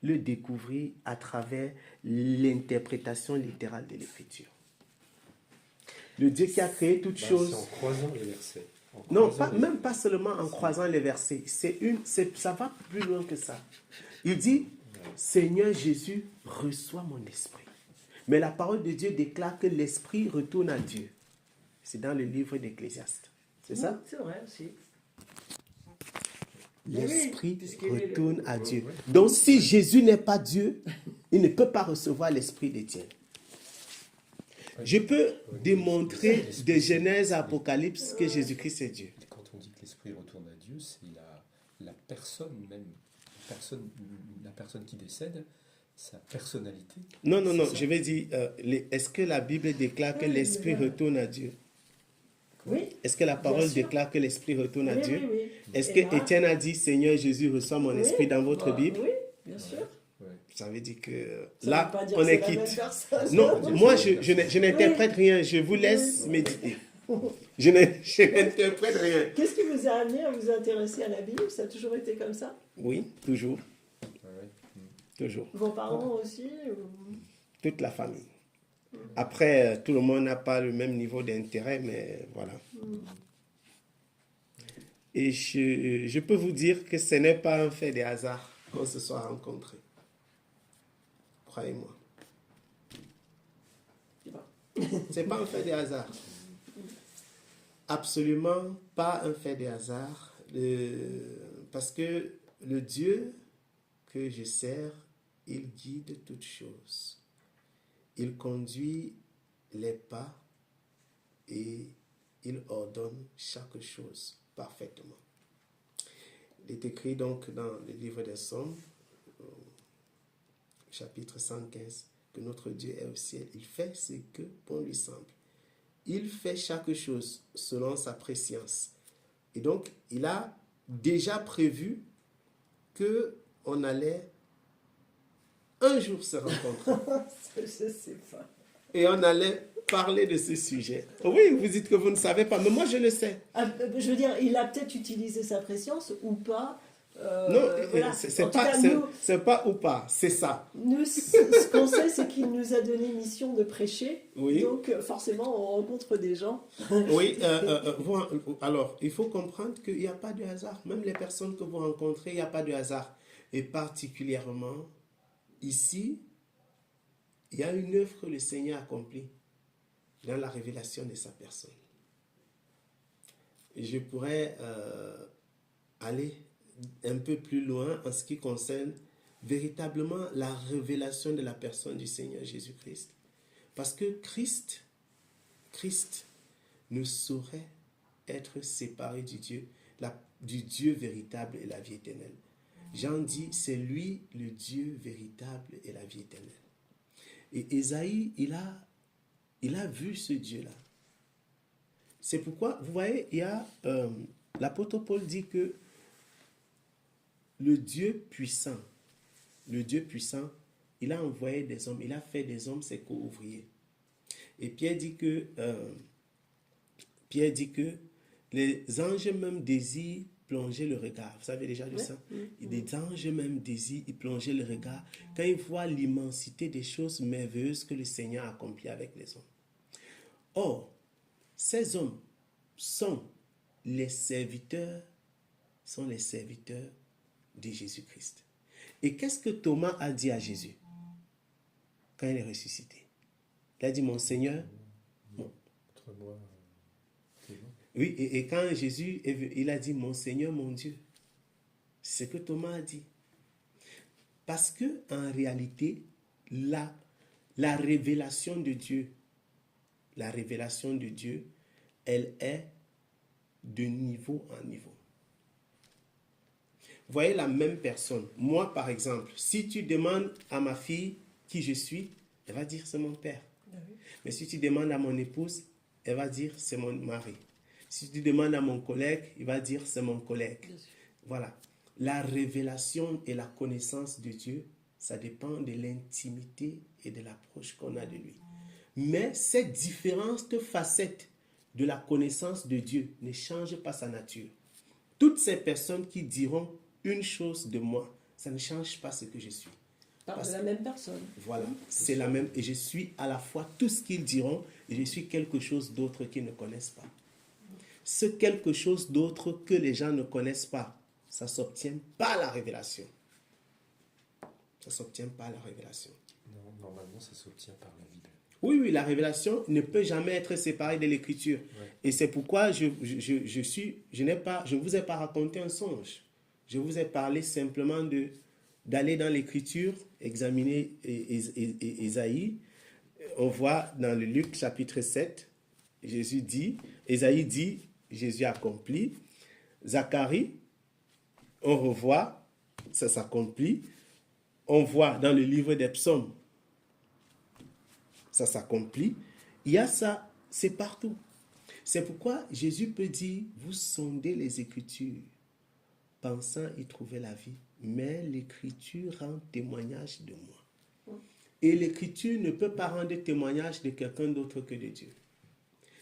le découvrir à travers l'interprétation littérale de l'Écriture. Le Dieu qui a créé toutes choses... C'est en croisant les versets. Non, même pas seulement en croisant les versets. Ça va plus loin que ça. Il dit, Seigneur Jésus, reçois mon esprit. Mais la parole de Dieu déclare que l'esprit retourne à Dieu. C'est dans le livre d'Ecclésiaste. C'est ça? C'est vrai aussi. L'esprit retourne à Dieu. Donc si Jésus n'est pas Dieu, il ne peut pas recevoir l'esprit d'Étienne. Je peux démontrer de Genèse à Apocalypse que Jésus-Christ est Dieu. Quand on dit que l'esprit retourne à Dieu, c'est la personne même, la personne qui décède, sa personnalité. Non, je vais dire, est-ce que la Bible déclare que l'esprit retourne à Dieu? Oui. Est-ce que la parole déclare que l'esprit retourne à Dieu? Oui. Est-ce que Étienne a dit, Seigneur Jésus, reçois mon esprit dans votre Bible? Oui, bien sûr. Ça veut dire que ça là, veut pas dire on est la quitte. même personne. Non, moi, je n'interprète rien. Je vous laisse méditer. Je n'interprète rien. Qu'est-ce qui vous a amené à vous intéresser à la Bible? Ça a toujours été comme ça? Oui, toujours. Toujours. Vos parents aussi ou... Toute la famille. Après, tout le monde n'a pas le même niveau d'intérêt, mais voilà. Et je peux vous dire que ce n'est pas un fait de hasard qu'on se soit rencontrés. Croyez-moi. Ce n'est pas un fait de hasard. Absolument pas un fait de hasard. Parce que le Dieu que je sers, il guide toutes choses. Il conduit les pas et il ordonne chaque chose parfaitement. Il est écrit donc dans le livre des Psaumes, chapitre 115, que notre Dieu est au ciel. Il fait ce que bon lui semble. Il fait chaque chose selon sa préscience. Et donc, il a déjà prévu qu'on allait un jour se rencontrer. Je sais pas. Et on allait parler de ce sujet. Oui, vous dites que vous ne savez pas, mais moi je le sais. Je veux dire, il a peut-être utilisé sa préscience ou pas. Non, voilà. c'est pas ou pas, c'est ça. Nous, ce qu'on sait, c'est qu'il nous a donné mission de prêcher. Oui. Donc, forcément, on rencontre des gens. Oui, alors, il faut comprendre qu'il n'y a pas de hasard. Même les personnes que vous rencontrez, il n'y a pas de hasard. Et particulièrement, ici, il y a une œuvre que le Seigneur accomplit dans la révélation de sa personne. Je pourrais aller un peu plus loin en ce qui concerne véritablement la révélation de la personne du Seigneur Jésus-Christ. Parce que Christ ne saurait être séparé du Dieu véritable et la vie éternelle. Jean dit, c'est lui le Dieu véritable et la vie éternelle. Et Ésaïe, il a vu ce Dieu-là. C'est pourquoi, vous voyez, il y a l'apôtre Paul dit que le Dieu puissant, il a envoyé des hommes, il a fait des hommes ses co-ouvriers. Et Pierre dit que les anges même désirent plonger le regard. Vous avez déjà lu ça? Les anges même désirent plonger le regard quand ils voient l'immensité des choses merveilleuses que le Seigneur a accomplies avec les hommes. Or, ces hommes sont les serviteurs de Jésus-Christ. Et qu'est-ce que Thomas a dit à Jésus quand il est ressuscité? Il a dit, mon Seigneur, oui, et quand Jésus, il a dit, mon Seigneur, mon Dieu. C'est ce que Thomas a dit. Parce que en réalité, la révélation de Dieu, elle est de niveau en niveau. Vous voyez la même personne. Moi, par exemple, si tu demandes à ma fille qui je suis, elle va dire c'est mon père. Mais si tu demandes à mon épouse, elle va dire c'est mon mari. Si tu demandes à mon collègue, il va dire c'est mon collègue. Voilà. La révélation et la connaissance de Dieu, ça dépend de l'intimité et de l'approche qu'on a de lui. Mais cette différentes facettes de la connaissance de Dieu ne changent pas sa nature. Toutes ces personnes qui diront une chose de moi, ça ne change pas ce que je suis. Parce que la même personne. Voilà, c'est la même. Et je suis à la fois tout ce qu'ils diront et je suis quelque chose d'autre qu'ils ne connaissent pas. Ce quelque chose d'autre que les gens ne connaissent pas, ça ne s'obtient pas à la révélation. Ça ne s'obtient pas à la révélation. Non, normalement, ça s'obtient par la Bible. Oui, la révélation ne peut jamais être séparée de l'écriture. Ouais. Et c'est pourquoi je ne vous ai pas raconté un songe. Je vous ai parlé simplement d'aller dans l'écriture, examiner Ésaïe. On voit dans le Luc chapitre 7, Ésaïe dit, Jésus accomplit. Zacharie, on revoit, ça s'accomplit. On voit dans le livre des psaumes, ça s'accomplit. Il y a ça, c'est partout. C'est pourquoi Jésus peut dire, vous sondez les Écritures, pensant y trouver la vie, mais l'Écriture rend témoignage de moi. Et l'Écriture ne peut pas rendre témoignage de quelqu'un d'autre que de Dieu.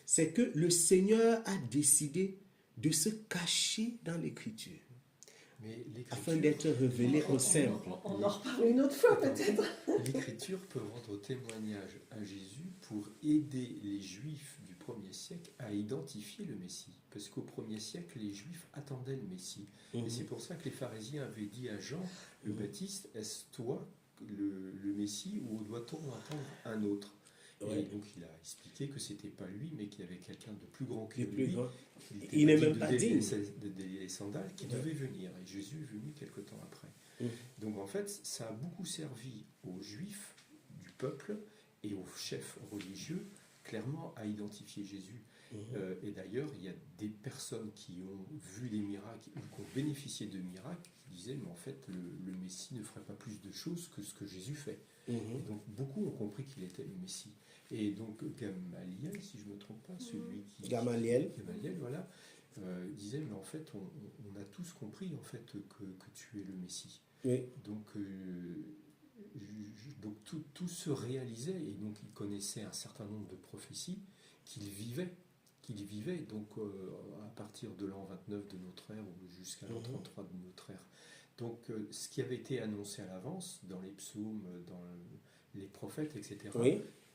C'est que le Seigneur a décidé de se cacher dans l'Écriture, Mais afin d'être révélé au simple. On en reparle une autre fois peut-être. l'Écriture peut rendre témoignage à Jésus pour aider les Juifs du 1er siècle à identifier le Messie. Parce qu'au 1er siècle, les Juifs attendaient le Messie. Et c'est pour ça que les pharisiens avaient dit à Jean le Baptiste, est-ce toi le Messie ou doit-on attendre un autre? Et donc il a expliqué que c'était pas lui, mais qu'il y avait quelqu'un de plus grand que lui. Il n'est même pas digne. Les sandales qui devait venir. Et Jésus est venu quelque temps après. Donc en fait, ça a beaucoup servi aux Juifs du peuple et aux chefs religieux, clairement, à identifier Jésus. Et d'ailleurs, il y a des personnes qui ont vu des miracles ou qui ont bénéficié de miracles qui disaient, mais en fait, le Messie ne ferait pas plus de choses que ce que Jésus fait. Et donc beaucoup ont compris qu'il était le Messie. Et donc Gamaliel, si je ne me trompe pas, celui qui... Gamaliel, voilà, disait, mais en fait, on a tous compris en fait que tu es le Messie. Oui. Donc tout se réalisait, et donc il connaissait un certain nombre de prophéties qu'il vivait. Donc à partir de l'an 29 de notre ère ou jusqu'à l'an 33 de notre ère. Donc ce qui avait été annoncé à l'avance dans les psaumes, dans les prophètes, etc.,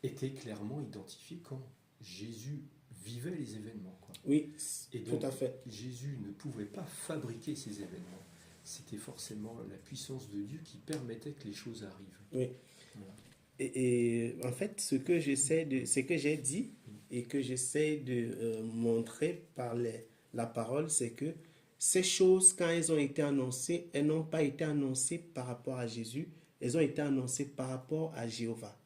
était clairement identifié quand Jésus vivait les événements. Quoi. Oui, et donc, tout à fait. Jésus ne pouvait pas fabriquer ces événements. C'était forcément la puissance de Dieu qui permettait que les choses arrivent. Oui. Voilà. Et en fait, ce que j'ai dit et que j'essaie de montrer par la parole, c'est que ces choses, quand elles ont été annoncées, elles n'ont pas été annoncées par rapport à Jésus, elles ont été annoncées par rapport à Jéhovah.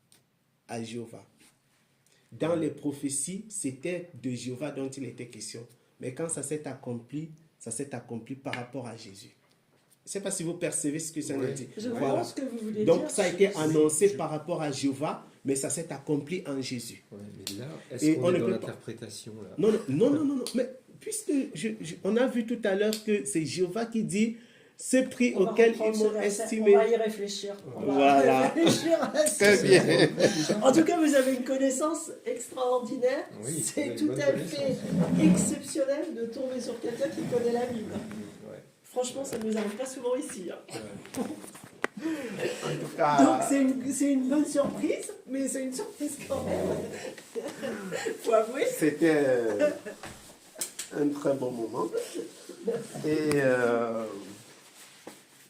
Dans les prophéties, c'était de Jéhovah dont il était question. Mais quand ça s'est accompli par rapport à Jésus. Je ne sais pas si vous percevez ce que ça veut dire. Je vois ce que vous voulez Donc, dire. ça a été annoncé par rapport à Jéhovah, mais ça s'est accompli en Jésus. Ouais, mais là, est-ce qu'on est dans l'interprétation là? Non. Mais puisque on a vu tout à l'heure que c'est Jéhovah qui dit ce prix auquel ils m'ont estimé. On va y réfléchir. Voilà. Très bien. En tout cas, vous avez une connaissance extraordinaire. Oui, c'est tout à fait exceptionnel de tomber sur quelqu'un qui connaît la Bible. Ouais. Franchement, ça ne nous arrive pas souvent ici. Hein. En tout cas, donc c'est une bonne surprise, mais c'est une surprise quand même. Faut avouer. C'était un très bon moment. Et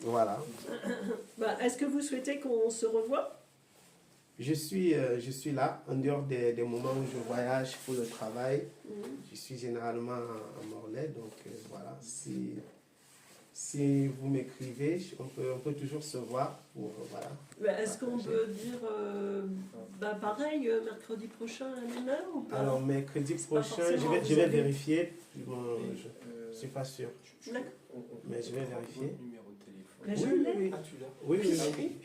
voilà. Est-ce que vous souhaitez qu'on se revoie? Je suis là, en dehors des moments où je voyage pour le travail. Je suis généralement à Morlaix, donc voilà. Si vous m'écrivez, on peut toujours se voir. Est-ce qu'on peut dire pareil, mercredi prochain à la même heure ou pas? Alors, mercredi prochain, je vais vérifier. Bon, je ne suis pas sûr. Mais je vais vérifier. Mais je l'ai.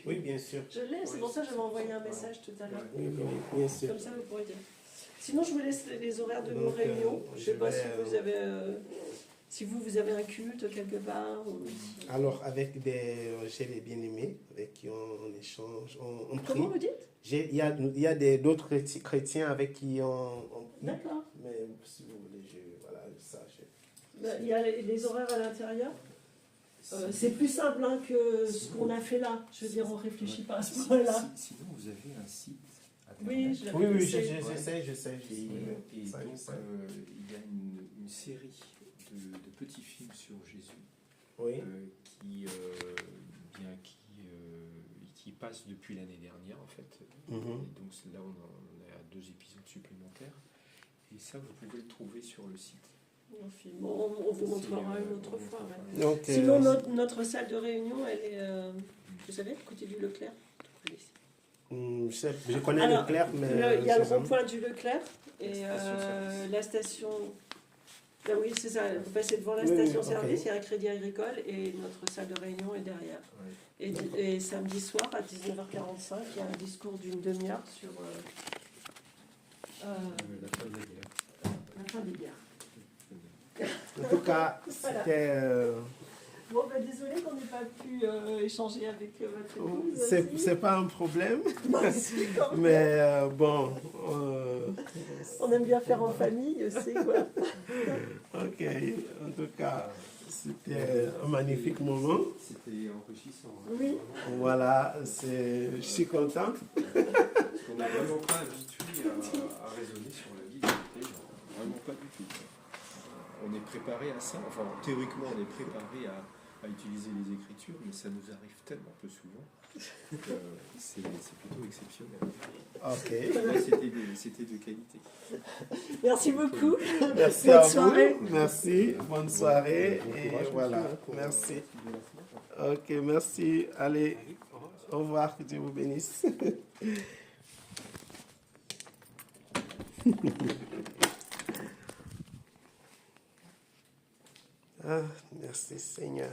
Oui, bien sûr. Je l'ai, c'est pour ça que j'avais envoyé un message tout à l'heure. Oui, bien sûr. Comme ça, vous pourrez dire. Sinon, je vous laisse les horaires de vos réunions. Je ne sais pas si vous avez... Si vous avez un culte quelque part ou... Alors, j'ai des bien-aimés avec qui on échange, on prie. Comment vous dites? Il y a d'autres chrétiens avec qui on prie. D'accord. Mais si vous voulez, il y a les horaires à l'intérieur. C'est plus simple que ce qu'on a fait là. Je veux dire, on ne réfléchit pas à ce point-là. Sinon, vous avez un site internet. Oui, j'essaie. Et donc, il y a une série de petits films sur Jésus qui passent depuis l'année dernière, en fait. Et donc là, on a 2 épisodes supplémentaires. Et ça, vous pouvez le trouver sur le site. On vous montrera une autre fois. Ouais. Donc, sinon, notre salle de réunion, elle est, vous savez, à côté du Leclerc. Je connais Leclerc, mais... Il y a le rond-point du Leclerc et la station... oui, c'est ça. Vous passez devant la station-service, il y a un crédit agricole et notre salle de réunion est derrière. Et samedi soir, à 19h45, il y a un discours d'une demi-heure sur la fin de la guerre. La fin des guerres. En tout cas, c'était... Bon, désolé qu'on n'ait pas pu échanger avec votre épouse. C'est pas un problème. Quand même. Mais bon... On aime bien faire en famille aussi, quoi. Ok, en tout cas, C'était un magnifique moment. C'était enrichissant. Oui. Voilà, je suis content. On n'est vraiment pas habitué à raisonner sur la vie de l'autre, vraiment pas du tout. On est préparé à ça, enfin théoriquement on est préparé à utiliser les Écritures, mais ça nous arrive tellement peu souvent que c'est plutôt exceptionnel. Ok. Là, c'était de qualité. Merci beaucoup. Merci Bonne à soirée. vous. Merci. Bonne soirée. Bon Et courage, voilà. monsieur, pour Merci. de la semaine. Ok, merci. Allez, au revoir. Que Dieu vous bénisse. Ah, merci Seigneur.